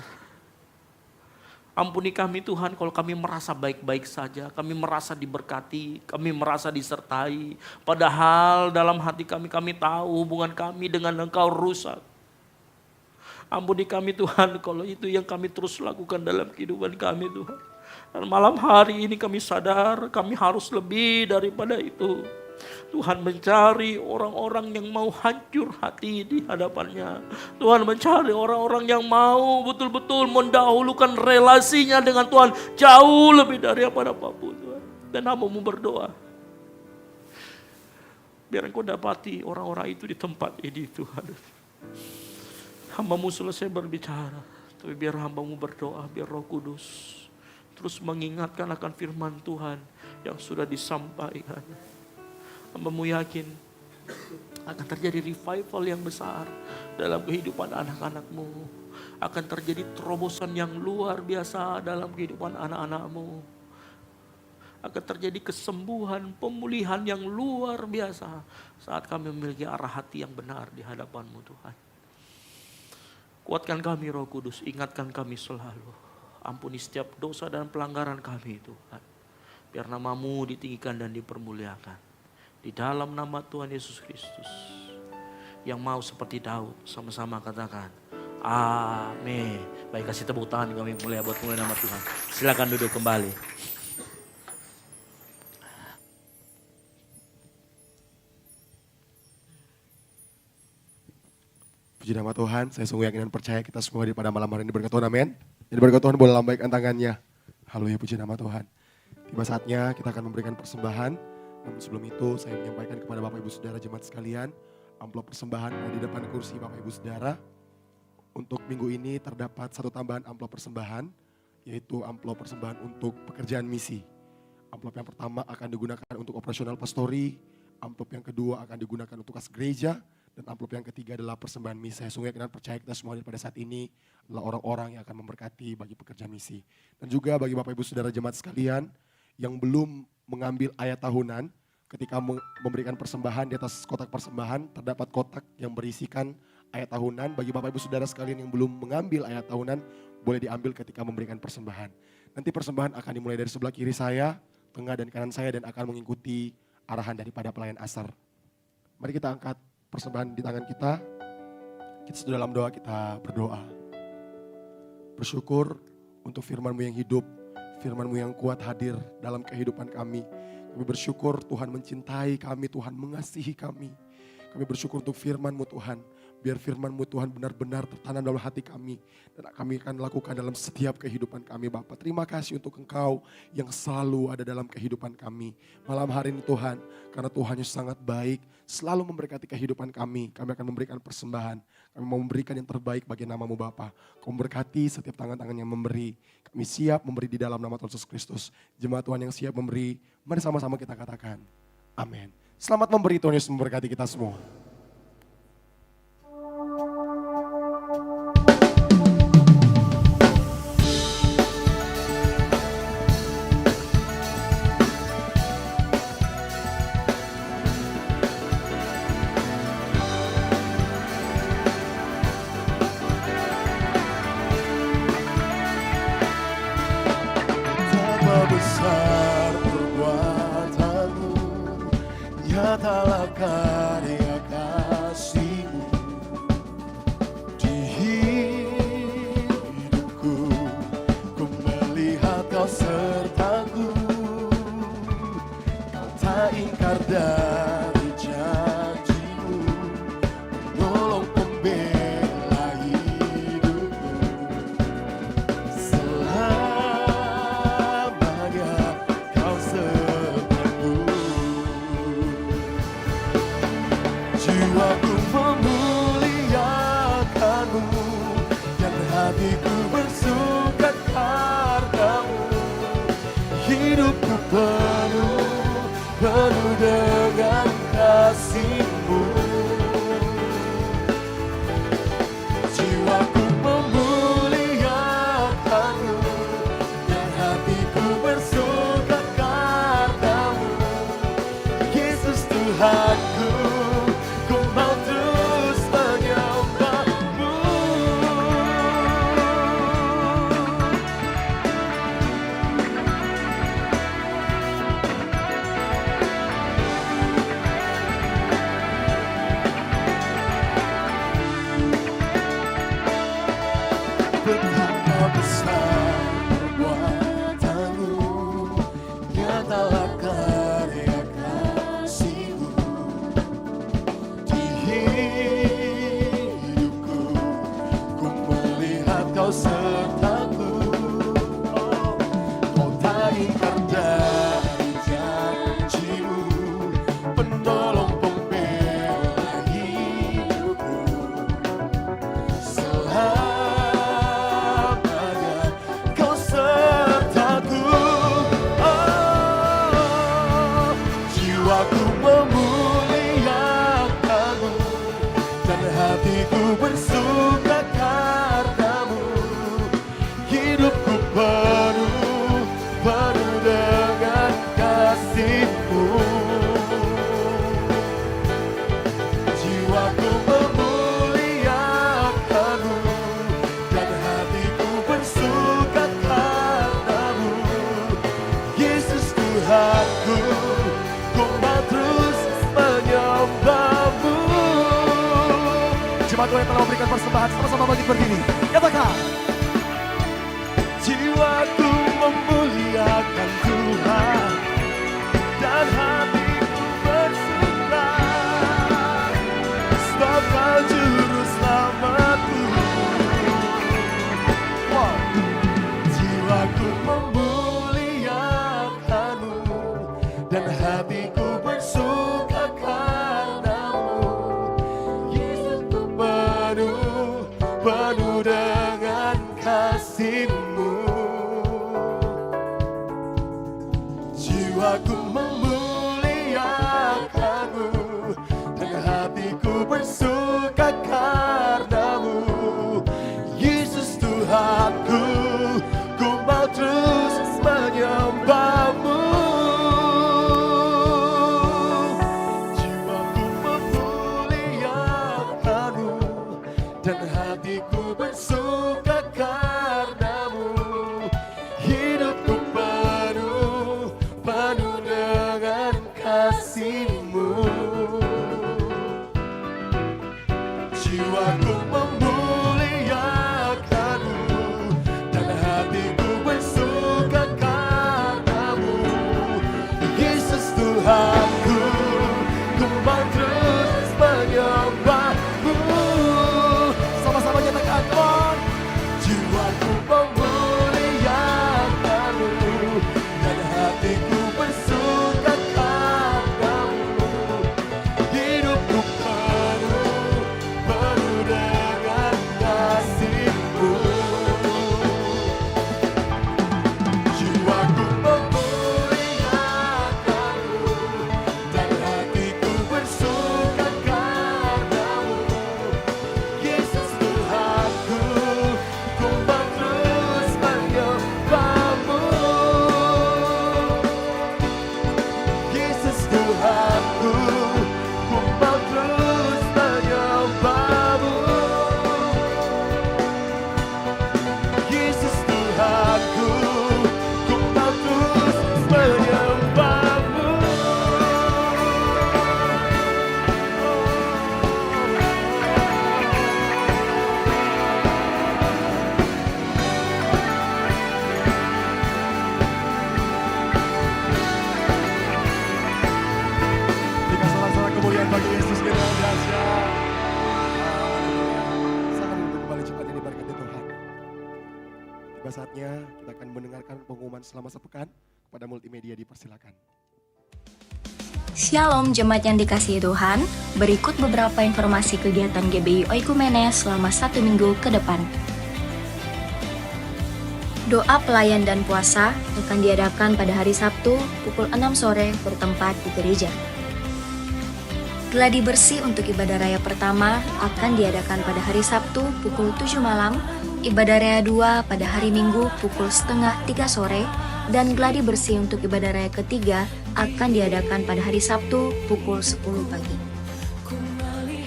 Ampuni kami Tuhan kalau kami merasa baik-baik saja. Kami merasa diberkati, kami merasa disertai. Padahal dalam hati kami tahu hubungan kami dengan Engkau rusak. Ampuni kami Tuhan kalau itu yang kami terus lakukan dalam kehidupan kami Tuhan. Dan malam hari ini kami sadar kami harus lebih daripada itu. Tuhan mencari orang-orang yang mau hancur hati di hadapannya. Tuhan mencari orang-orang yang mau betul-betul mendahulukan relasinya dengan Tuhan jauh lebih daripada apapun Tuhan. Dan hamba-Mu berdoa, biar Engkau dapati orang-orang itu di tempat ini Tuhan. Hamba-Mu selesai berbicara, tapi biar hamba-Mu berdoa, biar Roh Kudus terus mengingatkan akan firman Tuhan yang sudah disampaikan. Hamba-Mu yakin akan terjadi revival yang besar dalam kehidupan anak-anak-Mu. Akan terjadi terobosan yang luar biasa dalam kehidupan anak-anak-Mu. Akan terjadi kesembuhan, pemulihan yang luar biasa saat kami memiliki arah hati yang benar di hadapan-Mu Tuhan. Kuatkan kami Roh Kudus, ingatkan kami selalu. Ampuni setiap dosa dan pelanggaran kami Tuhan. Biar nama-Mu ditinggikan dan dipermuliakan. Di dalam nama Tuhan Yesus Kristus. Yang mau seperti Daud, sama-sama katakan amin. Baik, kasih tepuk tangan kami mulia buat mulai nama Tuhan. Silakan duduk kembali. Puji nama Tuhan, saya sungguh yakin dan percaya kita semua di pada malam hari ini berkat Tuhan, amin. Jadi berkat Tuhan boleh lambaikan tangannya. Haleluya, puji nama Tuhan. Tiba saatnya kita akan memberikan persembahan. Namun sebelum itu saya menyampaikan kepada Bapak Ibu Saudara jemaat sekalian, amplop persembahan ada di depan kursi Bapak Ibu Saudara. Untuk minggu ini terdapat satu tambahan amplop persembahan, yaitu amplop persembahan untuk pekerjaan misi. Amplop yang pertama akan digunakan untuk operasional pastori, amplop yang kedua akan digunakan untuk kas gereja, dan amplop yang ketiga adalah persembahan misi. Saya sungguh yakin dan percaya kita semua pada saat ini adalah orang-orang yang akan memberkati bagi pekerja misi. Dan juga bagi Bapak Ibu Saudara jemaat sekalian yang belum mengambil ayat tahunan, ketika memberikan persembahan di atas kotak persembahan terdapat kotak yang berisikan ayat tahunan. Bagi Bapak Ibu Saudara sekalian yang belum mengambil ayat tahunan, boleh diambil ketika memberikan persembahan. Nanti persembahan akan dimulai dari sebelah kiri saya, tengah dan kanan saya, dan akan mengikuti arahan daripada pelayan asar. Mari kita angkat persembahan di tangan kita. Kita sudah dalam doa, kita berdoa. Bersyukur untuk firman-Mu yang hidup, firman-Mu yang kuat hadir dalam kehidupan kami. Kami bersyukur Tuhan mencintai kami, Tuhan mengasihi kami. Kami bersyukur untuk firman-Mu Tuhan. Biar firman-Mu Tuhan benar-benar tertanam dalam hati kami. Dan kami akan lakukan dalam setiap kehidupan kami Bapa. Terima kasih untuk Engkau yang selalu ada dalam kehidupan kami. Malam hari ini Tuhan, karena Tuhan yang sangat baik, selalu memberkati kehidupan kami. Kami akan memberikan persembahan. Kami mau memberikan yang terbaik bagi nama-Mu Bapa. Kau memberkati setiap tangan-tangan yang memberi. Kami siap memberi di dalam nama Tuhan Yesus Kristus. Jemaat Tuhan yang siap memberi, mari sama-sama kita katakan amin. Selamat memberi, Tuhan Yesus memberkati kita semua. Besar perbuatanmu, nyatalah karya kasih-Mu di hidupku. Ku melihat Kau sertaku, Kau tak ingkar dari janji-Mu, menolong pembela hidupku. dengan kasih-Mu. Jiwaku memuliakan-Mu dan hatiku bersuka karena-Mu. Yesus Tuhanku, ku mau terus menyembah-Mu. Betapa besar perbuatan-Mu, nyatalah karya kasih-Mu di hidupku. Ku melihat Kau sertaku, oh, Kau tak ingkar dari janji-Mu, penolong pembela hidupku. Selamanya Kau sertaku, oh, jiwaku memuliakan-Mu dan hatiku bersuka karena-Mu. Hidupku penuh dengan kasih-Mu. Jiwaku memuliakan-Mu dan hatiku bersuka karena-Mu. Yesus Tuhanku, ku mau terus menyembah-Mu. Jemaat Tuhan yang telah memberikan persembahan, sama-sama bangkit berdiri. Katakan, jiwaku memuliakan Tuhan dan hatiku bersuka, sebab Kau juru selamatku. Wow. Jiwaku memuliakan-Mu dan hatiku bersuka karena-Mu. Yesus, ku penuh dengan kasih-Mu. Jiwaku memuliakan-Mu dan hatiku bersuka karena-Mu. Yesus Tuhanku, ku mau terus menyembah-Mu. Jiwaku memuliakan-Mu dan hatiku bersuka karena-Mu. Hidupku penuh dengan kasih-Mu. Jiwaku memuliakan-Mu dan hatiku bersuka karena-Mu. Yesus Tuhanku, ku mau terus menyembah-Mu. Sama-sama nyatakan, Tuhan. Jiwaku memuliakan-Mu dan hatiku bersuka karena-Mu. Hidupku penuh dengan kasih-Mu. Jiwaku memuliakan-Mu dan hatiku bersuka karena-Mu. Yesus Tuhanku, ku mau terus menyembah-Mu. Yesus Tuhanku, ku mau terus menyembah-Mu. Yesus Tuhanku, ku mau terus menyembah-Mu. Jika sorak-sorak kemuliaan bagi Yesus kita dahsyat. Sangat untuk kembali cepat ini berkati Tuhan. Tiba saatnya kita akan mendengarkan pengumuman selama sepekan. Kepada multimedia dipersilakan. Shalom jemaat yang dikasihi Tuhan, berikut beberapa informasi kegiatan GBI Oikumene selama 1 minggu ke depan. Doa pelayan dan puasa akan diadakan pada hari Sabtu pukul 6 sore bertempat di gereja. Gladi bersih untuk ibadah raya pertama akan diadakan pada hari Sabtu pukul 7 malam, ibadah raya 2 pada hari Minggu pukul setengah 3 sore, dan gladi bersih untuk ibadah raya ketiga akan diadakan pada hari Sabtu pukul 10 pagi.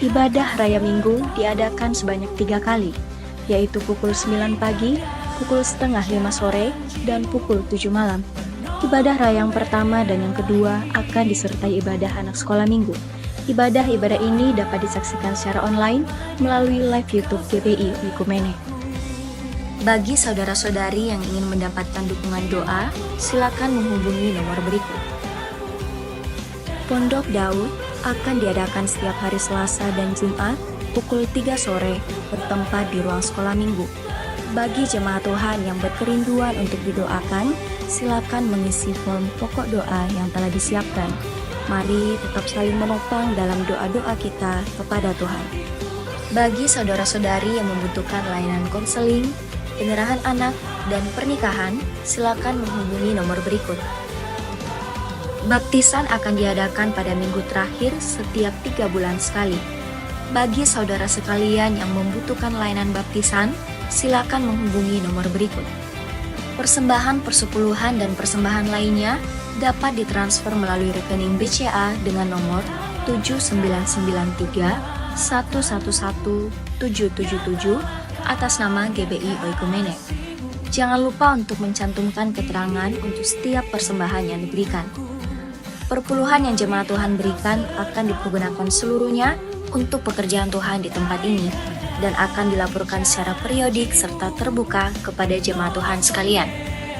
Ibadah raya Minggu diadakan sebanyak 3 kali, yaitu pukul 9 pagi, pukul setengah 5 sore, dan pukul 7 malam. Ibadah raya yang pertama dan yang kedua akan disertai ibadah anak sekolah minggu. Ibadah-ibadah ini dapat disaksikan secara online melalui live YouTube GBI Oikumene. Bagi saudara-saudari yang ingin mendapatkan dukungan doa, silakan menghubungi nomor berikut. Pondok Daud akan diadakan setiap hari Selasa dan Jumat pukul 3 sore bertempat di ruang sekolah minggu. Bagi jemaat Tuhan yang berkerinduan untuk didoakan, silakan mengisi form pokok doa yang telah disiapkan. Mari tetap saling menopang dalam doa-doa kita kepada Tuhan. Bagi saudara-saudari yang membutuhkan layanan konseling, penyerahan anak, dan pernikahan, silakan menghubungi nomor berikut. Baptisan akan diadakan pada minggu terakhir setiap 3 bulan sekali. Bagi saudara sekalian yang membutuhkan layanan baptisan, silakan menghubungi nomor berikut. Persembahan persepuluhan dan persembahan lainnya dapat ditransfer melalui rekening BCA dengan nomor 7993 111 777 atas nama GBI Oikumene. Jangan lupa untuk mencantumkan keterangan untuk setiap persembahan yang diberikan. Perpuluhan yang jemaat Tuhan berikan akan dipergunakan seluruhnya untuk pekerjaan Tuhan di tempat ini dan akan dilaporkan secara periodik serta terbuka kepada jemaat Tuhan sekalian.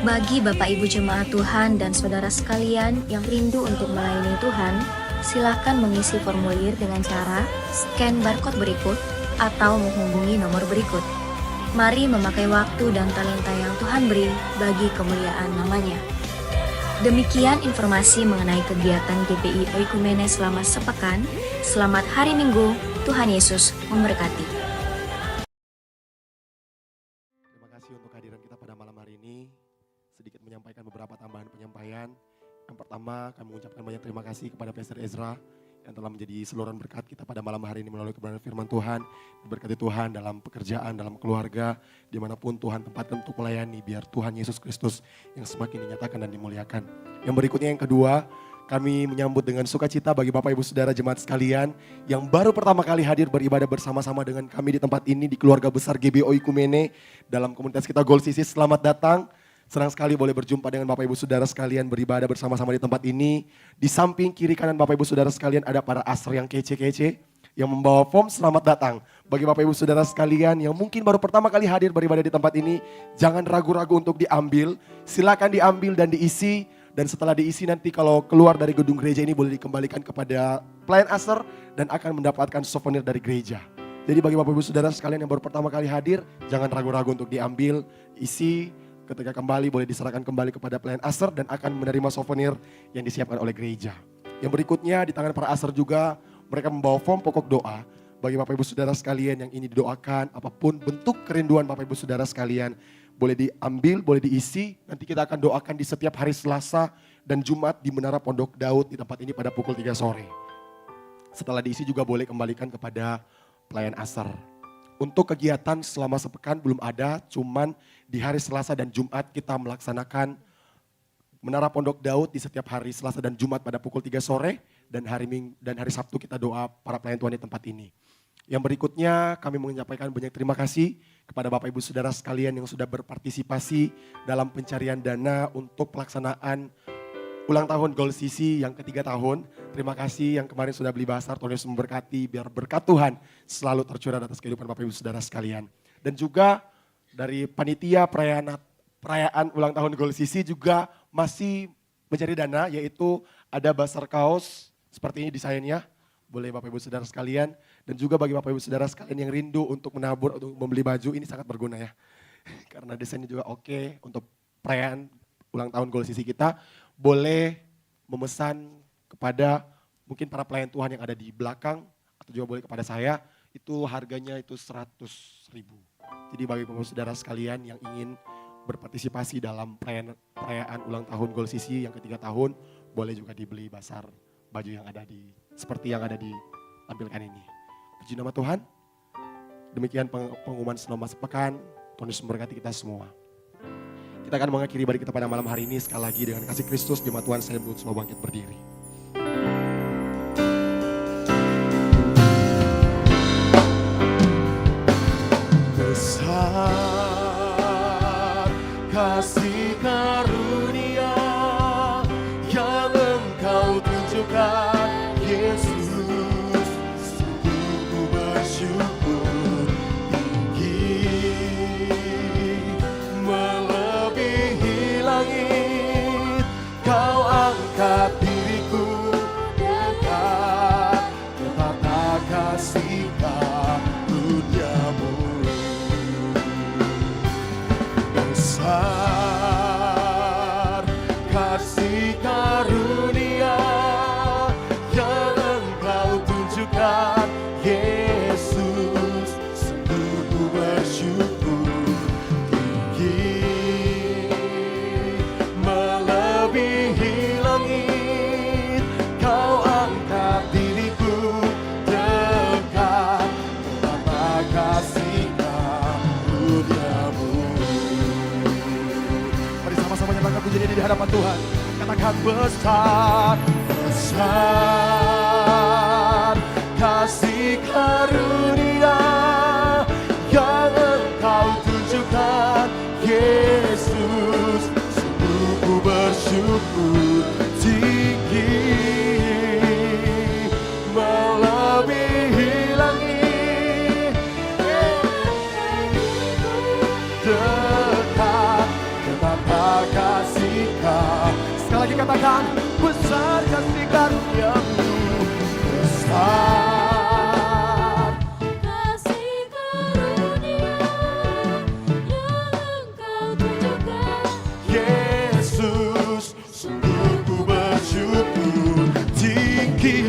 Bagi Bapak Ibu jemaat Tuhan dan saudara sekalian yang rindu untuk melayani Tuhan, silakan mengisi formulir dengan cara scan barcode berikut atau menghubungi nomor berikut. Mari memakai waktu dan talenta yang Tuhan beri bagi kemuliaan namanya. Demikian informasi mengenai kegiatan GBI Oikumene selama sepekan. Selamat hari Minggu, Tuhan Yesus memberkati. Terima kasih untuk kehadiran kita pada malam hari ini. Sedikit menyampaikan beberapa tambahan penyampaian. Yang pertama, kami mengucapkan banyak terima kasih kepada Pastor Ezra yang telah menjadi saluran berkat kita pada malam hari ini melalui kebenaran firman Tuhan. Diberkati Tuhan dalam pekerjaan, dalam keluarga, dimanapun Tuhan tempatkan untuk melayani, biar Tuhan Yesus Kristus yang semakin dinyatakan dan dimuliakan. Yang berikutnya yang kedua, kami menyambut dengan sukacita bagi Bapak Ibu Saudara jemaat sekalian yang baru pertama kali hadir beribadah bersama-sama dengan kami di tempat ini di keluarga besar GBI Oikumene dalam komunitas kita Gold CC. Selamat datang. Senang sekali boleh berjumpa dengan Bapak Ibu Saudara sekalian beribadah bersama-sama di tempat ini. Di samping kiri kanan Bapak Ibu Saudara sekalian ada para asr yang kece-kece yang membawa form selamat datang. Bagi Bapak Ibu Saudara sekalian yang mungkin baru pertama kali hadir beribadah di tempat ini, jangan ragu-ragu untuk diambil. Silakan diambil dan diisi. Dan setelah diisi nanti kalau keluar dari gedung gereja ini boleh dikembalikan kepada pelayan asr dan akan mendapatkan souvenir dari gereja. Jadi bagi Bapak Ibu Saudara sekalian yang baru pertama kali hadir, jangan ragu-ragu untuk diambil, isi. Ketika kembali boleh diserahkan kembali kepada pelayan asr dan akan menerima souvenir yang disiapkan oleh gereja. Yang berikutnya di tangan para asr juga mereka membawa form pokok doa bagi Bapak Ibu Saudara sekalian yang ini didoakan, apapun bentuk kerinduan Bapak Ibu Saudara sekalian boleh diambil, boleh diisi. Nanti kita akan doakan di setiap hari Selasa dan Jumat di Menara Pondok Daud di tempat ini pada pukul 3 sore. Setelah diisi juga boleh kembalikan kepada pelayan asr. Untuk kegiatan selama sepekan belum ada, cuman di hari Selasa dan Jumat kita melaksanakan Menara Pondok Daud di setiap hari Selasa dan Jumat pada pukul 3 sore dan hari Sabtu kita doa para pelayan Tuhan di tempat ini. Yang berikutnya kami menyampaikan banyak terima kasih kepada Bapak Ibu Saudara sekalian yang sudah berpartisipasi dalam pencarian dana untuk pelaksanaan ulang tahun Gold CC yang ketiga tahun. Terima kasih yang kemarin sudah beli basar, Tuhan Yesus memberkati, biar berkat Tuhan selalu tercurah atas kehidupan Bapak Ibu Saudara sekalian. Dan juga dari panitia perayaan ulang tahun Gold CC juga masih mencari dana, yaitu ada basar kaos seperti ini desainnya. Boleh Bapak Ibu Saudara sekalian. Dan juga bagi Bapak Ibu Saudara sekalian yang rindu untuk menabur, untuk membeli baju, ini sangat berguna ya. Karena desainnya juga oke untuk perayaan ulang tahun Gold CC kita. Boleh memesan kepada mungkin para pelayan Tuhan yang ada di belakang atau juga boleh kepada saya, itu harganya itu 100.000. Jadi bagi Bapak Saudara sekalian yang ingin berpartisipasi dalam perayaan ulang tahun Goal CC yang ke-3 tahun, boleh juga dibeli basar baju yang ada seperti yang ada ditampilkan ini. Puji nama Tuhan. Demikian pengumuman selama sepekan. Tuhan Yesus memberkati kita semua. Kita akan mengakhiri ibadah kita pada malam hari ini sekali lagi dengan kasih Kristus. Jemaat Tuhan, saya menuntut semua bangkit berdiri. Besar kasih karunia yang Engkau tunjukkan, Yesus. Sungguh ku bersyukur, tinggi melebihi langit. Kau angkat diriku dekat ke tata kasih karuniamu. Besar kasih karunia yang Engkau tunjukkan, Yesus. Sungguh ku bersyukur, tinggi melebihi langit. Kau angkat diriku dekat ke tata kasih karuniamu. Mari sama-sama nyatakan pujian ini di hadapan Tuhan. Katakan besar, besar kasih karunia yang Engkau tunjukkan, Yesus. Sungguh ku bersyukur, tinggi melebihi langit. Dekat ke tata kasih Kau. Sekali lagi katakan, besar kasih karuniamu. Besar Kasih karunia yang Engkau tunjukkan, Yesus. Sungguh ku bersyukur, tinggi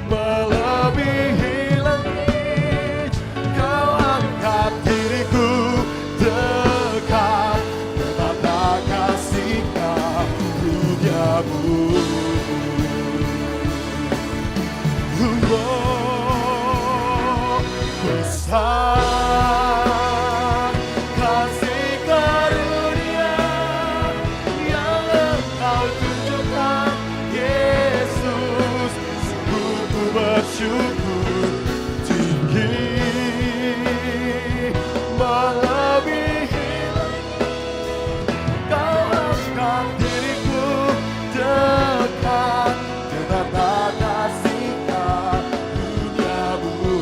melebihi langit. Kau angkat diriku dekat ke tata kasih karuniamu. Besar kasih karunia yang Engkau tunjukkan, Yesus. Sungguh ku bersyukur, tinggi melebihi langit. Kau angkat diriku dekat ke tata kasih karuniamu.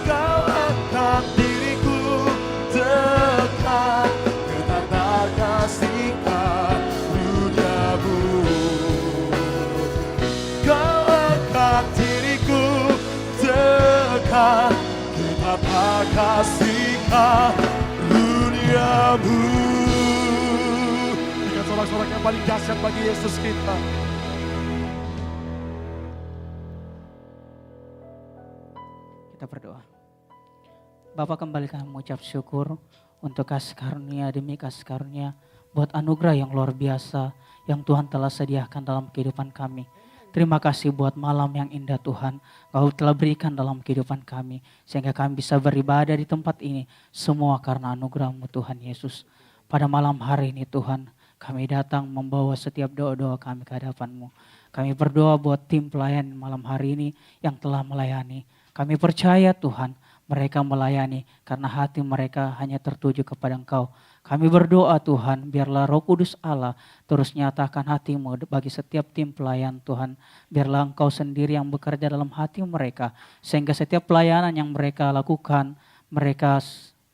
Kau angkat diriku dekat ke tata kasih karuniamu. Kau angkat diriku dekat ke tata kasih karuniamu. Berikan sorak-sorak yang paling dahsyat bagi Yesus kita. Kita berdoa. Bapa, kembali kami mengucap syukur untuk kasih karunia demi kasih karunia, buat anugerah yang luar biasa yang Tuhan telah sediakan dalam kehidupan kami. Terima kasih buat malam yang indah Tuhan, Kau telah berikan dalam kehidupan kami, sehingga kami bisa beribadah di tempat ini, semua karena anugerah-Mu Tuhan Yesus. Pada malam hari ini Tuhan, kami datang membawa setiap doa-doa kami ke hadapan-Mu. Kami berdoa buat tim pelayan malam hari ini yang telah melayani. Kami percaya Tuhan, mereka melayani karena hati mereka hanya tertuju kepada Engkau. Kami berdoa Tuhan, biarlah Roh Kudus Allah terus nyatakan hati-Mu bagi setiap tim pelayan Tuhan. Biarlah Engkau sendiri yang bekerja dalam hati mereka, sehingga setiap pelayanan yang mereka lakukan, mereka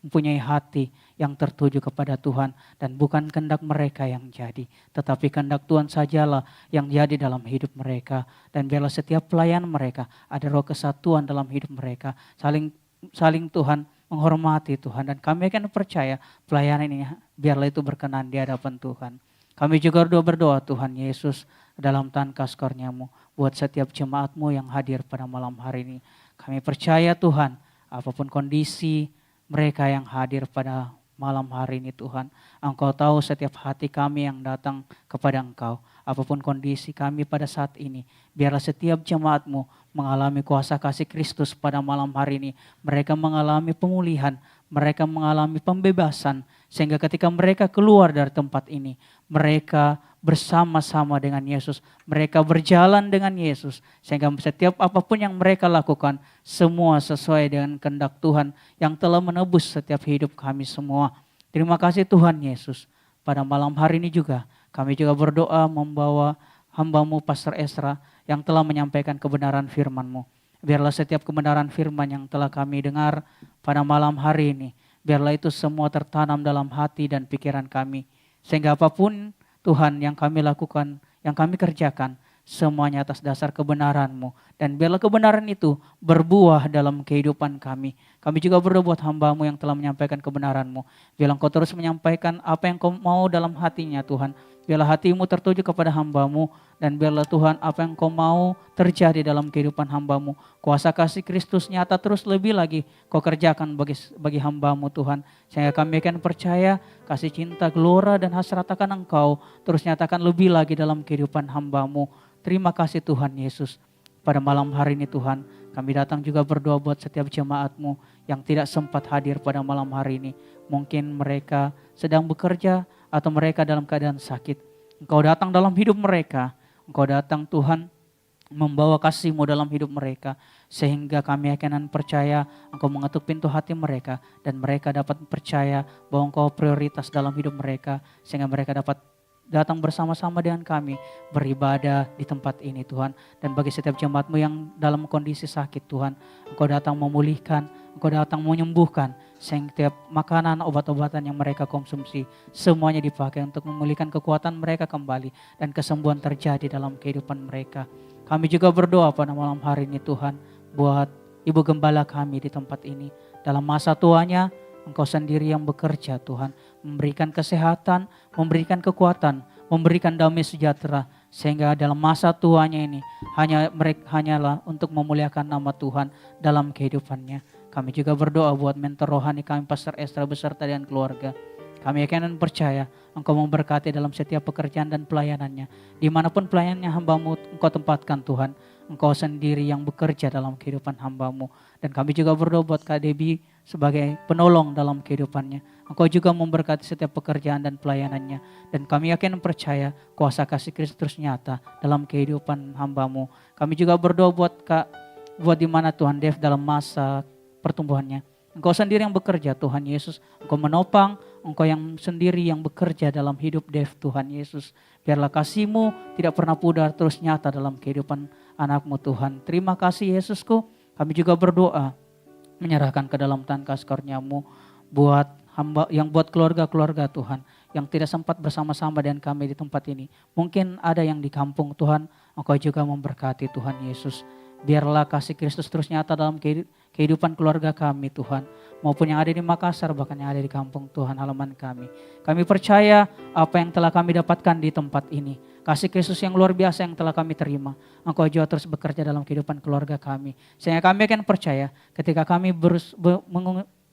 mempunyai hati yang tertuju kepada Tuhan. Dan bukan kehendak mereka yang jadi, tetapi kehendak Tuhan sajalah yang jadi dalam hidup mereka. Dan biarlah setiap pelayan mereka ada roh kesatuan dalam hidup mereka, saling Tuhan menghormati Tuhan, dan kami akan percaya pelayanan ini biarlah itu berkenan di hadapan Tuhan. Kami juga berdoa Tuhan Yesus dalam tangan kasih karunia-Mu buat setiap jemaat-Mu yang hadir pada malam hari ini. Kami percaya Tuhan, apapun kondisi mereka yang hadir pada malam hari ini Tuhan. Engkau tahu setiap hati kami yang datang kepada Engkau. Apapun kondisi kami pada saat ini, biarlah setiap jemaat-Mu mengalami kuasa kasih Kristus pada malam hari ini. Mereka mengalami pemulihan, mereka mengalami pembebasan, sehingga ketika mereka keluar dari tempat ini, mereka bersama-sama dengan Yesus, mereka berjalan dengan Yesus, sehingga setiap apapun yang mereka lakukan, semua sesuai dengan kehendak Tuhan yang telah menebus setiap hidup kami semua. Terima kasih Tuhan Yesus. Pada malam hari ini juga, kami juga berdoa membawa hamba-Mu Pastor Esra yang telah menyampaikan kebenaran firman-Mu. Biarlah setiap kebenaran firman yang telah kami dengar pada malam hari ini, biarlah itu semua tertanam dalam hati dan pikiran kami. Sehingga apapun Tuhan yang kami lakukan, yang kami kerjakan, semuanya atas dasar kebenaran-Mu. Dan biarlah kebenaran itu berbuah dalam kehidupan kami. Kami juga berdoa buat hamba-Mu yang telah menyampaikan kebenaran-Mu. Biarlah Engkau terus menyampaikan apa yang Kau mau dalam hatinya Tuhan. Biarlah hati-Mu tertuju kepada hamba-Mu. Dan biarlah Tuhan apa yang Kau mau terjadi dalam kehidupan hamba-Mu. Kuasa kasih Kristus nyata terus lebih lagi Kau kerjakan bagi hamba-Mu Tuhan. Sehingga kami akan percaya kasih cinta, gelora dan hasrat akan Engkau terus nyatakan lebih lagi dalam kehidupan hamba-Mu. Terima kasih Tuhan Yesus. Pada malam hari ini Tuhan, kami datang juga berdoa buat setiap jemaat-Mu yang tidak sempat hadir pada malam hari ini. Mungkin mereka sedang bekerja atau mereka dalam keadaan sakit. Engkau datang dalam hidup mereka. Engkau datang Tuhan membawa kasih-Mu dalam hidup mereka. Sehingga kami akan percaya Engkau mengetuk pintu hati mereka. Dan mereka dapat percaya bahwa Engkau prioritas dalam hidup mereka. Sehingga mereka dapat datang bersama-sama dengan kami beribadah di tempat ini Tuhan. Dan bagi setiap jemaat-Mu yang dalam kondisi sakit Tuhan, Engkau datang memulihkan, Engkau datang menyembuhkan. Setiap makanan, obat-obatan yang mereka konsumsi, semuanya dipakai untuk memulihkan kekuatan mereka kembali. Dan kesembuhan terjadi dalam kehidupan mereka. Kami juga berdoa pada malam hari ini Tuhan, buat Ibu Gembala kami di tempat ini. Dalam masa tuanya, Engkau sendiri yang bekerja Tuhan, memberikan kesehatan, memberikan kekuatan, memberikan damai sejahtera, sehingga dalam masa tuanya ini hanyalah untuk memuliakan nama Tuhan dalam kehidupannya. Kami juga berdoa buat mentor rohani kami Pastor Esra beserta dengan keluarga. Kami akan percaya Engkau memberkati dalam setiap pekerjaan dan pelayanannya. Dimanapun pelayanannya hamba-Mu Engkau tempatkan Tuhan, Engkau sendiri yang bekerja dalam kehidupan hamba-Mu. Dan kami juga berdoa buat Kak Debbie sebagai penolong dalam kehidupannya. Engkau juga memberkati setiap pekerjaan dan pelayanannya. Dan kami yakin percaya kuasa kasih Kristus nyata dalam kehidupan hamba-Mu. Kami juga berdoa buat di mana Tuhan Dev dalam masa pertumbuhannya. Engkau sendiri yang bekerja Tuhan Yesus. Engkau menopang, Engkau yang sendiri yang bekerja dalam hidup Dev Tuhan Yesus. Biarlah kasih-Mu tidak pernah pudar terus nyata dalam kehidupan anak-Mu Tuhan. Terima kasih Yesusku. Kami juga berdoa menyerahkan ke dalam tangan kasih karunia-Mu buat hamba yang buat keluarga-keluarga Tuhan yang tidak sempat bersama-sama dengan kami di tempat ini. Mungkin ada yang di kampung Tuhan, Engkau juga memberkati Tuhan Yesus. Biarlah kasih Kristus terus nyata dalam kehidupan keluarga kami Tuhan. Maupun yang ada di Makassar, bahkan yang ada di kampung Tuhan halaman kami. Kami percaya apa yang telah kami dapatkan di tempat ini. Kasih Kristus yang luar biasa yang telah kami terima. Engkau juga terus bekerja dalam kehidupan keluarga kami. Sehingga kami akan percaya ketika kami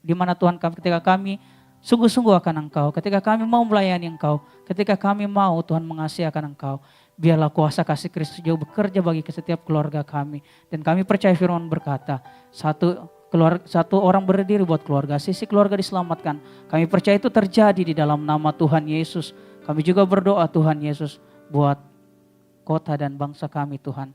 di mana Tuhan kami, ketika kami sungguh-sungguh akan Engkau. Ketika kami mau melayani Engkau. Ketika kami mau Tuhan mengasihi akan Engkau. Biarlah kuasa kasih Kristus jauh bekerja bagi setiap keluarga kami. Dan kami percaya firman berkata, satu orang berdiri buat keluarga, sisi keluarga diselamatkan. Kami percaya itu terjadi di dalam nama Tuhan Yesus. Kami juga berdoa Tuhan Yesus buat kota dan bangsa kami Tuhan.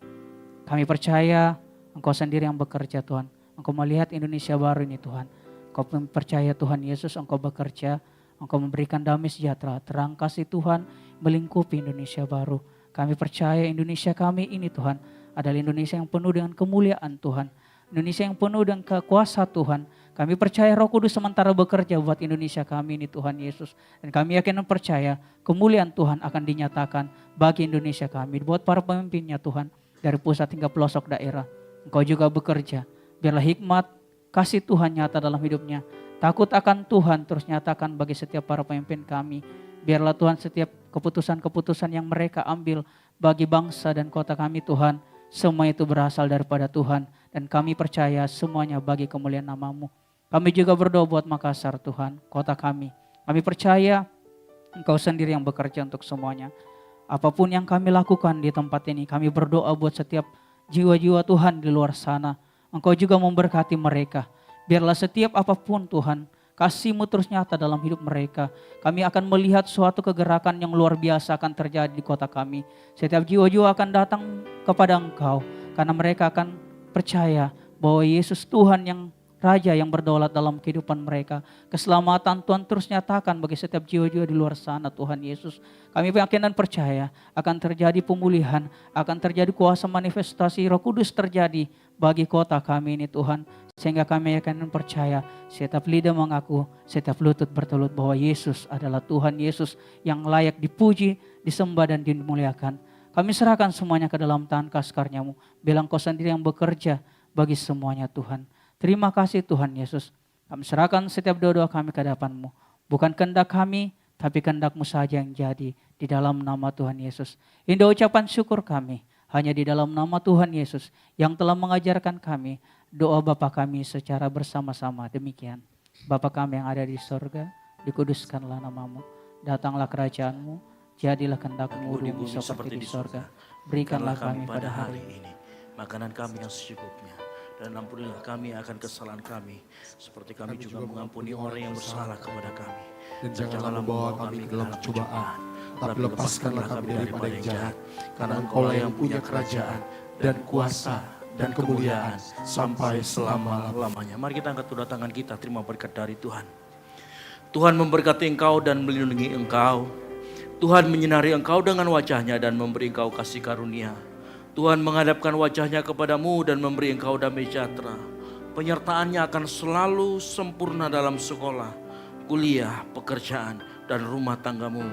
Kami percaya Engkau sendiri yang bekerja Tuhan. Engkau melihat Indonesia baru ini Tuhan. Engkau percaya Tuhan Yesus Engkau bekerja. Engkau memberikan damai sejahtera, terang kasih Tuhan melingkupi Indonesia baru. Kami percaya Indonesia kami ini Tuhan adalah Indonesia yang penuh dengan kemuliaan Tuhan. Indonesia yang penuh dengan kekuasaan Tuhan. Kami percaya Roh Kudus sementara bekerja buat Indonesia kami ini Tuhan Yesus. Dan kami yakin dan percaya kemuliaan Tuhan akan dinyatakan bagi Indonesia kami. Buat para pemimpinnya Tuhan dari pusat hingga pelosok daerah. Engkau juga bekerja. Biarlah hikmat kasih Tuhan nyata dalam hidupnya. Takut akan Tuhan terus nyatakan bagi setiap para pemimpin kami. Biarlah Tuhan setiap keputusan-keputusan yang mereka ambil bagi bangsa dan kota kami Tuhan. Semua itu berasal daripada Tuhan. Dan kami percaya semuanya bagi kemuliaan nama-Mu. Kami juga berdoa buat Makassar Tuhan, kota kami. Kami percaya Engkau sendiri yang bekerja untuk semuanya. Apapun yang kami lakukan di tempat ini, kami berdoa buat setiap jiwa-jiwa Tuhan di luar sana. Engkau juga memberkati mereka. Biarlah setiap apapun Tuhan, kasih-Mu terus nyata dalam hidup mereka. Kami akan melihat suatu kegerakan yang luar biasa akan terjadi di kota kami. Setiap jiwa-jiwa akan datang kepada Engkau, karena mereka akan percaya bahwa Yesus Tuhan yang Raja yang berdaulat dalam kehidupan mereka. Keselamatan Tuhan terus nyatakan bagi setiap jiwa-jiwa di luar sana Tuhan Yesus. Kami yakin dan percaya akan terjadi pemulihan, akan terjadi kuasa manifestasi Roh Kudus terjadi bagi kota kami ini Tuhan. Sehingga kami yakin dan percaya setiap lidah mengaku, setiap lutut bertelut bahwa Yesus adalah Tuhan Yesus yang layak dipuji, disembah dan dimuliakan. Kami serahkan semuanya ke dalam tangan kasih-Karunia-Mu. Bilang Kau sendiri yang bekerja bagi semuanya Tuhan. Terima kasih Tuhan Yesus. Kami serahkan setiap doa-doa kami ke hadapan-Mu. Bukan kehendak kami, tapi kehendak-Mu saja yang jadi di dalam nama Tuhan Yesus. Indah ucapan syukur kami hanya di dalam nama Tuhan Yesus yang telah mengajarkan kami doa Bapa kami secara bersama-sama. Demikian. Bapa kami yang ada di sorga, dikuduskanlah nama-Mu. Datanglah kerajaan-Mu, jadilah kehendak-Mu di bumi seperti di sorga. Berikanlah kami pada hari ini makanan kami yang secukupnya. Dan ampunilah kami akan kesalahan kami, seperti kami juga mengampuni orang yang bersalah kepada kami. Dan janganlah membawa kami ke dalam cobaan, tapi lepaskanlah kami daripada yang jahat. Karena Engkau-lah yang punya kerajaan dan kuasa dan kemuliaan sampai selama-lamanya. Mari kita angkat kedua tangan kita, terima berkat dari Tuhan. Tuhan memberkati engkau dan melindungi engkau. Tuhan menyinari engkau dengan wajahnya dan memberi engkau kasih karunia. Tuhan menghadapkan wajahnya kepadamu dan memberi engkau damai sejahtera. Penyertaannya akan selalu sempurna dalam sekolah, kuliah, pekerjaan, dan rumah tanggamu.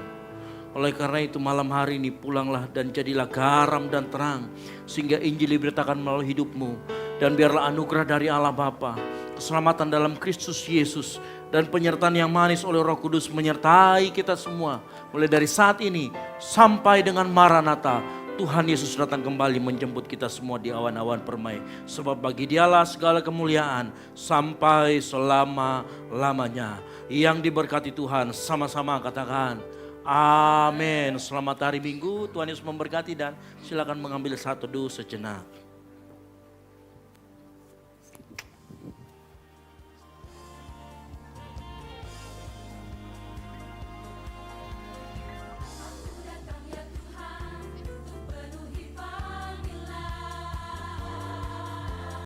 Oleh karena itu malam hari ini pulanglah dan jadilah garam dan terang, sehingga Injil diberitakan melalui hidupmu. Dan biarlah anugerah dari Allah Bapa, keselamatan dalam Kristus Yesus, dan penyertaan yang manis oleh Roh Kudus menyertai kita semua. Mulai dari saat ini sampai dengan Maranatha, Tuhan Yesus datang kembali menjemput kita semua di awan-awan permai. Sebab bagi Dialah segala kemuliaan sampai selama-lamanya. Yang diberkati Tuhan sama-sama katakan amin. Selamat hari Minggu, Tuhan Yesus memberkati dan silakan mengambil satu teduh sejenak.